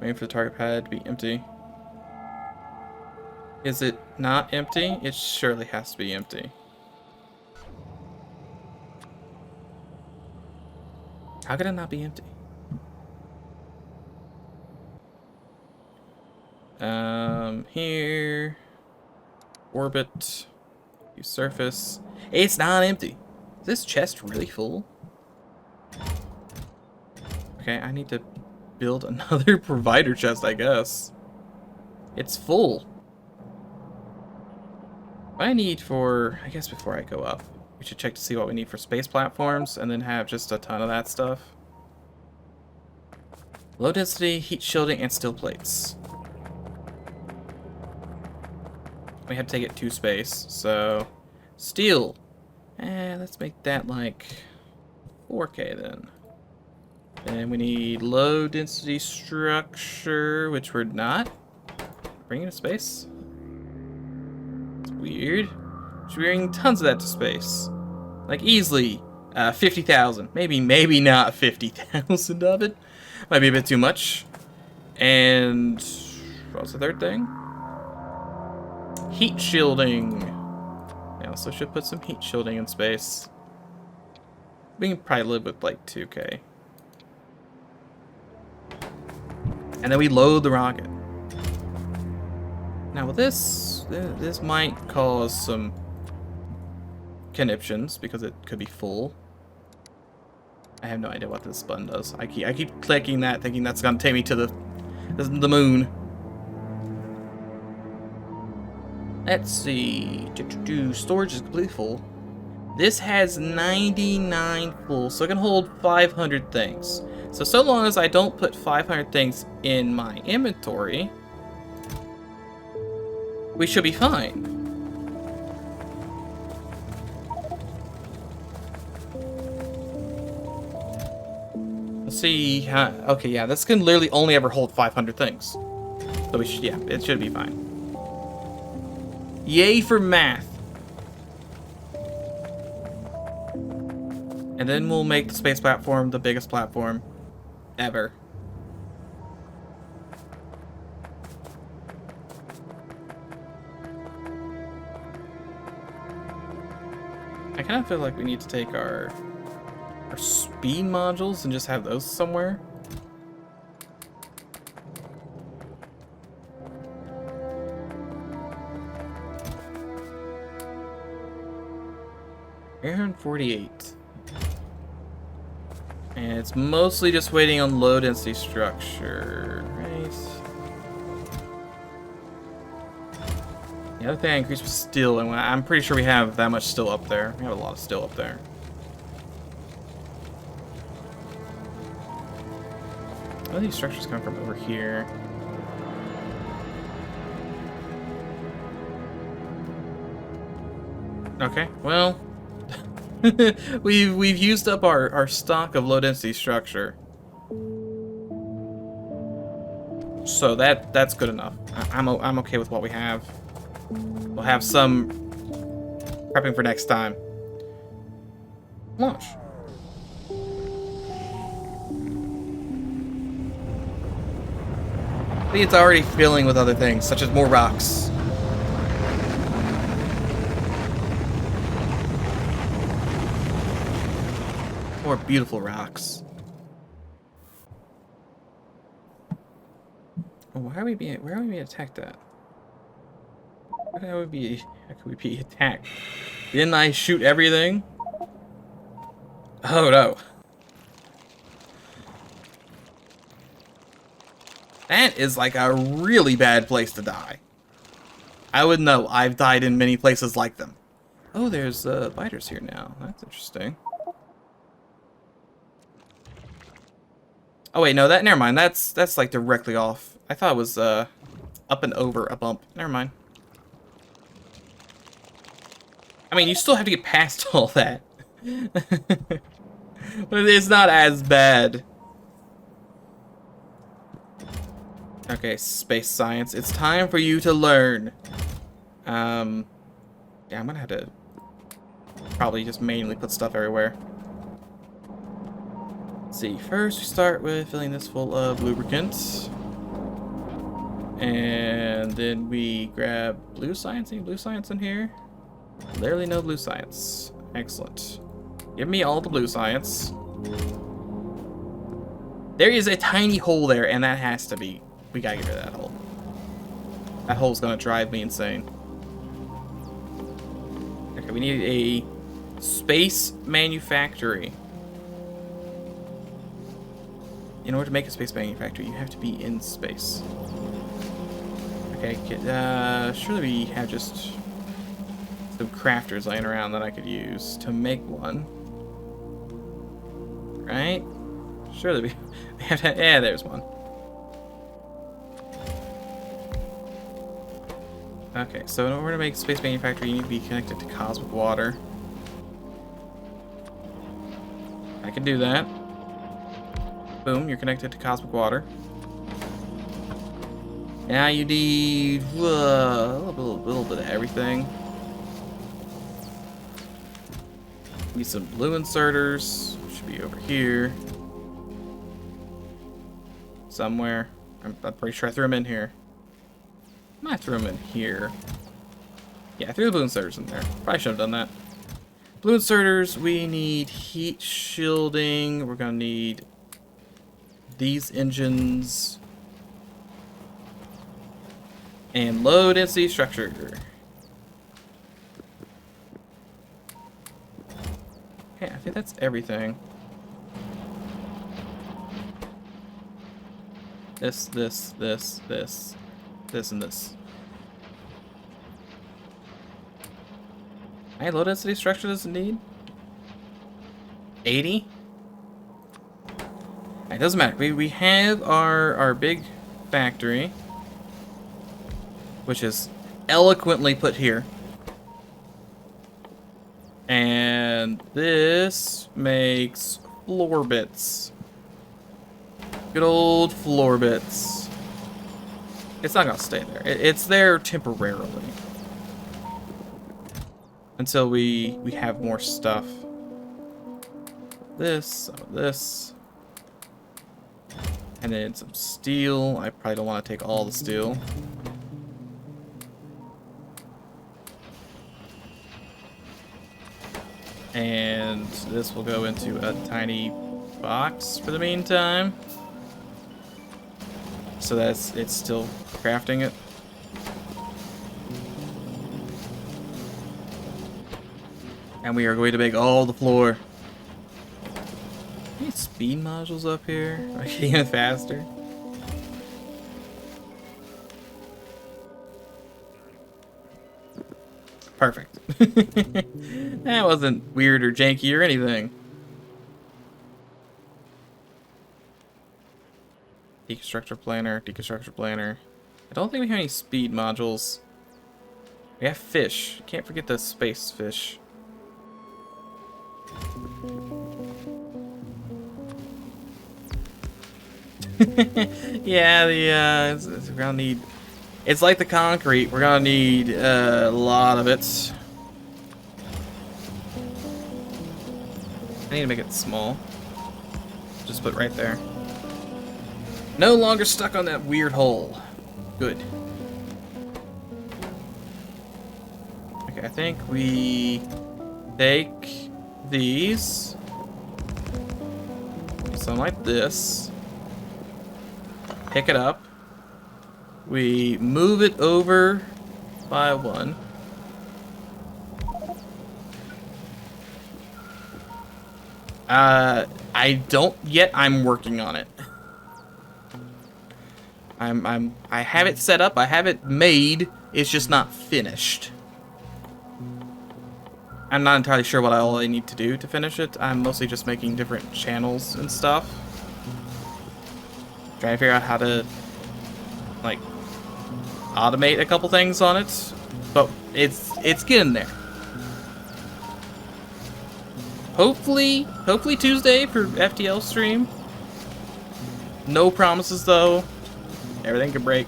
Waiting for the target pad to be empty. Is it not empty? It surely has to be empty. How could it not be empty? Here. Orbit. Use surface. It's not empty. Is this chest really full? Okay, I need to build another provider chest, I guess. It's full. What I need for... I guess before I go up, we should check to see what we need for space platforms and then have just a ton of that stuff. Low density, heat shielding, and steel plates. We have to take it to space, so... Steel. Let's make that like 4K then. And we need low density structure, which we're not bringing to space. It's weird. We're bringing tons of that to space. Like easily 50,000. Maybe not 50,000 of it. Might be a bit too much. And what's the third thing? Heat shielding. I also should put some heat shielding in space. We can probably live with like 2K. And then we load the rocket. Now with this might cause some conniptions because it could be full. I have no idea what this button does. I keep clicking that, thinking that's gonna take me to the moon. Let's see. Storage is completely full. This has 99 full, so it can hold 500 things. So long as I don't put 500 things in my inventory, we should be fine. Let's see. Okay, yeah, this can literally only ever hold 500 things. So we should, yeah, it should be fine. Yay for math. And then we'll make the space platform the biggest platform ever. I kind of feel like we need to take our speed modules and just have those somewhere. Air 48. And it's mostly just waiting on low density structure, right? The other thing I increased was steel, and I'm pretty sure we have that much steel up there. We have a lot of steel up there. All these structures come from over here. Okay, well, we've used up our stock of low density structure, so that's good enough. I'm okay with what we have. We'll have some prepping for next time. Launch. I think it's already filling with other things, such as more rocks. More beautiful rocks. Oh, where are we being attacked at? How could we be attacked? Didn't I shoot everything? Oh no. That is like a really bad place to die. I would know. I've died in many places like them. Oh, there's biters here now. That's interesting. Oh wait, no, never mind. That's like directly off. I thought it was up and over a bump. Never mind. I mean, you still have to get past all that. But it's not as bad. Okay, space science. It's time for you to learn. Yeah, I'm gonna have to probably just manually put stuff everywhere. Let's see, first we start with filling this full of lubricant. And then we grab blue science. Any blue science in here? Literally no blue science. Excellent. Give me all the blue science. There is a tiny hole there, and that has to be... We gotta get rid of that hole. That hole's gonna drive me insane. Okay, we need a space manufactory. In order to make a space manufactory, you have to be in space. Okay, surely we have just some crafters laying around that I could use to make one. Right? Surely we have to... Yeah, there's one. Okay, so in order to make space manufactory, you need to be connected to cosmic water. I can do that. Boom, you're connected to cosmic water. Now you need a little bit of everything. Need some blue inserters. Should be over here. Somewhere. I'm pretty sure I threw them in here. I threw them in here. Yeah, I threw the blue inserters in there. Probably should have done that. Blue inserters, we need heat shielding. We're gonna need these engines. And low density structure. Okay, I think that's everything. This, and this. Hey, low density structure doesn't need 80. It doesn't matter. We have our big factory, which is eloquently put here, and this makes floor bits. Good old floor bits. It's not gonna stay there. It's there temporarily. Until we have more stuff. This. And then some steel. I probably don't want to take all the steel. And this will go into a tiny box for the meantime. So it's still crafting it. And we are going to make all the floor. Any speed modules up here? Am I getting it faster? Perfect. That wasn't weird or janky or anything. Deconstructor planner, deconstructor planner. I don't think we have any speed modules. We have fish. Can't forget the space fish. Yeah, we're gonna need. It's like the concrete. We're gonna need a lot of it. I need to make it small. Just put right there. No longer stuck on that weird hole. Good. Okay, I think we take these. Something like this. Pick it up. We move it over by one. I don't yet. I'm working on it. I have it set up. I have it made. It's just not finished. I'm not entirely sure what all I need to do to finish it. I'm mostly just making different channels and stuff. Trying to figure out how to, like, automate a couple things on it. But it's getting there. Hopefully Tuesday for FTL stream. No promises though. Everything could break.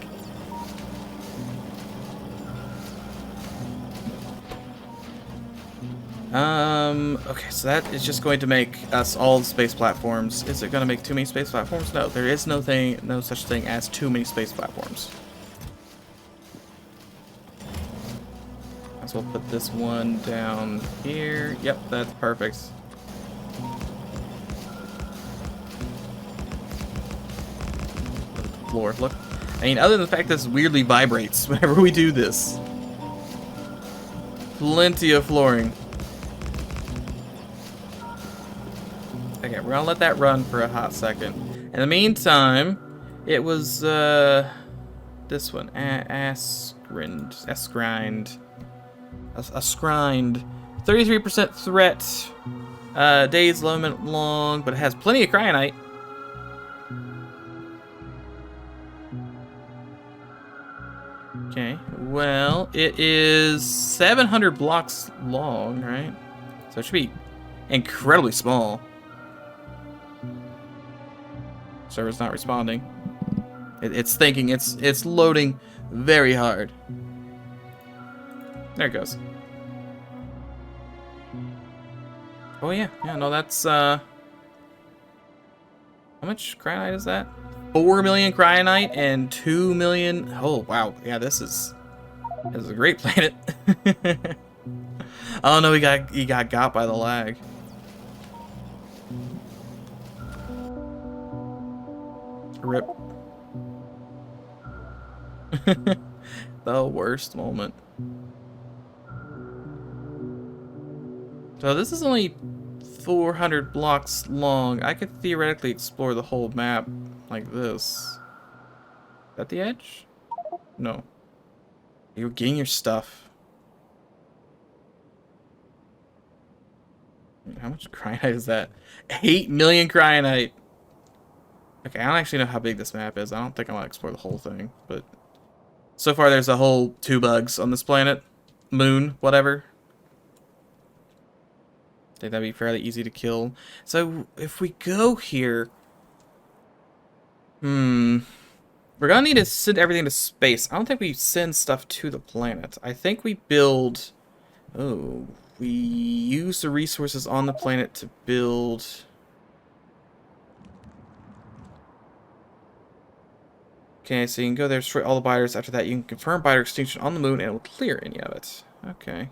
Okay, so that is just going to make us all the space platforms. Is it going to make too many space platforms? No, there is no such thing as too many space platforms. So we'll put this one down here. Yep, that's perfect. Floor, look. I mean, other than the fact that this weirdly vibrates whenever we do this. Plenty of flooring. Okay, we're gonna let that run for a hot second. In the meantime, it was this one, Ascrind. A scrind. 33% threat. Days limit long, but it has plenty of cryonite. Okay, well, it is 700 blocks long, right? So it should be incredibly small. Server's not responding. It's thinking, it's loading very hard. There it goes. Oh yeah, no, that's how much cryonite is that? 4 million cryonite and 2 million. Oh wow, yeah, this is a great planet. Oh no, he got by the lag. Rip. The worst moment. So this is only 400 blocks long. I could theoretically explore the whole map like this. Is that the edge? No. You're getting your stuff. How much cryonite is that? 8 million cryonite. Okay, I don't actually know how big this map is. I don't think I want to explore the whole thing, but so far there's a whole 2 bugs on this planet. Moon, whatever. I think that'd be fairly easy to kill. So if we go here, we're gonna need to send everything to space. I don't think we send stuff to the planet. I think we build. Oh, we use the resources on the planet to build. Okay, so you can go there, destroy all the biters. After that, you can confirm biter extinction on the moon, and it will clear any of it. Okay.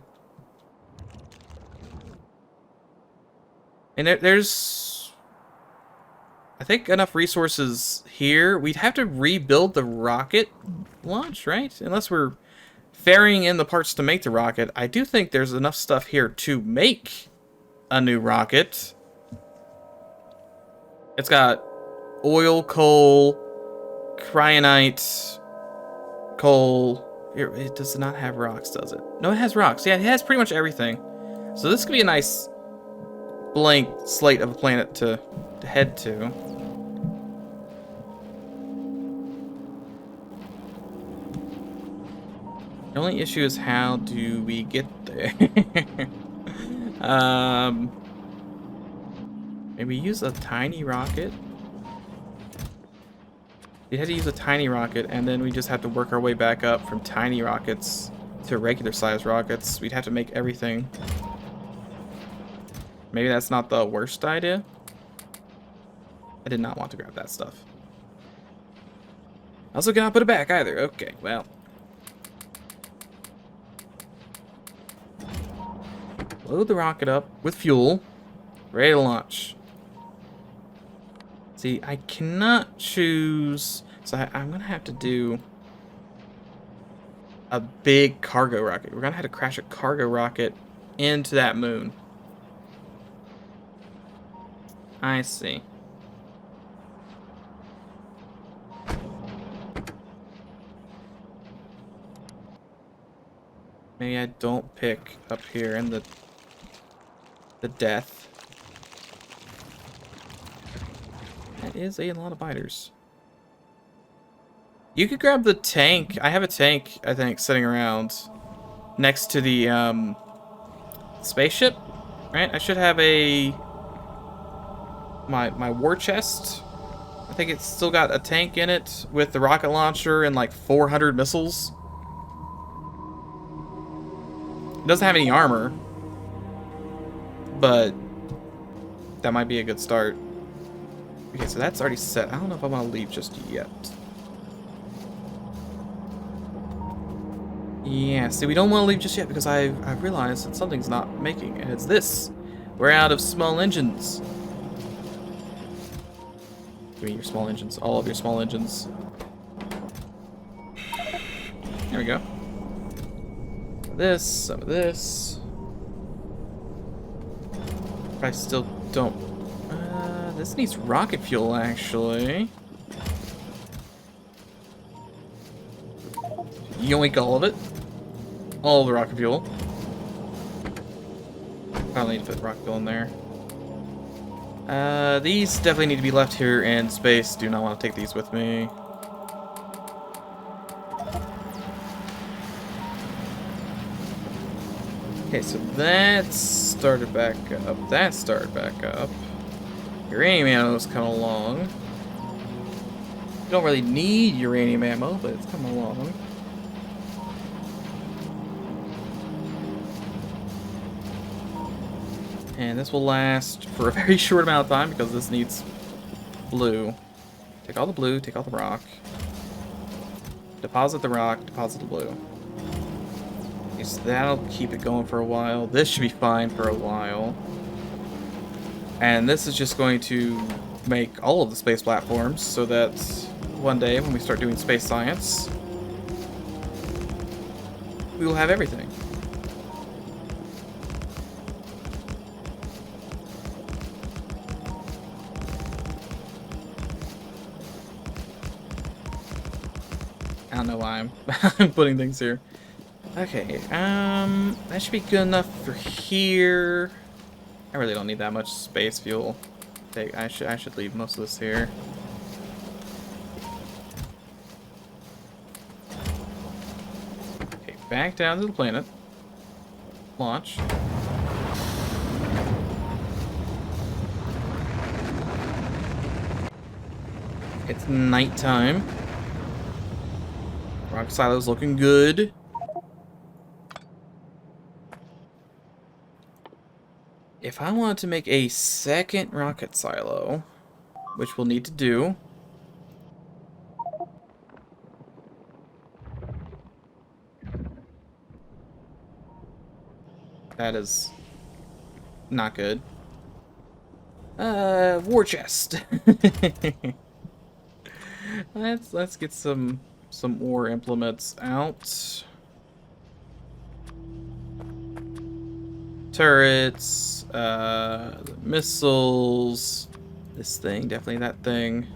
And there's, I think, enough resources here. We'd have to rebuild the rocket launch, right? Unless we're ferrying in the parts to make the rocket. I do think there's enough stuff here to make a new rocket. It's got oil, coal, cryonite, coal. It does not have rocks, does it? No, it has rocks. Yeah, it has pretty much everything. So this could be a nice blank slate of a planet to head to. The only issue is how do we get there? Maybe use a tiny rocket. We had to use a tiny rocket, and then we just have to work our way back up from tiny rockets to regular size rockets. We'd have to make everything. Maybe that's not the worst idea. I did not want to grab that stuff. I also cannot put it back either. Okay, well. Load the rocket up with fuel. Ready to launch. See, I cannot choose... So I'm going to have to do a big cargo rocket. We're going to have to crash a cargo rocket into that moon. I see. Maybe I don't pick up here in the death. That is a lot of biters. You could grab the tank. I have a tank, I think, sitting around next to the spaceship, right? I should have a my war chest. I think it's still got a tank in it with the rocket launcher and like 400 missiles. It doesn't have any armor, but that might be a good start. Okay, so that's already set. I don't know if I want to leave just yet. Yeah, see, we don't want to leave just yet because I've realized that something's not making, and it's this. We're out of small engines. Give me your small engines, all of your small engines. There we go. Some of this. I still don't. This needs rocket fuel, actually. Yoink all of it. All of the rocket fuel. Probably need to put rocket fuel in there. These definitely need to be left here in space. Do not want to take these with me. Okay, so that started back up. That started back up. Uranium ammo is coming along. You don't really need uranium ammo, but it's coming along. And this will last for a very short amount of time because this needs blue. Take all the blue, take all the rock. Deposit the rock, deposit the blue. Okay, so that'll keep it going for a while. This should be fine for a while. And this is just going to make all of the space platforms so that one day when we start doing space science, we will have everything. I don't know why I'm putting things here. Okay, that should be good enough for here. I really don't need that much space fuel. I should leave most of this here. Okay, back down to the planet. Launch. It's nighttime. Rocket silo's looking good. If I wanted to make a second rocket silo, which we'll need to do, that is not good. War chest. Let's get some ore implements out. Turrets, missiles, this thing, definitely that thing.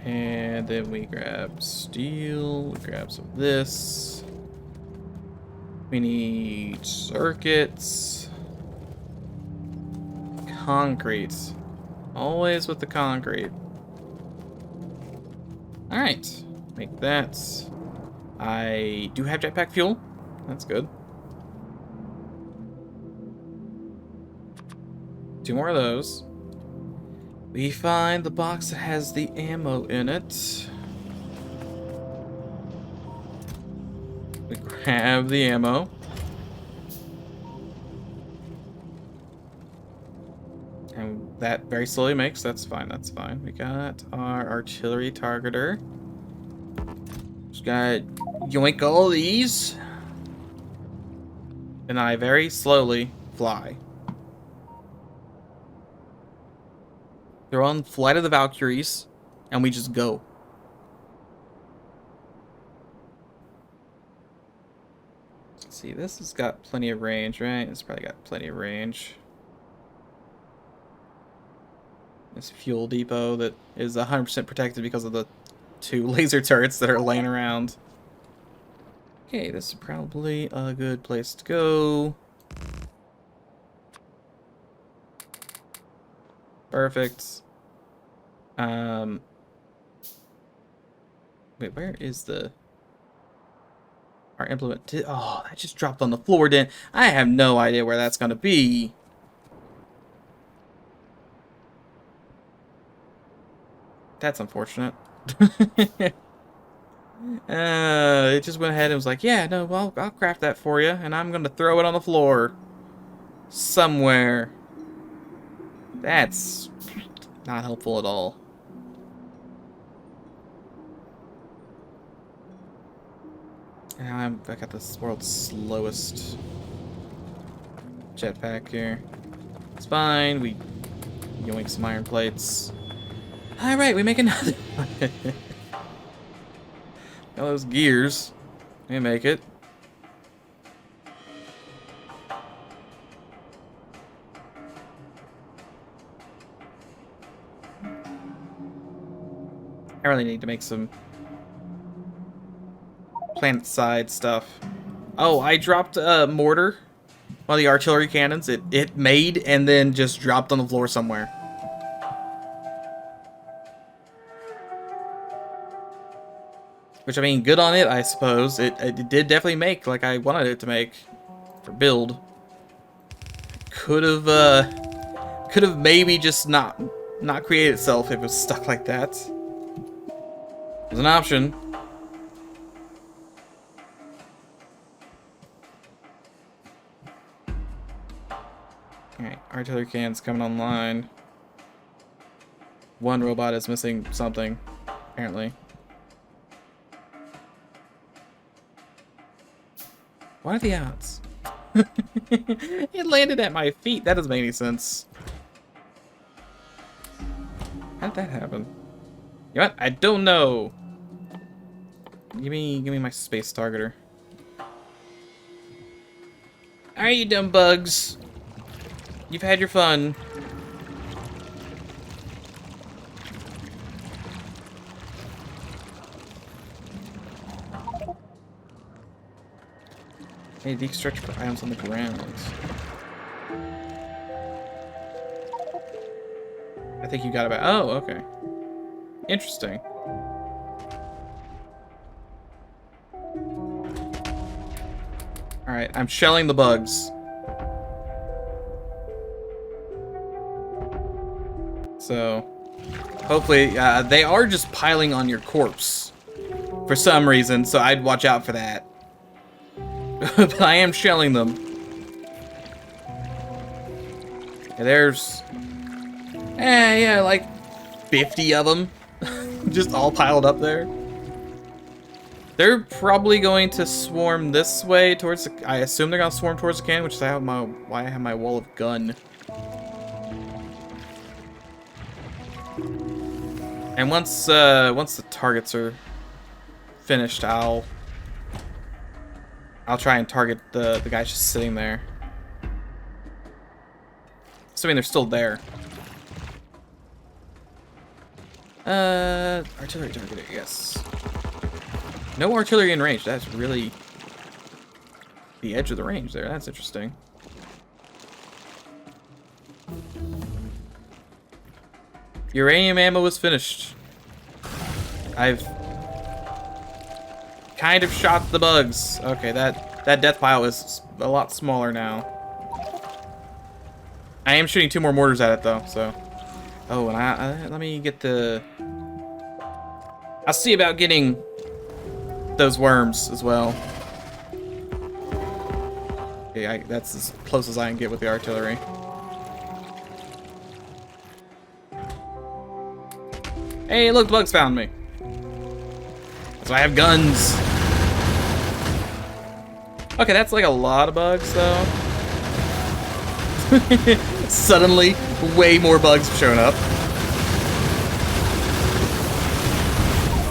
And then we grab steel, we grab some of this. We need circuits. Concrete. Always with the concrete. Alright, make that. I do have jetpack fuel. That's good. 2 more of those. We find the box that has the ammo in it. We grab the ammo. And that very slowly makes, that's fine, that's fine. We got our artillery targeter. Just gotta yoink all these. And I very slowly fly. They're on Flight of the Valkyries, and we just go. Let's see, this has got plenty of range, right? It's probably got plenty of range. This fuel depot that is 100% protected because of the 2 laser turrets that are laying around. Okay, this is probably a good place to go. Perfect. Wait, where is our implement? Oh, that just dropped on the floor, didn't? I have no idea where that's gonna be. That's unfortunate. It just went ahead and was like, yeah, no, well, I'll craft that for you, and I'm gonna throw it on the floor. Somewhere. That's not helpful at all. And I got this world's slowest jetpack here. It's fine, we yoink some iron plates. Alright, we make another one. All those gears. We make it. I really need to make some planet side stuff. Oh, I dropped a mortar. One of the artillery cannons. It made and then just dropped on the floor somewhere. Which, I mean, good on it, I suppose. It did definitely make like I wanted it to make for build. Could have maybe just not created itself if it was stuck like that. There's an option. Alright, artillery cannons coming online. One robot is missing something, apparently. What are the odds? It landed at my feet. That doesn't make any sense. How did that happen? You know what? I don't know. Give me my space targeter. Alright, you dumb bugs. You've had your fun. Hey, deconstruct for items on the ground. I think you got about. Oh, okay. Interesting. Alright, I'm shelling the bugs. So, hopefully, they are just piling on your corpse for some reason, so I'd watch out for that. But I am shelling them. Yeah, there's... yeah, like 50 of them. Just all piled up there. They're probably going to swarm this way towards the... I assume they're going to swarm towards the cannon, which is why I have my wall of gun. And once the targets are finished, I'll try and target the guys just sitting there. Assuming they're still there. Artillery targeter, yes. No artillery in range. That's really the edge of the range there. That's interesting. Uranium ammo is finished. I've kind of shot the bugs. Okay, that death pile is a lot smaller now. I am shooting 2 more mortars at it though, so. Oh, and let me get the... I'll see about getting those worms as well. Okay, that's as close as I can get with the artillery. Hey, look, the bugs found me. That's why I have guns. Okay, that's like a lot of bugs, though. Suddenly, way more bugs have shown up.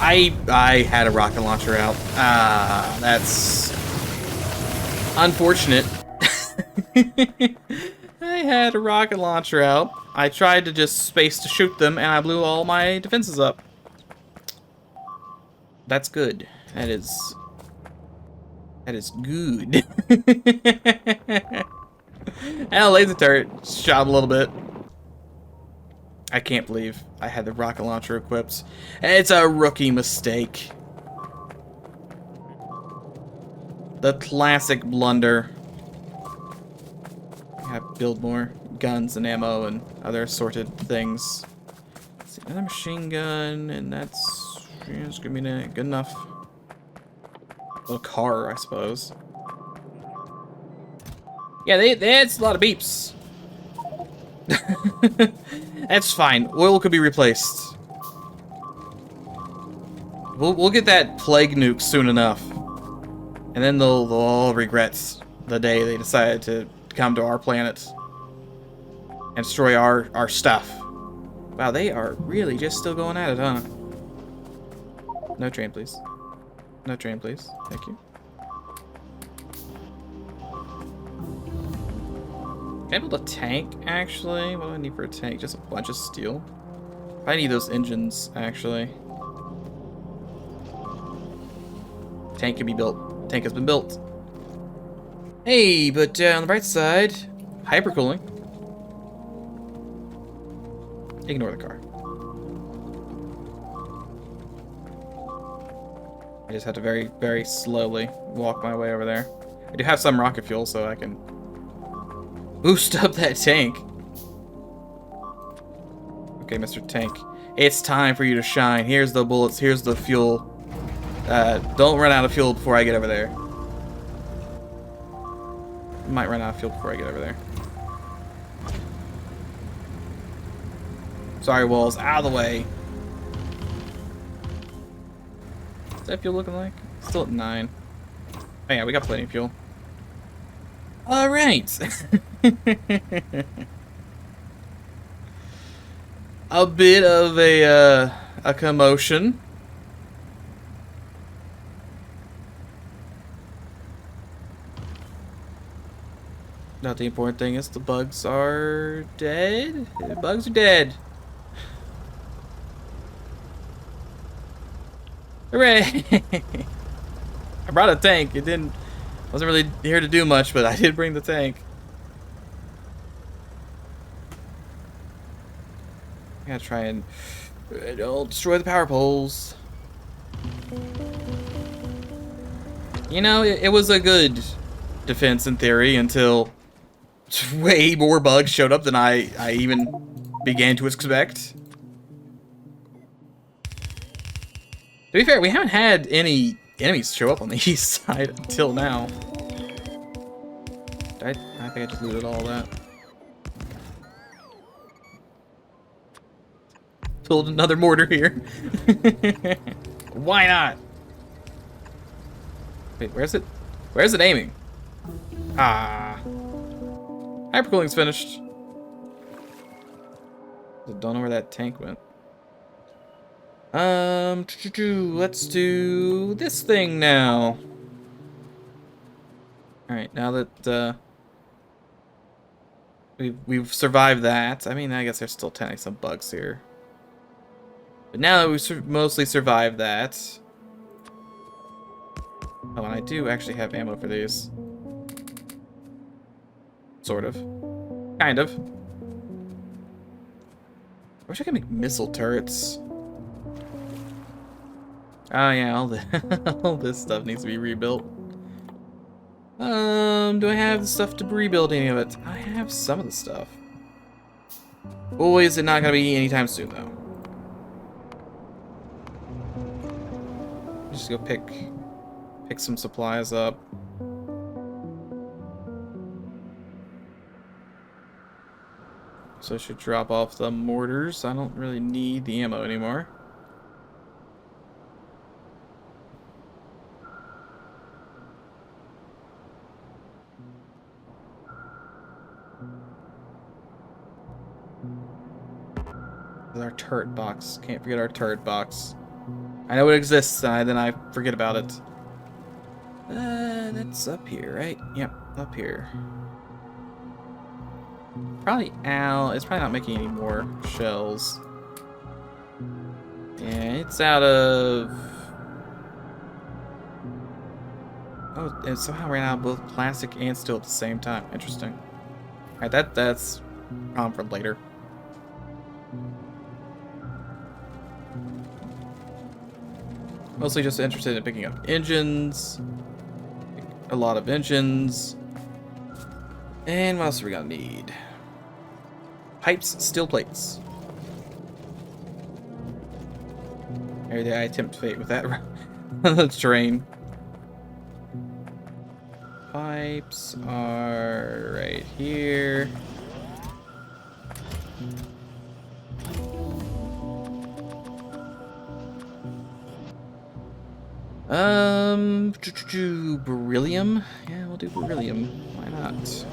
I had a rocket launcher out. Ah, that's unfortunate. I had a rocket launcher out. I tried to just space to shoot them, and I blew all my defenses up. That's good. That is good. And a laser turret shot a little bit. I can't believe I had the rocket launcher equipped. It's a rookie mistake. The classic blunder. I have to build more guns and ammo and other assorted things. Let's see, another machine gun, and that's it's gonna be good enough. A little car, I suppose. Yeah, it's a lot of beeps. That's fine. Oil could be replaced. We'll get that plague nuke soon enough, and then they'll all regret the day they decided to come to our planet and destroy our stuff. Wow, they are really just still going at it, huh? No train, please. No train, please. Thank you. Can I build a tank, actually? What do I need for a tank? Just a bunch of steel? I need those engines, actually. Tank can be built. Tank has been built. Hey, but on the bright side, hypercooling. Ignore the car. I just have to very, very slowly walk my way over there. I do have some rocket fuel, so I can boost up that tank. Okay, Mr. Tank. It's time for you to shine. Here's the bullets. Here's the fuel. Don't run out of fuel before I get over there. Might run out of fuel before I get over there. Sorry, walls. Out of the way. What's that fuel looking like? Still at 9. Oh yeah, we got plenty of fuel. Alright. A bit of a commotion. Not the important thing is the bugs are dead. The bugs are dead. Hooray! I brought a tank. Wasn't really here to do much, but I did bring the tank. I gotta try and don't destroy the power poles. You know, it was a good defense in theory until way more bugs showed up than I even began to expect. To be fair, we haven't had any enemies show up on the east side until now. I think I just looted all that. Build another mortar here. Why not? Wait, where's it? Where's it aiming? Ah. Hypercooling's finished. I don't know where that tank went. Let's do this thing now. Alright, now that we've survived that. I mean, I guess there's still technically some bugs here. But now that we've mostly survived that. Oh, and I do actually have ammo for these. Sort of. Kind of. I wish I could make missile turrets. Oh yeah, all this stuff needs to be rebuilt. Do I have the stuff to rebuild any of it? I have some of the stuff. Boy, is it not gonna be anytime soon though. Just go pick some supplies up. So I should drop off the mortars. I don't really need the ammo anymore. Our turret box. Can't forget our turret box. I know it exists, and then I forget about it. That's up here, right? Yep, up here. Probably out. It's probably not making any more shells. Yeah, it's out of... Oh, it somehow ran out of both plastic and steel at the same time. Interesting. Alright, that's a problem for later. Mostly just interested in picking up engines. A lot of engines. And what else are we gonna need? Pipes, steel plates. Maybe I tempt fate with that train. Pipes are right here. Beryllium? Yeah, we'll do beryllium. Why not?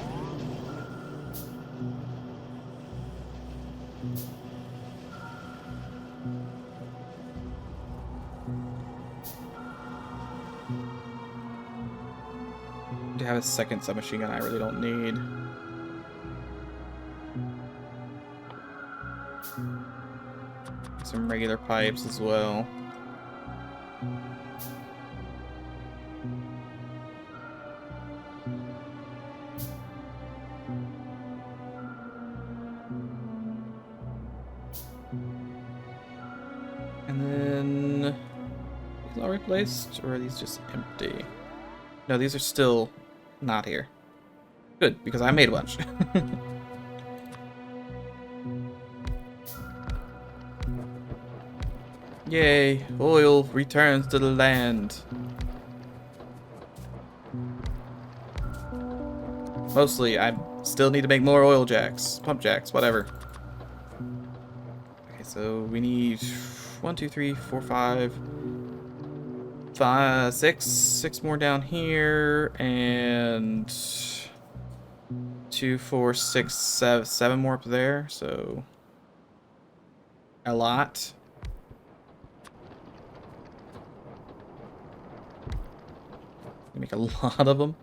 To have a second submachine gun I really don't need. Some regular pipes as well. And then, are these all replaced, or are these just empty? No, these are still not here. Good, because I made a bunch. Yay, oil returns to the land. Mostly, I still need to make more oil jacks, pump jacks, whatever. Okay, so we need 1, 2, 3, 4, 5, 6 more down here, and 2, 4, 6, 7 more up there, so a lot. Make a lot of them.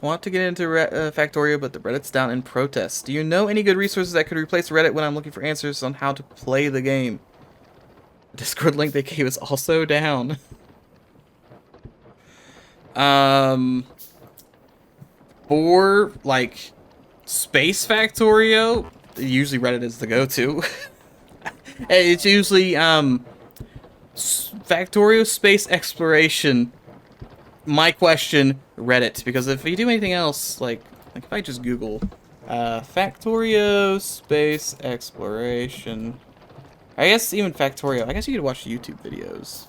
I want to get into Factorio, but the Reddit's down in protest. Do you know any good resources that could replace Reddit when I'm looking for answers on how to play the game? The Discord link they gave is also down. For, like, Space Factorio, usually Reddit is the go-to. It's usually, Factorio Space Exploration. My question, Reddit, because if you do anything else, like if I just Google Factorio Space Exploration, I guess even Factorio, I guess you could watch YouTube videos.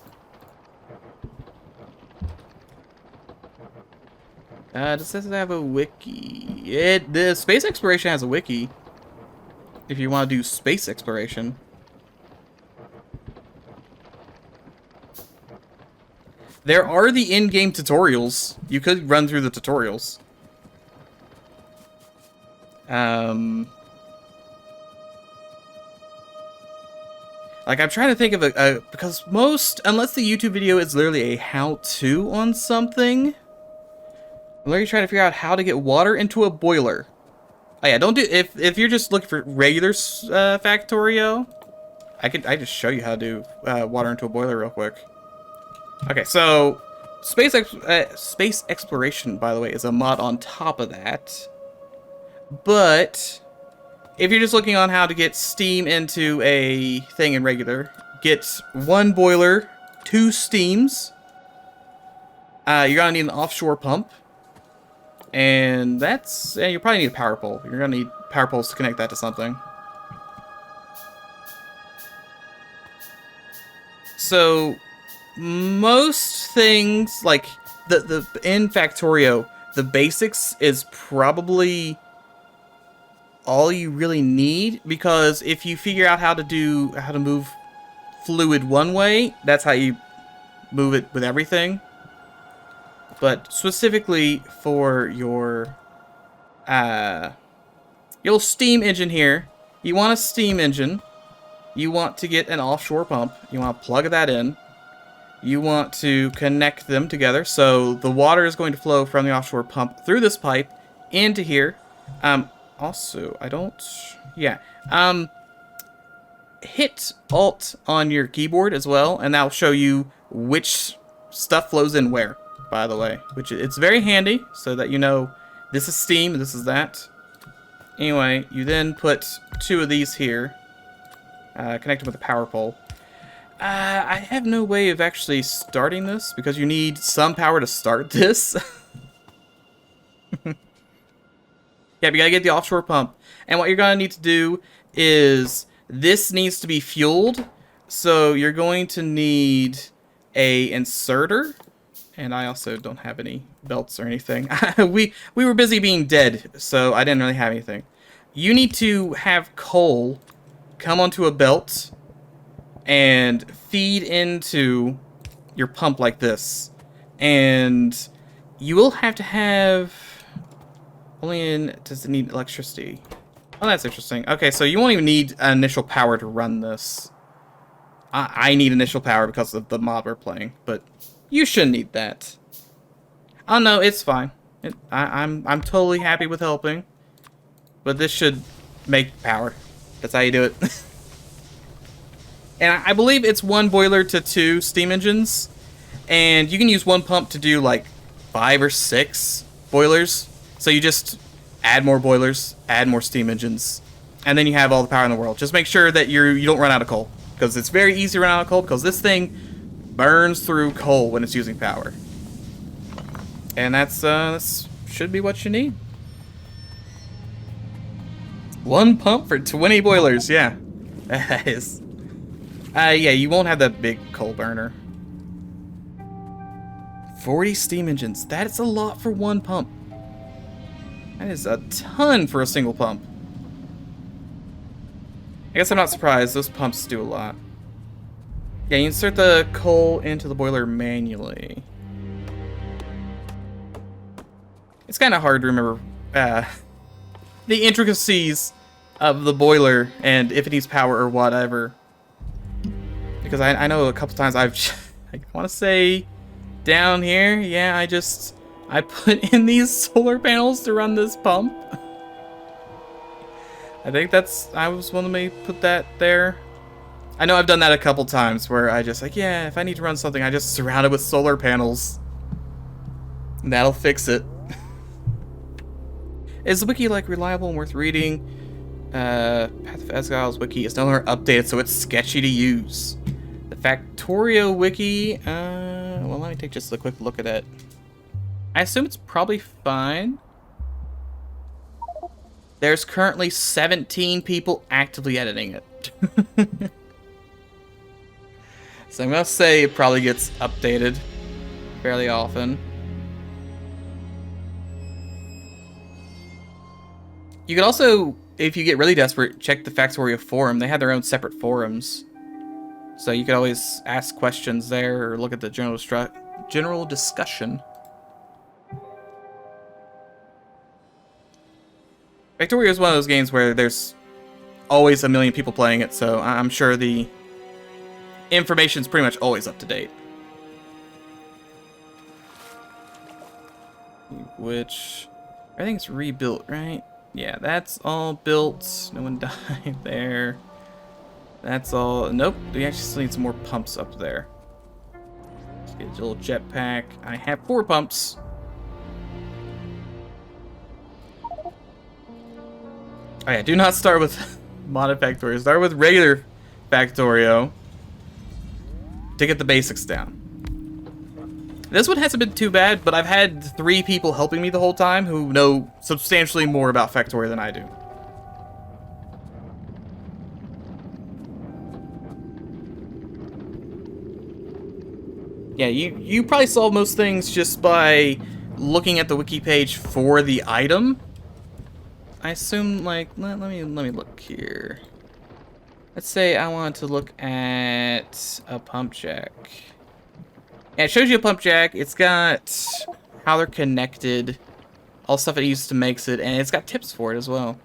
Does this have a wiki? The Space Exploration has a wiki. If you want to do space exploration. There are the in-game tutorials. You could run through the tutorials. Like, I'm trying to think of because unless the YouTube video is literally a how-to on something, I'm literally trying to figure out how to get water into a boiler. Oh yeah, don't do, if you're just looking for regular Factorio, I just show you how to do water into a boiler real quick. Okay, so space exploration, by the way, is a mod on top of that. But if you're just looking on how to get steam into a thing in regular, get 1 boiler, 2 steams. You're gonna need an offshore pump, and you probably need a power pole. You're gonna need power poles to connect that to something. So most things, like the in Factorio, the basics is probably all you really need, because if you figure out how to move fluid one way, that's how you move it with everything. but specifically for your little steam engine here, you want a steam engine. You want to get an offshore pump. You want to plug that in. You want to connect them together. So the water is going to flow from the offshore pump through this pipe into here. Also, I don't... Yeah. Hit Alt on your keyboard as well, and that'll show you which stuff flows in where, by the way. Which it's very handy, so that you know this is steam, this is that. Anyway, you then put 2 of these here. Connect them with a power pole. I have no way of actually starting this because you need some power to start this. Yeah, we gotta get the offshore pump. And what you're gonna need to do is this needs to be fueled. So you're going to need a inserter. And I also don't have any belts or anything. we were busy being dead, so I didn't really have anything. You need to have coal come onto a belt and feed into your pump like this. And you will have to have... Does it need electricity? Oh, that's interesting. Okay, so you won't even need initial power to run this. I need initial power because of the mod we're playing, but you shouldn't need that. Oh no, it's fine. I'm totally happy with helping, but this should make power. That's how you do it. And I believe it's 1 boiler to 2 steam engines, and you can use 1 pump to do like 5 or 6 boilers. So you just add more boilers, add more steam engines, and then you have all the power in the world. Just make sure that you don't run out of coal, because it's very easy to run out of coal, because this thing burns through coal when it's using power. And that's should be what you need. 1 pump for 20 boilers, yeah. That is. Yeah, you won't have that big coal burner. 40 steam engines. That's a lot for 1 pump. That is a ton for a single pump. I guess I'm not surprised. Those pumps do a lot. Yeah, you insert the coal into the boiler manually. It's kind of hard to remember the intricacies of the boiler and if it needs power or whatever. Because I know a couple times I want to say down here, yeah, I put in these solar panels to run this pump. I think I was one of me put that there. I know I've done that a couple times where I just like, yeah, if I need to run something, I just surround it with solar panels. And that'll fix it. Is the wiki like reliable and worth reading? Path of Exile's wiki is no longer updated, so it's sketchy to use. The Factorio wiki, well, let me take just a quick look at it. I assume it's probably fine. There's currently 17 people actively editing it. So I'm gonna say it probably gets updated fairly often. You can also, if you get really desperate, check the Factorio forum. They have their own separate forums. So you could always ask questions there or look at the general discussion. Factorio is one of those games where there's always a million people playing it, so I'm sure the information's pretty much always up to date. Which, I think it's rebuilt, right? Yeah, that's all built. No one died there. That's all. Nope, we actually still need some more pumps up there. Let's get a little jetpack. I have 4 pumps. Oh yeah, do not start with modded Factorio. Start with regular Factorio to get the basics down. This one hasn't been too bad, but I've had 3 people helping me the whole time who know substantially more about Factorio than I do. Yeah, you probably solve most things just by looking at the wiki page for the item. I assume, like, let me look here. Let's say I want to look at a pump jack. Yeah, it shows you a pump jack. It's got how they're connected, all the stuff it uses to makes it, and it's got tips for it as well.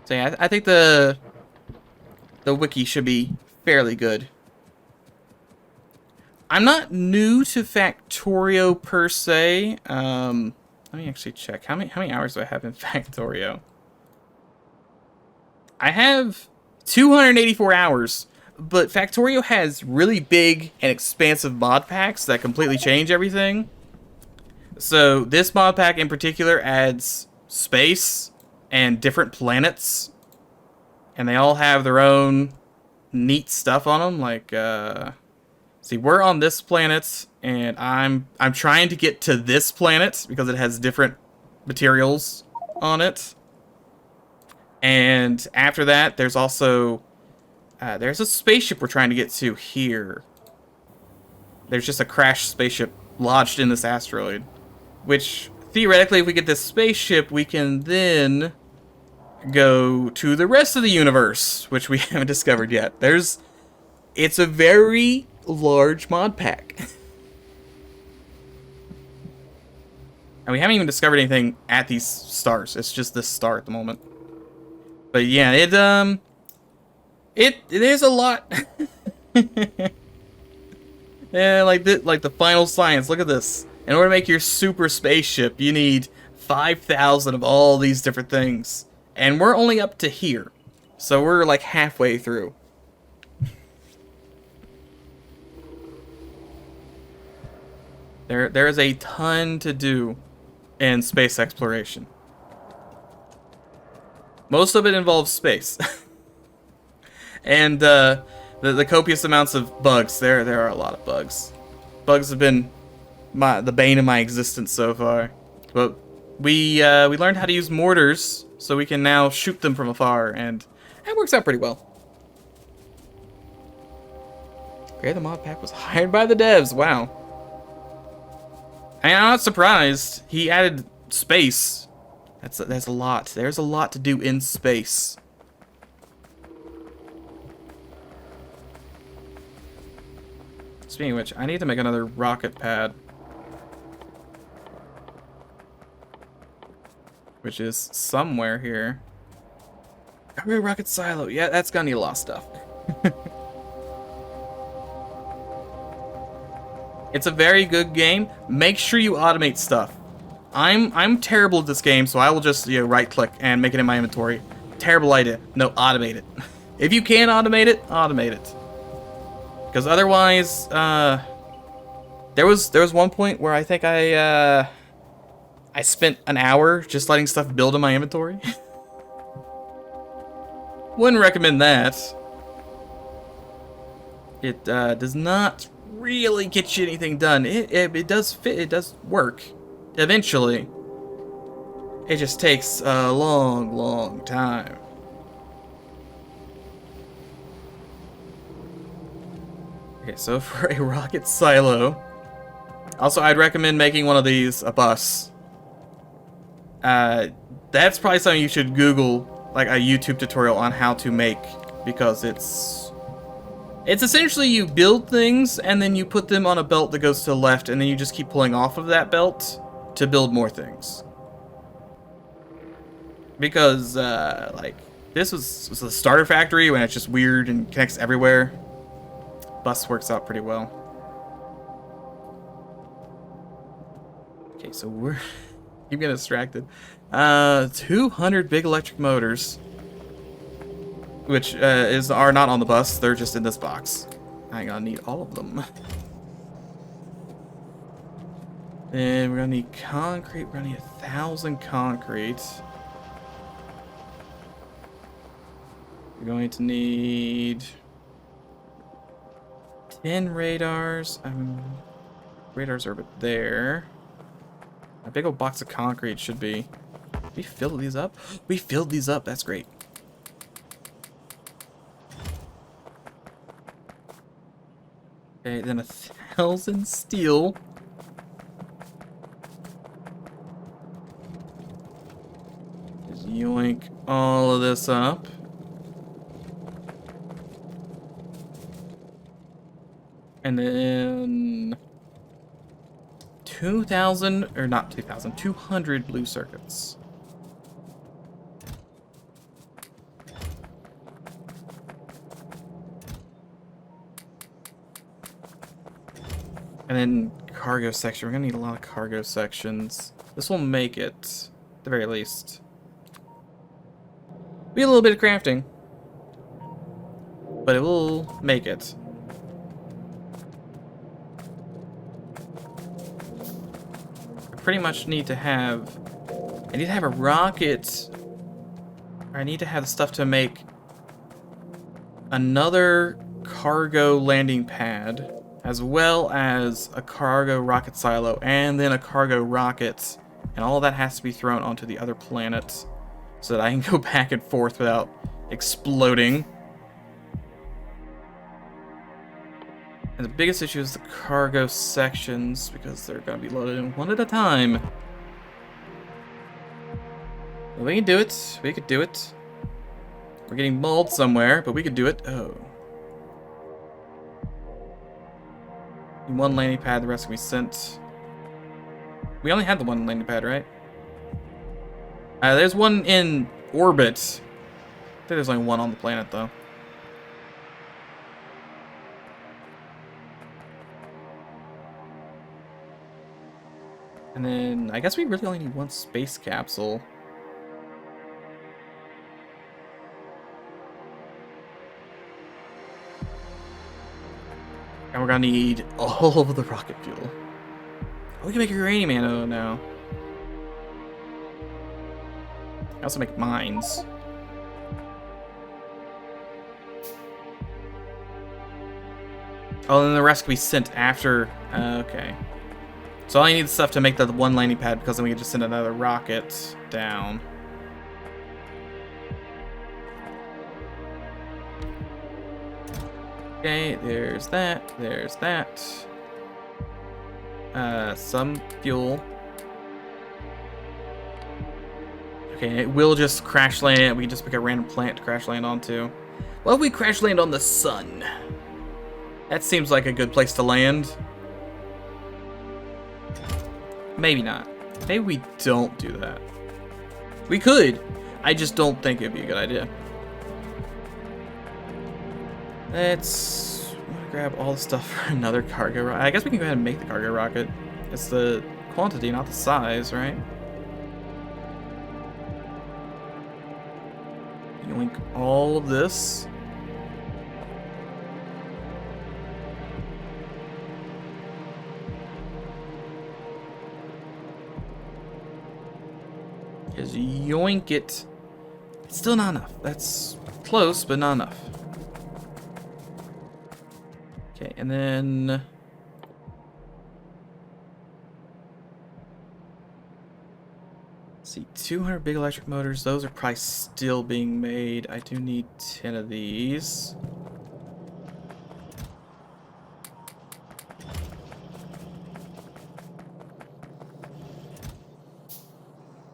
So yeah, I think the wiki should be fairly good. I'm not new to Factorio per se. Let me actually check. How many hours do I have in Factorio? I have 284 hours, but Factorio has really big and expansive mod packs that completely change everything. So this mod pack in particular adds space and different planets, and they all have their own neat stuff on them. Like, see, we're on this planet, and I'm trying to get to this planet because it has different materials on it. And after that, there's also there's a spaceship we're trying to get to here. There's just a crashed spaceship lodged in this asteroid, which theoretically, if we get this spaceship, we can then go to the rest of the universe, which we haven't discovered yet. It's a very large mod pack. And we haven't even discovered anything at these stars. It's just this star at the moment. But yeah, there's a lot. Yeah, like the final science. Look at this. In order to make your super spaceship, you need 5,000 of all these different things. And we're only up to here. So we're like halfway through. There is a ton to do in space exploration. Most of it involves space. And the copious amounts of bugs. There are a lot of bugs. Bugs have been the bane of my existence so far. But we learned how to use mortars, so we can now shoot them from afar, and that works out pretty well. Okay, the mod pack was hired by the devs. Wow. And I'm not surprised. He added space. That's a lot. There's a lot to do in space. Speaking of which, I need to make another rocket pad. Which is somewhere here. Okay, rocket silo. Yeah, that's gonna need a lot of stuff. It's a very good game. Make sure you automate stuff. I'm terrible at this game, so I will just right click and make it in my inventory. Terrible idea. No, automate it. If you can automate it, automate it. Because otherwise, there was one point where I think I spent an hour just letting stuff build in my inventory. Wouldn't recommend that. It does not really get you anything done. It does fit. It does work. Eventually. It just takes a long, long time. Okay, so for a rocket silo. Also, I'd recommend making one of these a bus. That's probably something you should Google, like a YouTube tutorial on how to make, because it's essentially you build things and then you put them on a belt that goes to the left, and then you just keep pulling off of that belt to build more things. Because like this was a starter factory when it's just weird and connects everywhere. Bus works out pretty well. Okay, so we're keep getting distracted. 200 big electric motors, which are not on the bus. They're just in this box. I'm gonna need all of them. And we're gonna need concrete. We're gonna need 1,000 concrete. We're going to need 10 radars. Radars are over there. A big old box of concrete should be. We filled these up? We filled these up. That's great. Okay, then 1,000 steel. Just yoink all of this up. And then 2,000, or not 2,000, 200 blue circuits. And then cargo section. We're gonna need a lot of cargo sections. This will make it, at the very least. Be a little bit of crafting, but it will make it. I pretty much need to have. I need to have a rocket. Or I need to have the stuff to make another cargo landing pad, as well as a cargo rocket silo, and then a cargo rocket, and all of that has to be thrown onto the other planet so that I can go back and forth without exploding. And the biggest issue is the cargo sections, because they're going to be loaded in one at a time. Well, we can do it. We could do it. We're getting mauled somewhere, but we could do it. Oh. One landing pad, the rest can be sent. We only had the one landing pad, right? There's one in orbit. I think there's only one on the planet, though. And then, I guess we really only need one space capsule. And we're gonna need all of the rocket fuel. Oh, we can make uranium ammo now. I also make mines. Oh, and then the rest can be sent after. Okay. So I need the stuff to make the one landing pad, because then we can just send another rocket down. Okay, there's that. There's that. Some fuel. Okay, it will just crash land. We can just pick a random plant to crash land onto. What if we crash land on the sun? That seems like a good place to land. Maybe not. Maybe we don't do that. We could. I just don't think it'd be a good idea. Let's grab all the stuff for another cargo rocket. I guess we can go ahead and make the cargo rocket. It's the quantity, not the size, right? Link all of this. Just yoink it. It's still not enough. That's close, but not enough. Okay, and then let's see, 200 big electric motors. Those are probably still being made. I do need 10 of these.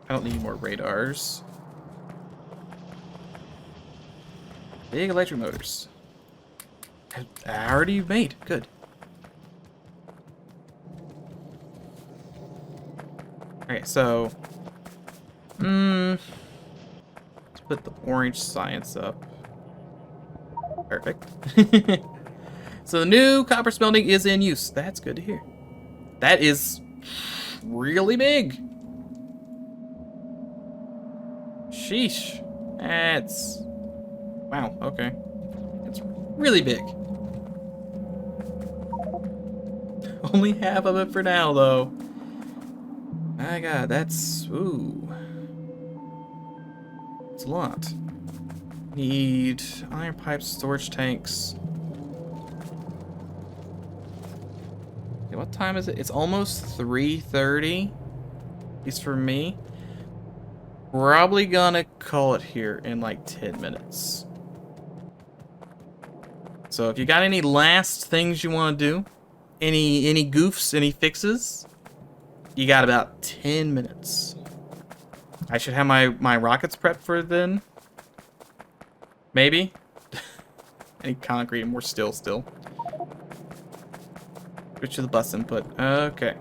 I don't need more radars. Big electric motors. Already made. Good. Okay, so let's put the orange science up. Perfect. So the new copper smelting is in use. That's good to hear. That is really big. Sheesh. That's wow, okay. It's really big. Only half of it for now, though. My god, that's... ooh. It's a lot. Need iron pipes, storage tanks. Okay, what time is it? It's almost 3:30. At least for me. Probably gonna call it here in like 10 minutes. So if you got any last things you want to do, any goofs, any fixes, you got about 10 minutes. I should have my rockets prepped for then. Maybe. Any concrete and more still. Switch to the bus input. Okay.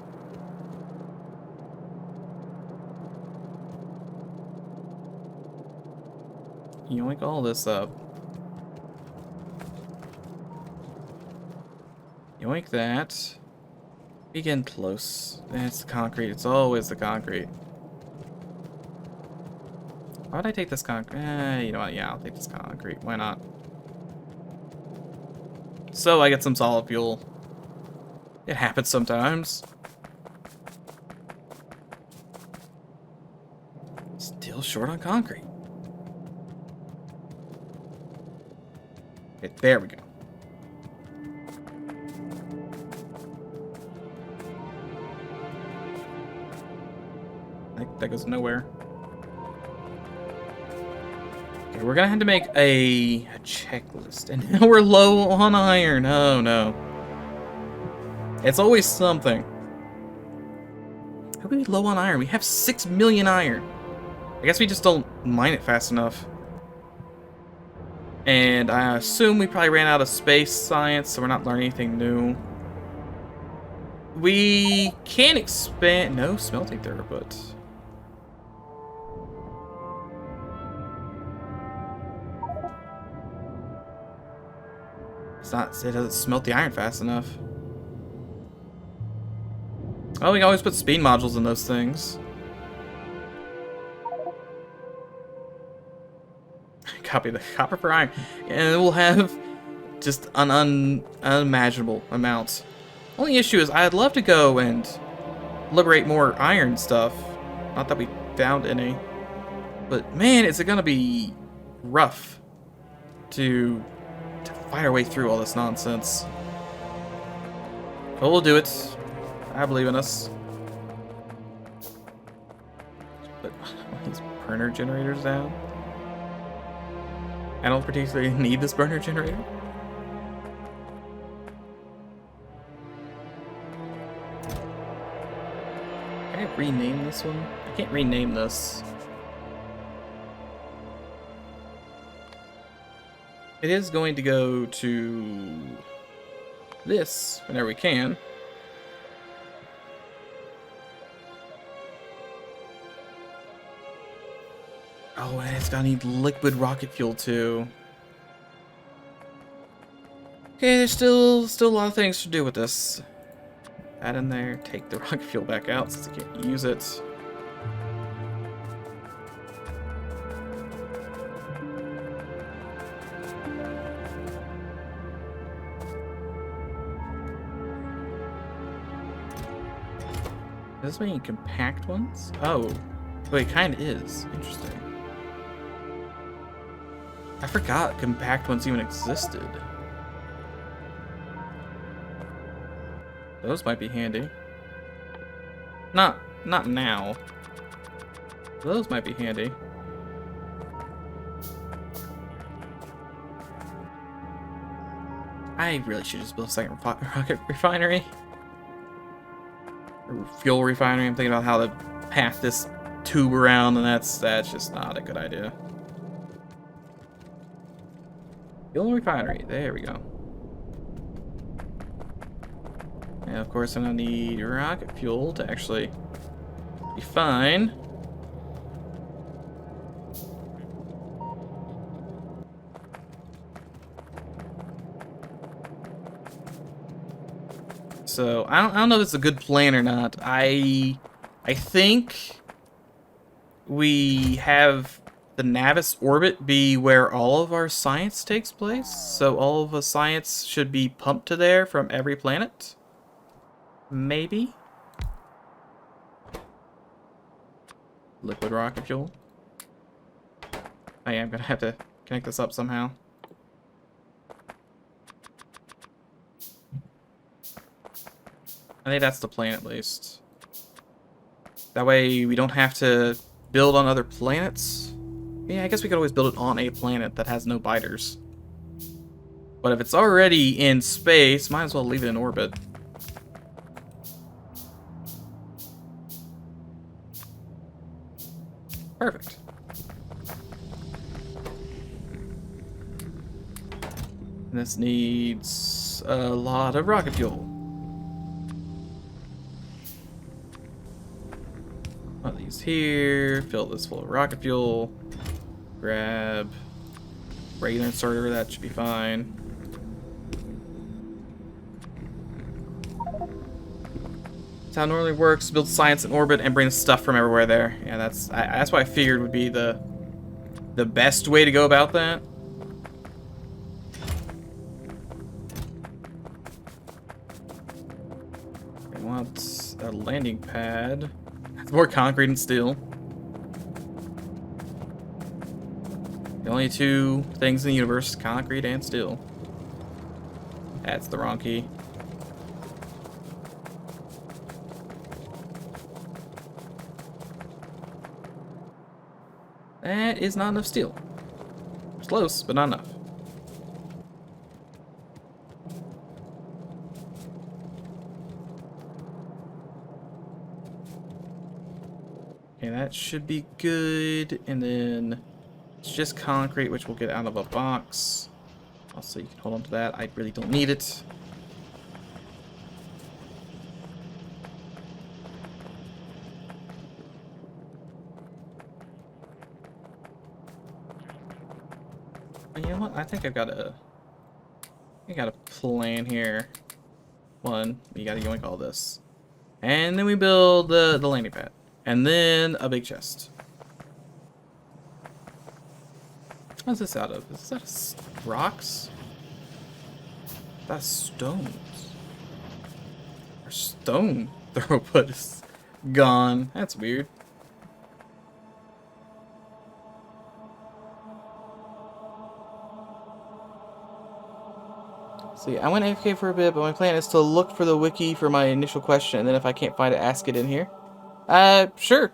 Yoink all this up. Yoink that. Be getting close. It's the concrete. It's always the concrete. Why would I take this concrete? You know what? Yeah, I'll take this concrete. Why not? So I get some solid fuel. It happens sometimes. Still short on concrete. Okay, there we go. That goes nowhere. Okay, we're gonna have to make a checklist, and now we're low on iron. Oh no. It's always something. How are we low on iron? We have 6 million iron. I guess we just don't mine it fast enough. And I assume we probably ran out of space science, so we're not learning anything new. We can expand... No smelting there, but... It doesn't smelt the iron fast enough. Oh, we can always put speed modules in those things. Copy the copper for iron. And we'll have just an unimaginable amount. Only issue is I'd love to go and liberate more iron stuff. Not that we found any. But man, is it gonna be rough to fight our way through all this nonsense. But we'll do it. I believe in us. Put these burner generators down. I don't particularly need this burner generator. Can I rename this one? I can't rename this. It is going to go to this whenever we can. Oh, and it's gonna need liquid rocket fuel too. Okay, there's still a lot of things to do with this. Add in there, take the rocket fuel back out since I can't use it. Does this mean compact ones? Oh, wait, it kind of is. Interesting. I forgot compact ones even existed. Those might be handy. Not now. Those might be handy. I really should just build a second rocket refinery. Or fuel refinery. I'm thinking about how to pass this tube around, and that's just not a good idea. Fuel refinery. There we go. And of course, I'm gonna need rocket fuel to actually be fine. So I don't know if it's a good plan or not. I think we have the Navis orbit be where all of our science takes place. So all of the science should be pumped to there from every planet. Maybe. Liquid rocket fuel. Oh yeah, I'm gonna have to connect this up somehow. I think that's the plan, at least. That way we don't have to build on other planets. Yeah, I guess we could always build it on a planet that has no biters. But if it's already in space, might as well leave it in orbit. Perfect. And this needs a lot of rocket fuel. Put these here, fill this full of rocket fuel, grab Regular inserter, that should be fine. That's how it normally works. Build science in orbit and bring stuff from everywhere there. Yeah, that's what I figured would be the best way to go about that. I want a landing pad. It's more concrete and steel. The only two things in the universe, concrete and steel. That's the wrong key. That is not enough steel. It's close, but not enough. Okay, that should be good. And then it's just concrete, which we'll get out of a box. Also, you can hold on to that. I really don't need it. You know what? I think I've got a plan here. One, you gotta yoink all this. And then we build the landing pad. And then a big chest. What's this out of? Is that rocks? That's stones. Our stone throughput is gone. That's weird. See, I went AFK for a bit, but my plan is to look for the wiki for my initial question, and then if I can't find it, ask it in here. Sure.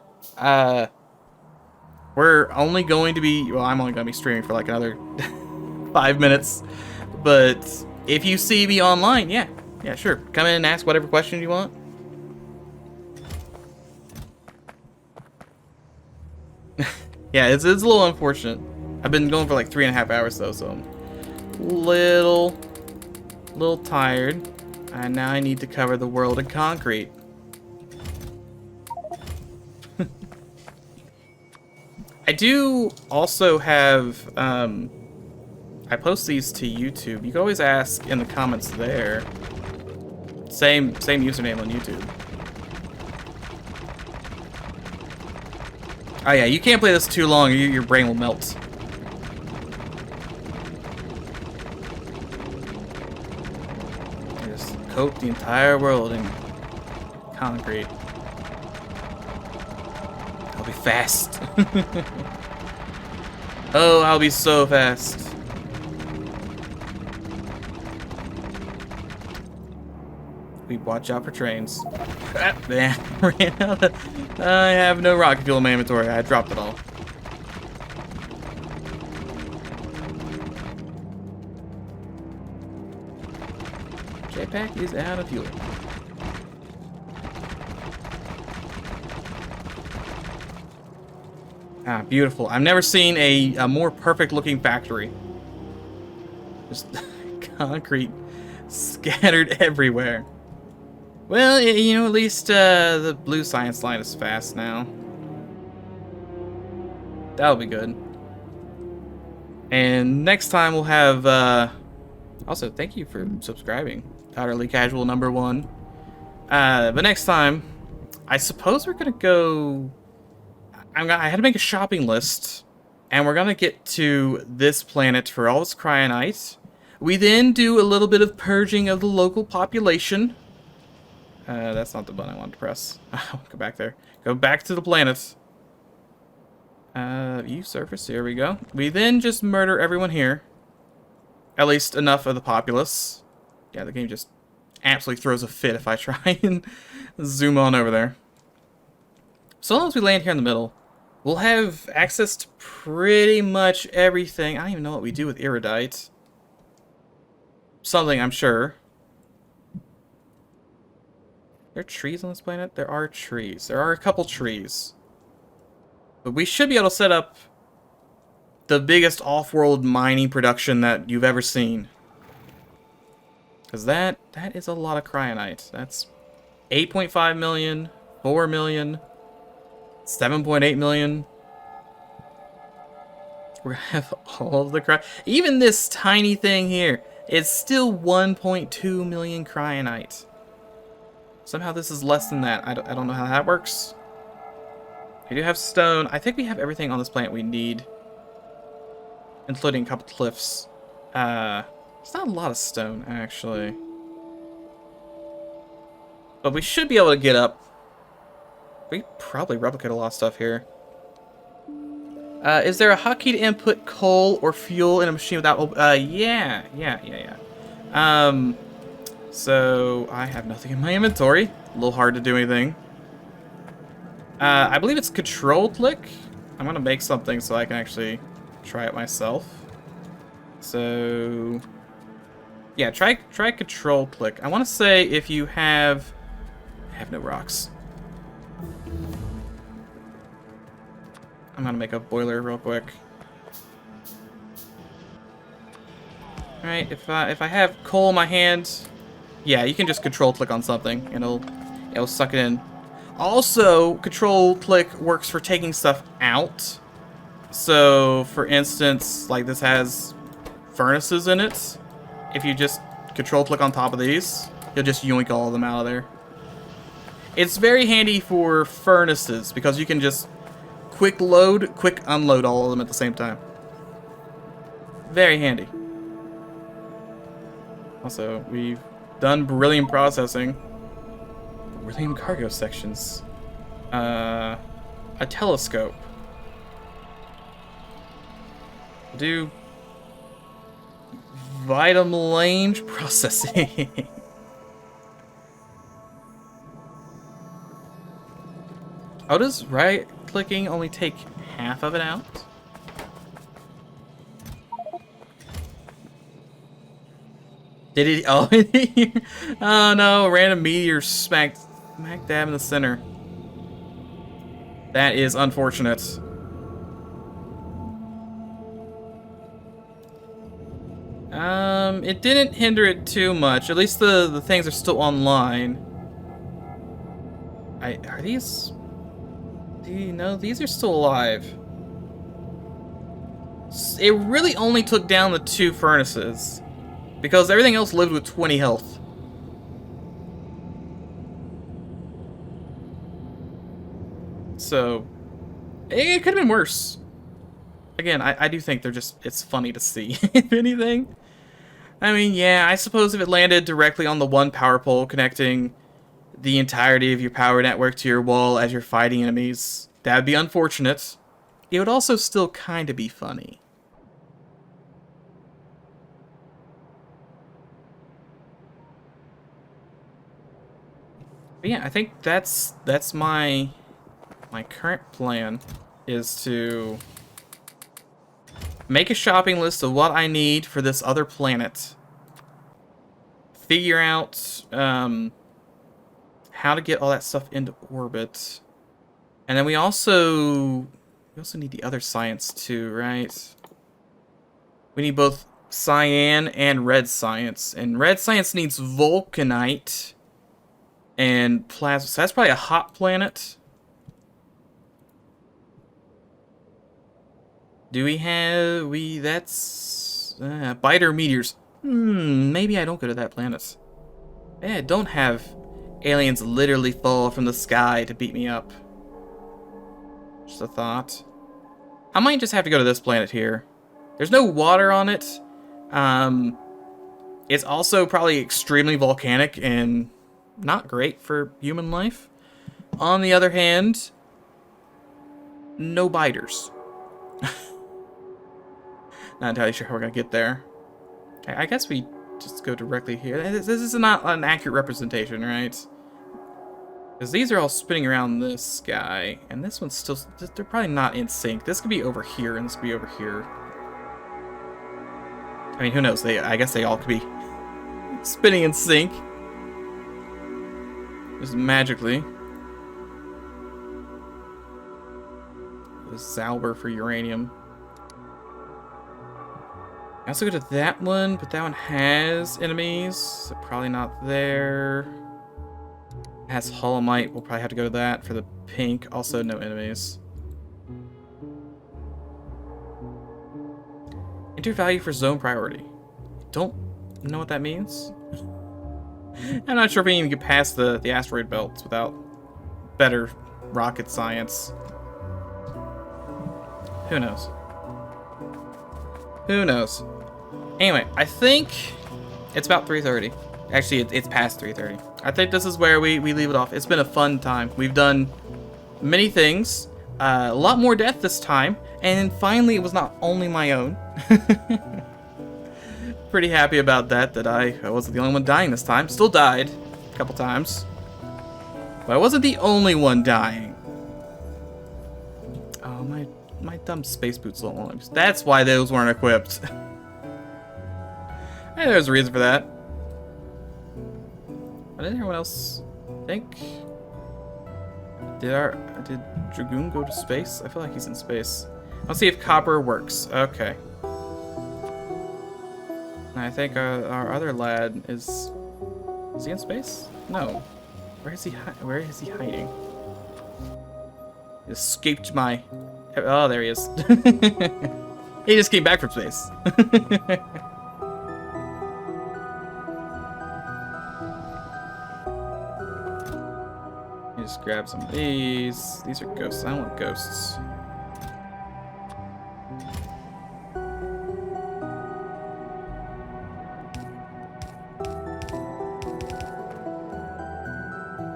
We're only going to be, well, I'm only going to be streaming for like another 5 minutes, but if you see me online, yeah, sure. Come in and ask whatever question you want. Yeah, it's a little unfortunate. I've been going for like 3.5 hours though, so I'm a little tired. And now I need to cover the world in concrete. I do also have, I post these to YouTube. You can always ask in the comments there. Same username on YouTube. Oh yeah, you can't play this too long or your brain will melt. Just coat the entire world in concrete. I'll be fast. Oh, I'll be so fast. We watch out for trains. Ah, man, ran out of, I have no rocket fuel in my inventory. I dropped it all. Jetpack is out of fuel. Ah, beautiful. I've never seen a more perfect looking factory. Just concrete scattered everywhere. Well, you know, at least the blue science line is fast now. That'll be good. And next time we'll have, also, thank you for subscribing. Utterly Casual #1. But next time, I suppose we're gonna go... I had to make a shopping list, and we're gonna get to this planet for all its cryonite. We then do a little bit of purging of the local population. That's not the button I wanted to press. Go back there. Go back to the planet. View surface. Here we go. We then just murder everyone here. At least enough of the populace. Yeah, the game just absolutely throws a fit if I try and zoom on over there. So long as we land here in the middle, we'll have access to pretty much everything. I don't even know what we do with iridite. Something, I'm sure. Are there trees on this planet? There are trees. There are a couple trees. But we should be able to set up the biggest off-world mining production that you've ever seen. Because that is a lot of cryonite. That's 8.5 million, 4 million, 7.8 million. We're gonna have all of the even this tiny thing here, it's still 1.2 million cryonite. Somehow this is less than that. I don't know how that works. We do have stone. I think we have everything on this planet we need, including a couple cliffs. It's not a lot of stone, actually. But we should be able to get up. We probably replicate a lot of stuff here. Is there a hotkey to input coal or fuel in a machine without... yeah. So I have nothing in my inventory. A little hard to do anything. I believe it's control click. I'm gonna make something so I can actually try it myself. So yeah, try control click. I want to say if you have... I have no rocks. I'm gonna make a boiler real quick. All right, if I have coal in my hand, yeah, you can just control click on something and it'll suck it in. Also, control click works for taking stuff out. So, for instance, like this has furnaces in it. If you just control click on top of these, you'll just yoink all of them out of there. It's very handy for furnaces because you can just quick load, quick unload all of them at the same time. Very handy. Also, we've done beryllium processing. Beryllium cargo sections. A telescope. Do vitam range processing. Oh, does right-clicking only take half of it out? Did it? Oh, oh no! A random meteor smack dab in the center. That is unfortunate. It didn't hinder it too much. At least the things are still online. Are these? No, these are still alive. It really only took down the 2 furnaces, because everything else lived with 20 health. So, it could have been worse. Again, I do think it's funny to see, if anything. I mean, yeah, I suppose if it landed directly on the one power pole connecting the entirety of your power network to your wall as you're fighting enemies, that'd be unfortunate. It would also still kind of be funny. But yeah, I think that's my current plan, is to make a shopping list of what I need for this other planet. Figure out how to get all that stuff into orbit. And then we also need the other science too, right? We need both cyan and red science. And red science needs vulcanite and plasma. So that's probably a hot planet. Do we have... that's... biter meteors. Maybe I don't go to that planet. Yeah, I don't have aliens literally fall from the sky to beat me up. Just a thought. I might just have to go to this planet here. There's no water on it. It's also probably extremely volcanic and not great for human life. On the other hand, no biters. Not entirely sure how we're gonna get there. I guess we just go directly here. This is not an accurate representation, right? Because these are all spinning around this guy, and this one's still... they're probably not in sync. This could be over here, and this could be over here. I mean, who knows? I guess they all could be spinning in sync. Just magically. The Zauber for uranium. I also go to that one, but that one has enemies. So probably not there. It has holomite. We'll probably have to go to that for the pink. Also, no enemies. Enter value for zone priority. Don't know what that means. I'm not sure if we can even get past the asteroid belts without better rocket science. Who knows? Who knows? Anyway, I think it's about 3:30. Actually, it's past 3:30. I think this is where we leave it off. It's been a fun time. We've done many things. A lot more death this time. And finally, it was not only my own. Pretty happy about that I wasn't the only one dying this time. Still died a couple times. But I wasn't the only one dying. Oh, my dumb space boots don't want to. That's why those weren't equipped. Hey, there's a reason for that. But did everyone else think? Did Dragoon go to space? I feel like he's in space. Let's see if copper works. Okay. And I think our other lad is he in space? No. Where is he hiding? He escaped my... Oh, there he is. He just came back from space. Just grab some of these. These are ghosts. I don't want ghosts.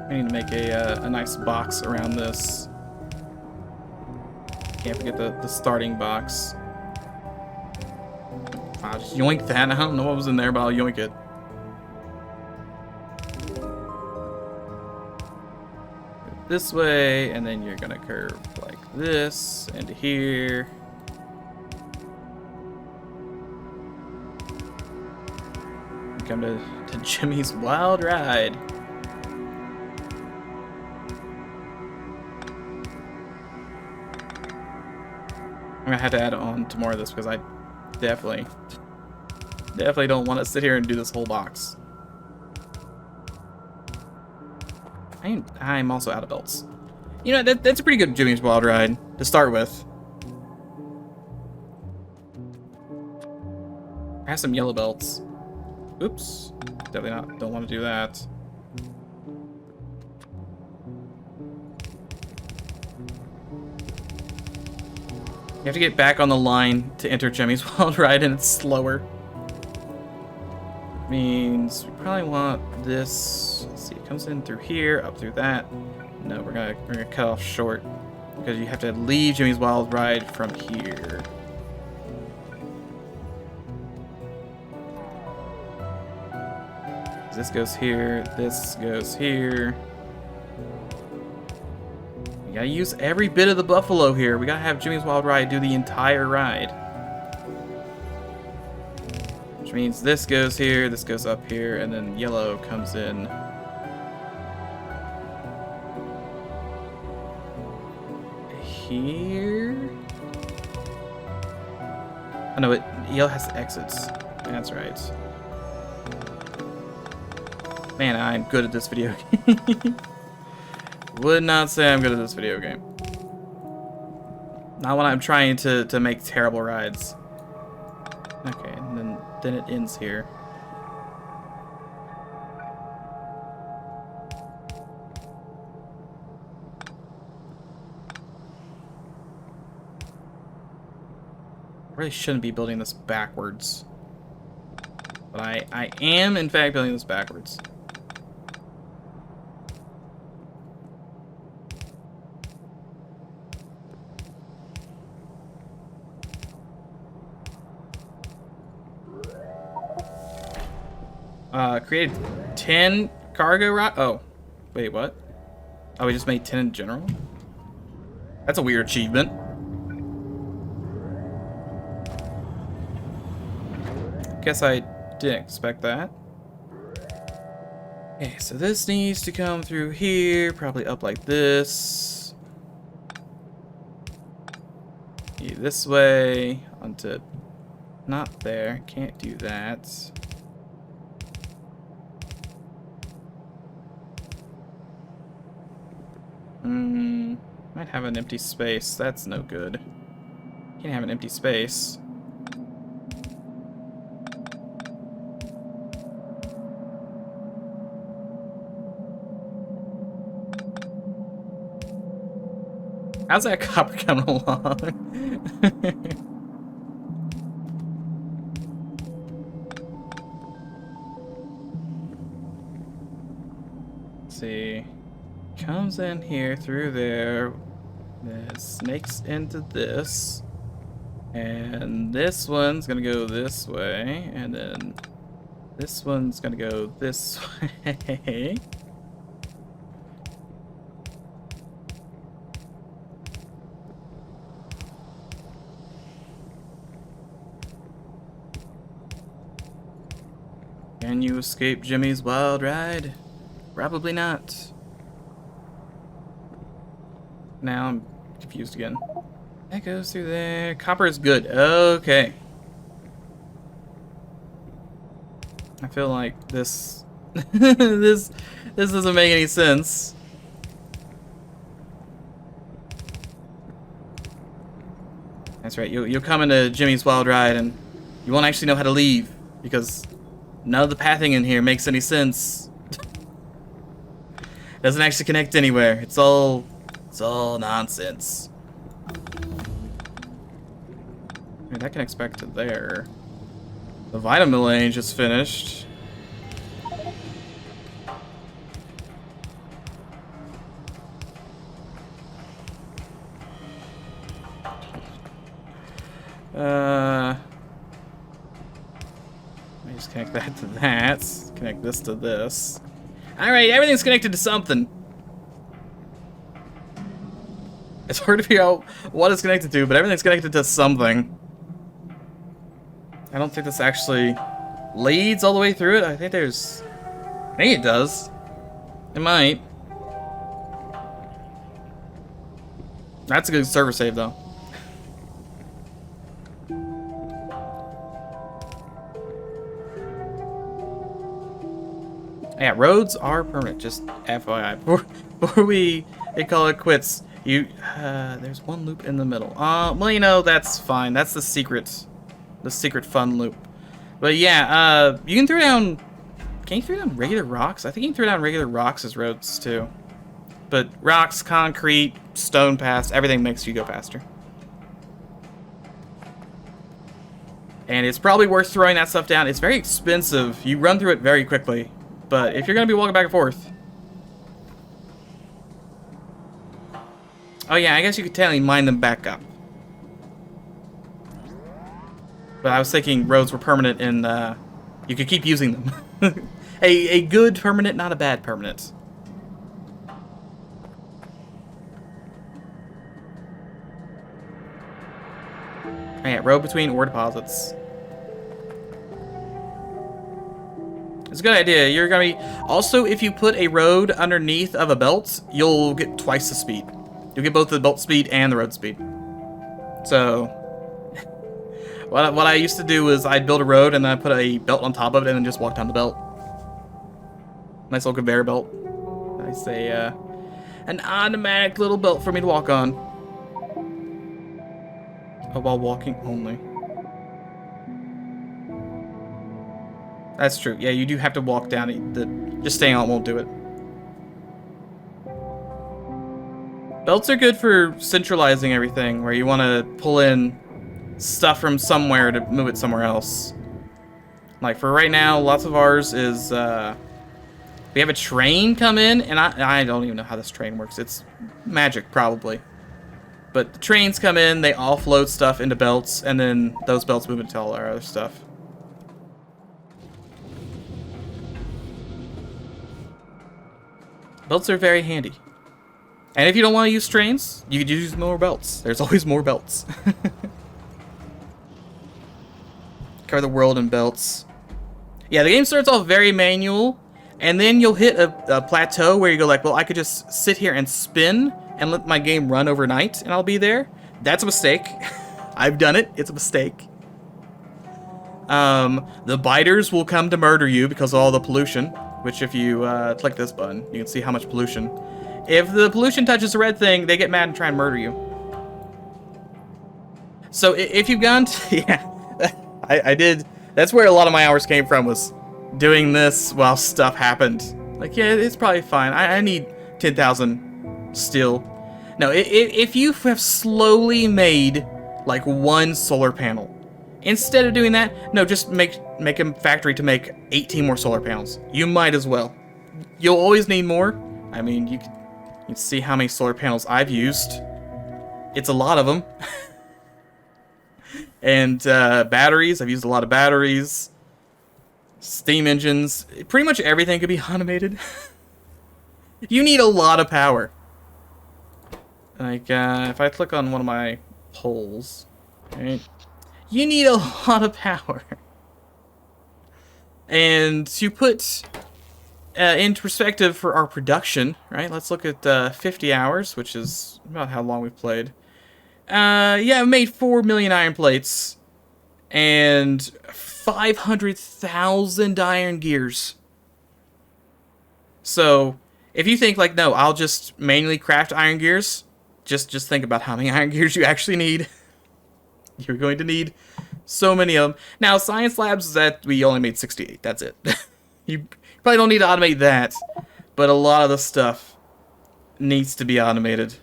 I need to make a nice box around this. Can't forget the starting box. I'll just yoink that. I don't know what was in there, but I'll yoink it. This way, and then you're gonna curve like this into here. Come to Jimmy's Wild Ride. I'm gonna have to add on to more of this because I definitely don't want to sit here and do this whole box. I'm also out of belts. You know, that's a pretty good Jimmy's Wild Ride to start with. I have some yellow belts. Oops. Definitely not. Don't want to do that. You have to get back on the line to enter Jimmy's Wild Ride, and it's slower. Means we probably want this. Let's see, it comes in through here, up through that. No, we're gonna cut off short because you have to leave Jimmy's Wild Ride from here. This goes here. This goes here. We gotta use every bit of the buffalo here. We gotta have Jimmy's Wild Ride do the entire ride. Which means this goes here, this goes up here, and then yellow comes in. Here? Oh no, yellow has exits. That's right. Man, I'm good at this video game. Would not say I'm good at this video game. Not when I'm trying to make terrible rides. Okay, and then it ends here. I really shouldn't be building this backwards. But I am, in fact, building this backwards. Created 10 cargo route. Oh, wait, what? Oh, we just made 10 in general? That's a weird achievement. Guess I didn't expect that. Okay, so this needs to come through here, probably up like this. This way, onto... Not there, can't do that. Might have an empty space. That's no good. Can't have an empty space. How's that copper coming along? Let's see. Comes in here through there. Then snakes into this. And this one's gonna go this way. And then this one's gonna go this way. Can you escape Jimmy's wild ride? Probably not. Now I'm confused again. That goes through there. Copper is good. Okay. I feel like this this doesn't make any sense. That's right. You'll come into Jimmy's wild ride and you won't actually know how to leave because none of the pathing in here makes any sense. Doesn't actually connect anywhere. It's all nonsense. Okay, that connects back to there. The vitamin lane just finished. Let me just connect that to that. Connect this to this. Alright, everything's connected to something. It's hard to figure out what it's connected to, but everything's connected to something. I don't think this actually leads all the way through it. I think it does. It might. That's a good server save, though. Yeah, roads are permanent, just FYI. Before we call it quits, there's one loop in the middle. Well, you know, that's fine. That's the secret fun loop. But yeah, you can throw down, can you throw down regular rocks? I think you can throw down regular rocks as roads too. But rocks, concrete, stone paths, everything makes you go faster. And it's probably worth throwing that stuff down. It's very expensive. You run through it very quickly. But if you're going to be walking back and forth. Oh yeah, I guess you could technically mine them back up. But I was thinking roads were permanent and you could keep using them. a good permanent, not a bad permanent. Oh yeah, road between ore deposits. It's a good idea. You're gonna be... Also, if you put a road underneath of a belt, you'll get twice the speed. You'll get both the belt speed and the road speed. So, what I used to do was I'd build a road and then I put a belt on top of it and then just walk down the belt. Nice little conveyor belt. Nice an automatic little belt for me to walk on. Oh, while walking only. That's true. Yeah, you do have to walk down it. Just staying on won't do it. Belts are good for centralizing everything, where you want to pull in stuff from somewhere to move it somewhere else. Like for right now, lots of ours is we have a train come in, and I don't even know how this train works. It's magic, probably. But the trains come in, they offload stuff into belts, and then those belts move into all our other stuff. Belts are very handy. And if you don't want to use trains, you could use more belts. There's always more belts. Cover the world in belts. Yeah, the game starts off very manual, and then you'll hit a plateau where you go like, well, I could just sit here and spin and let my game run overnight, and I'll be there. That's a mistake. I've done it. It's a mistake. The biters will come to murder you because of all the pollution. Which if you click this button, you can see how much pollution. If the pollution touches the red thing, they get mad and try and murder you. So if you've gone to... Yeah, I did... That's where a lot of my hours came from, was doing this while stuff happened. Like, yeah, it's probably fine. I need 10,000 steel. No, if you have slowly made like one solar panel, instead of doing that, no, just make a factory to make 18 more solar panels. You might as well. You'll always need more. I mean, you can see how many solar panels I've used. It's a lot of them. And batteries, I've used a lot of batteries. Steam engines, pretty much everything could be automated. You need a lot of power. Like, if I click on one of my poles, right, you need a lot of power. And to put into perspective for our production, right, let's look at 50 hours, which is about how long we've played. Yeah, I made 4 million iron plates and 500,000 iron gears. So, if you think like, no, I'll just manually craft iron gears, just think about how many iron gears you actually need. You're going to need so many of them. Now, science labs, that we only made 68. That's it. You probably don't need to automate that, but a lot of the stuff needs to be automated.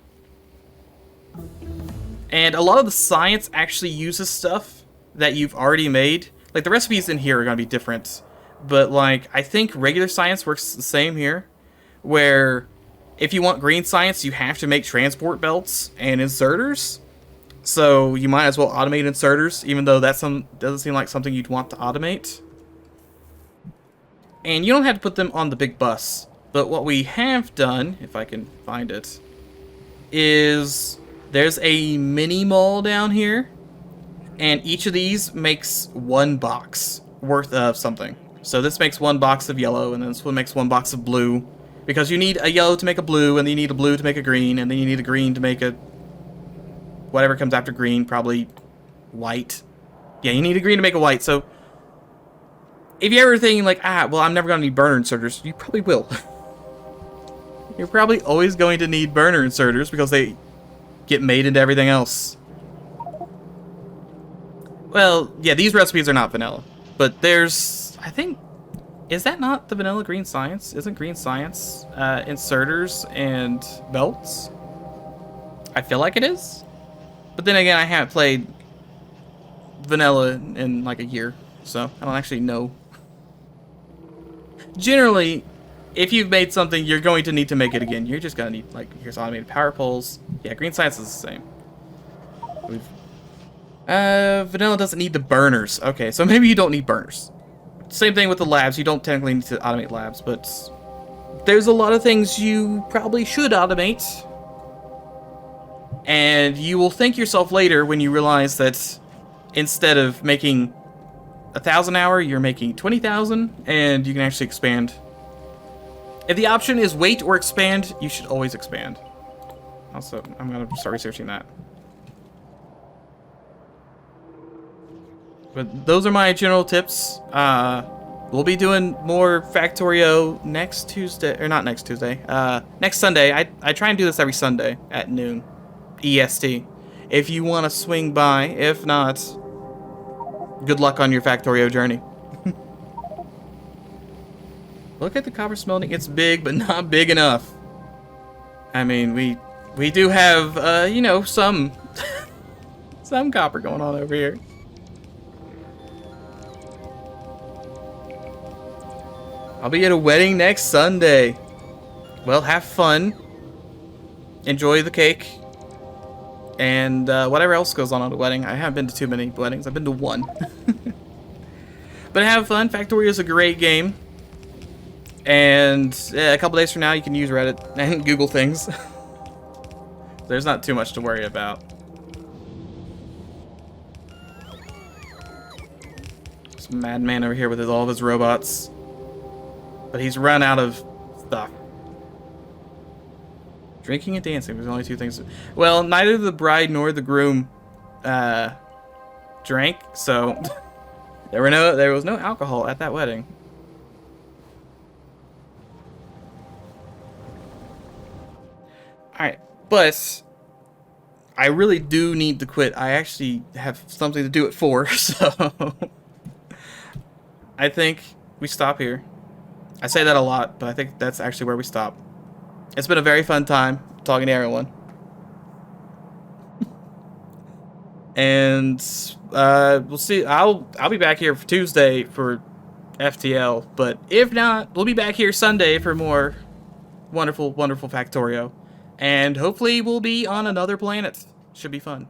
And a lot of the science actually uses stuff that you've already made. Like, the recipes in here are going to be different. But, like, I think regular science works the same here. Where, if you want green science, you have to make transport belts and inserters. So, you might as well automate inserters, even though that doesn't seem like something you'd want to automate. And you don't have to put them on the big bus. But what we have done, if I can find it, is there's a mini mall down here, and each of these makes one box worth of something. So this makes one box of yellow, and then this one makes one box of blue, because you need a yellow to make a blue, and then you need a blue to make a green, and then you need a green to make a whatever comes after green, probably white. Yeah, you need a green to make a white. So if you're ever thinking like, well, I'm never going to need burner inserters, you probably will. You're probably always going to need burner inserters because they get made into everything else. Well, yeah, these recipes are not vanilla. But there's, I think, is that not the vanilla green science? Isn't green science inserters and belts? I feel like it is. But then again, I haven't played vanilla in like a year, so I don't actually know. Generally, if you've made something, you're going to need to make it again. You're just going to need, like, here's automated power poles. Yeah, green science is the same. Vanilla doesn't need the burners. Okay, so maybe you don't need burners. Same thing with the labs. You don't technically need to automate labs, but there's a lot of things you probably should automate. And you will thank yourself later when you realize that instead of making 1,000 an hour, you're making 20,000, and you can actually expand. If the option is wait or expand, you should always expand. Also, I'm going to start researching that. But those are my general tips. We'll be doing more Factorio next Tuesday, or not next Tuesday, next Sunday. I try and do this every Sunday at noon, EST. If you want to swing by, if not, good luck on your Factorio journey. Look at the copper smelting. It's big, but not big enough. I mean, we do have, you know, some copper going on over here. I'll be at a wedding next Sunday. Well, have fun. Enjoy the cake. And whatever else goes on at a wedding. I haven't been to too many weddings. I've been to one. But have fun. Factorio is a great game. And a couple days from now, you can use Reddit and Google things. There's not too much to worry about. This madman over here with all of his robots. But he's run out of stuff. Drinking and dancing. There's only two things. Well, neither the bride nor the groom drank, so there was no alcohol at that wedding. Alright, but I really do need to quit. I actually have something to do at 4, so I think we stop here. I say that a lot, but I think that's actually where we stop. It's been a very fun time talking to everyone. And we'll see. I'll be back here for Tuesday for FTL, but if not, we'll be back here Sunday for more wonderful, wonderful Factorio. And hopefully we'll be on another planet. Should be fun.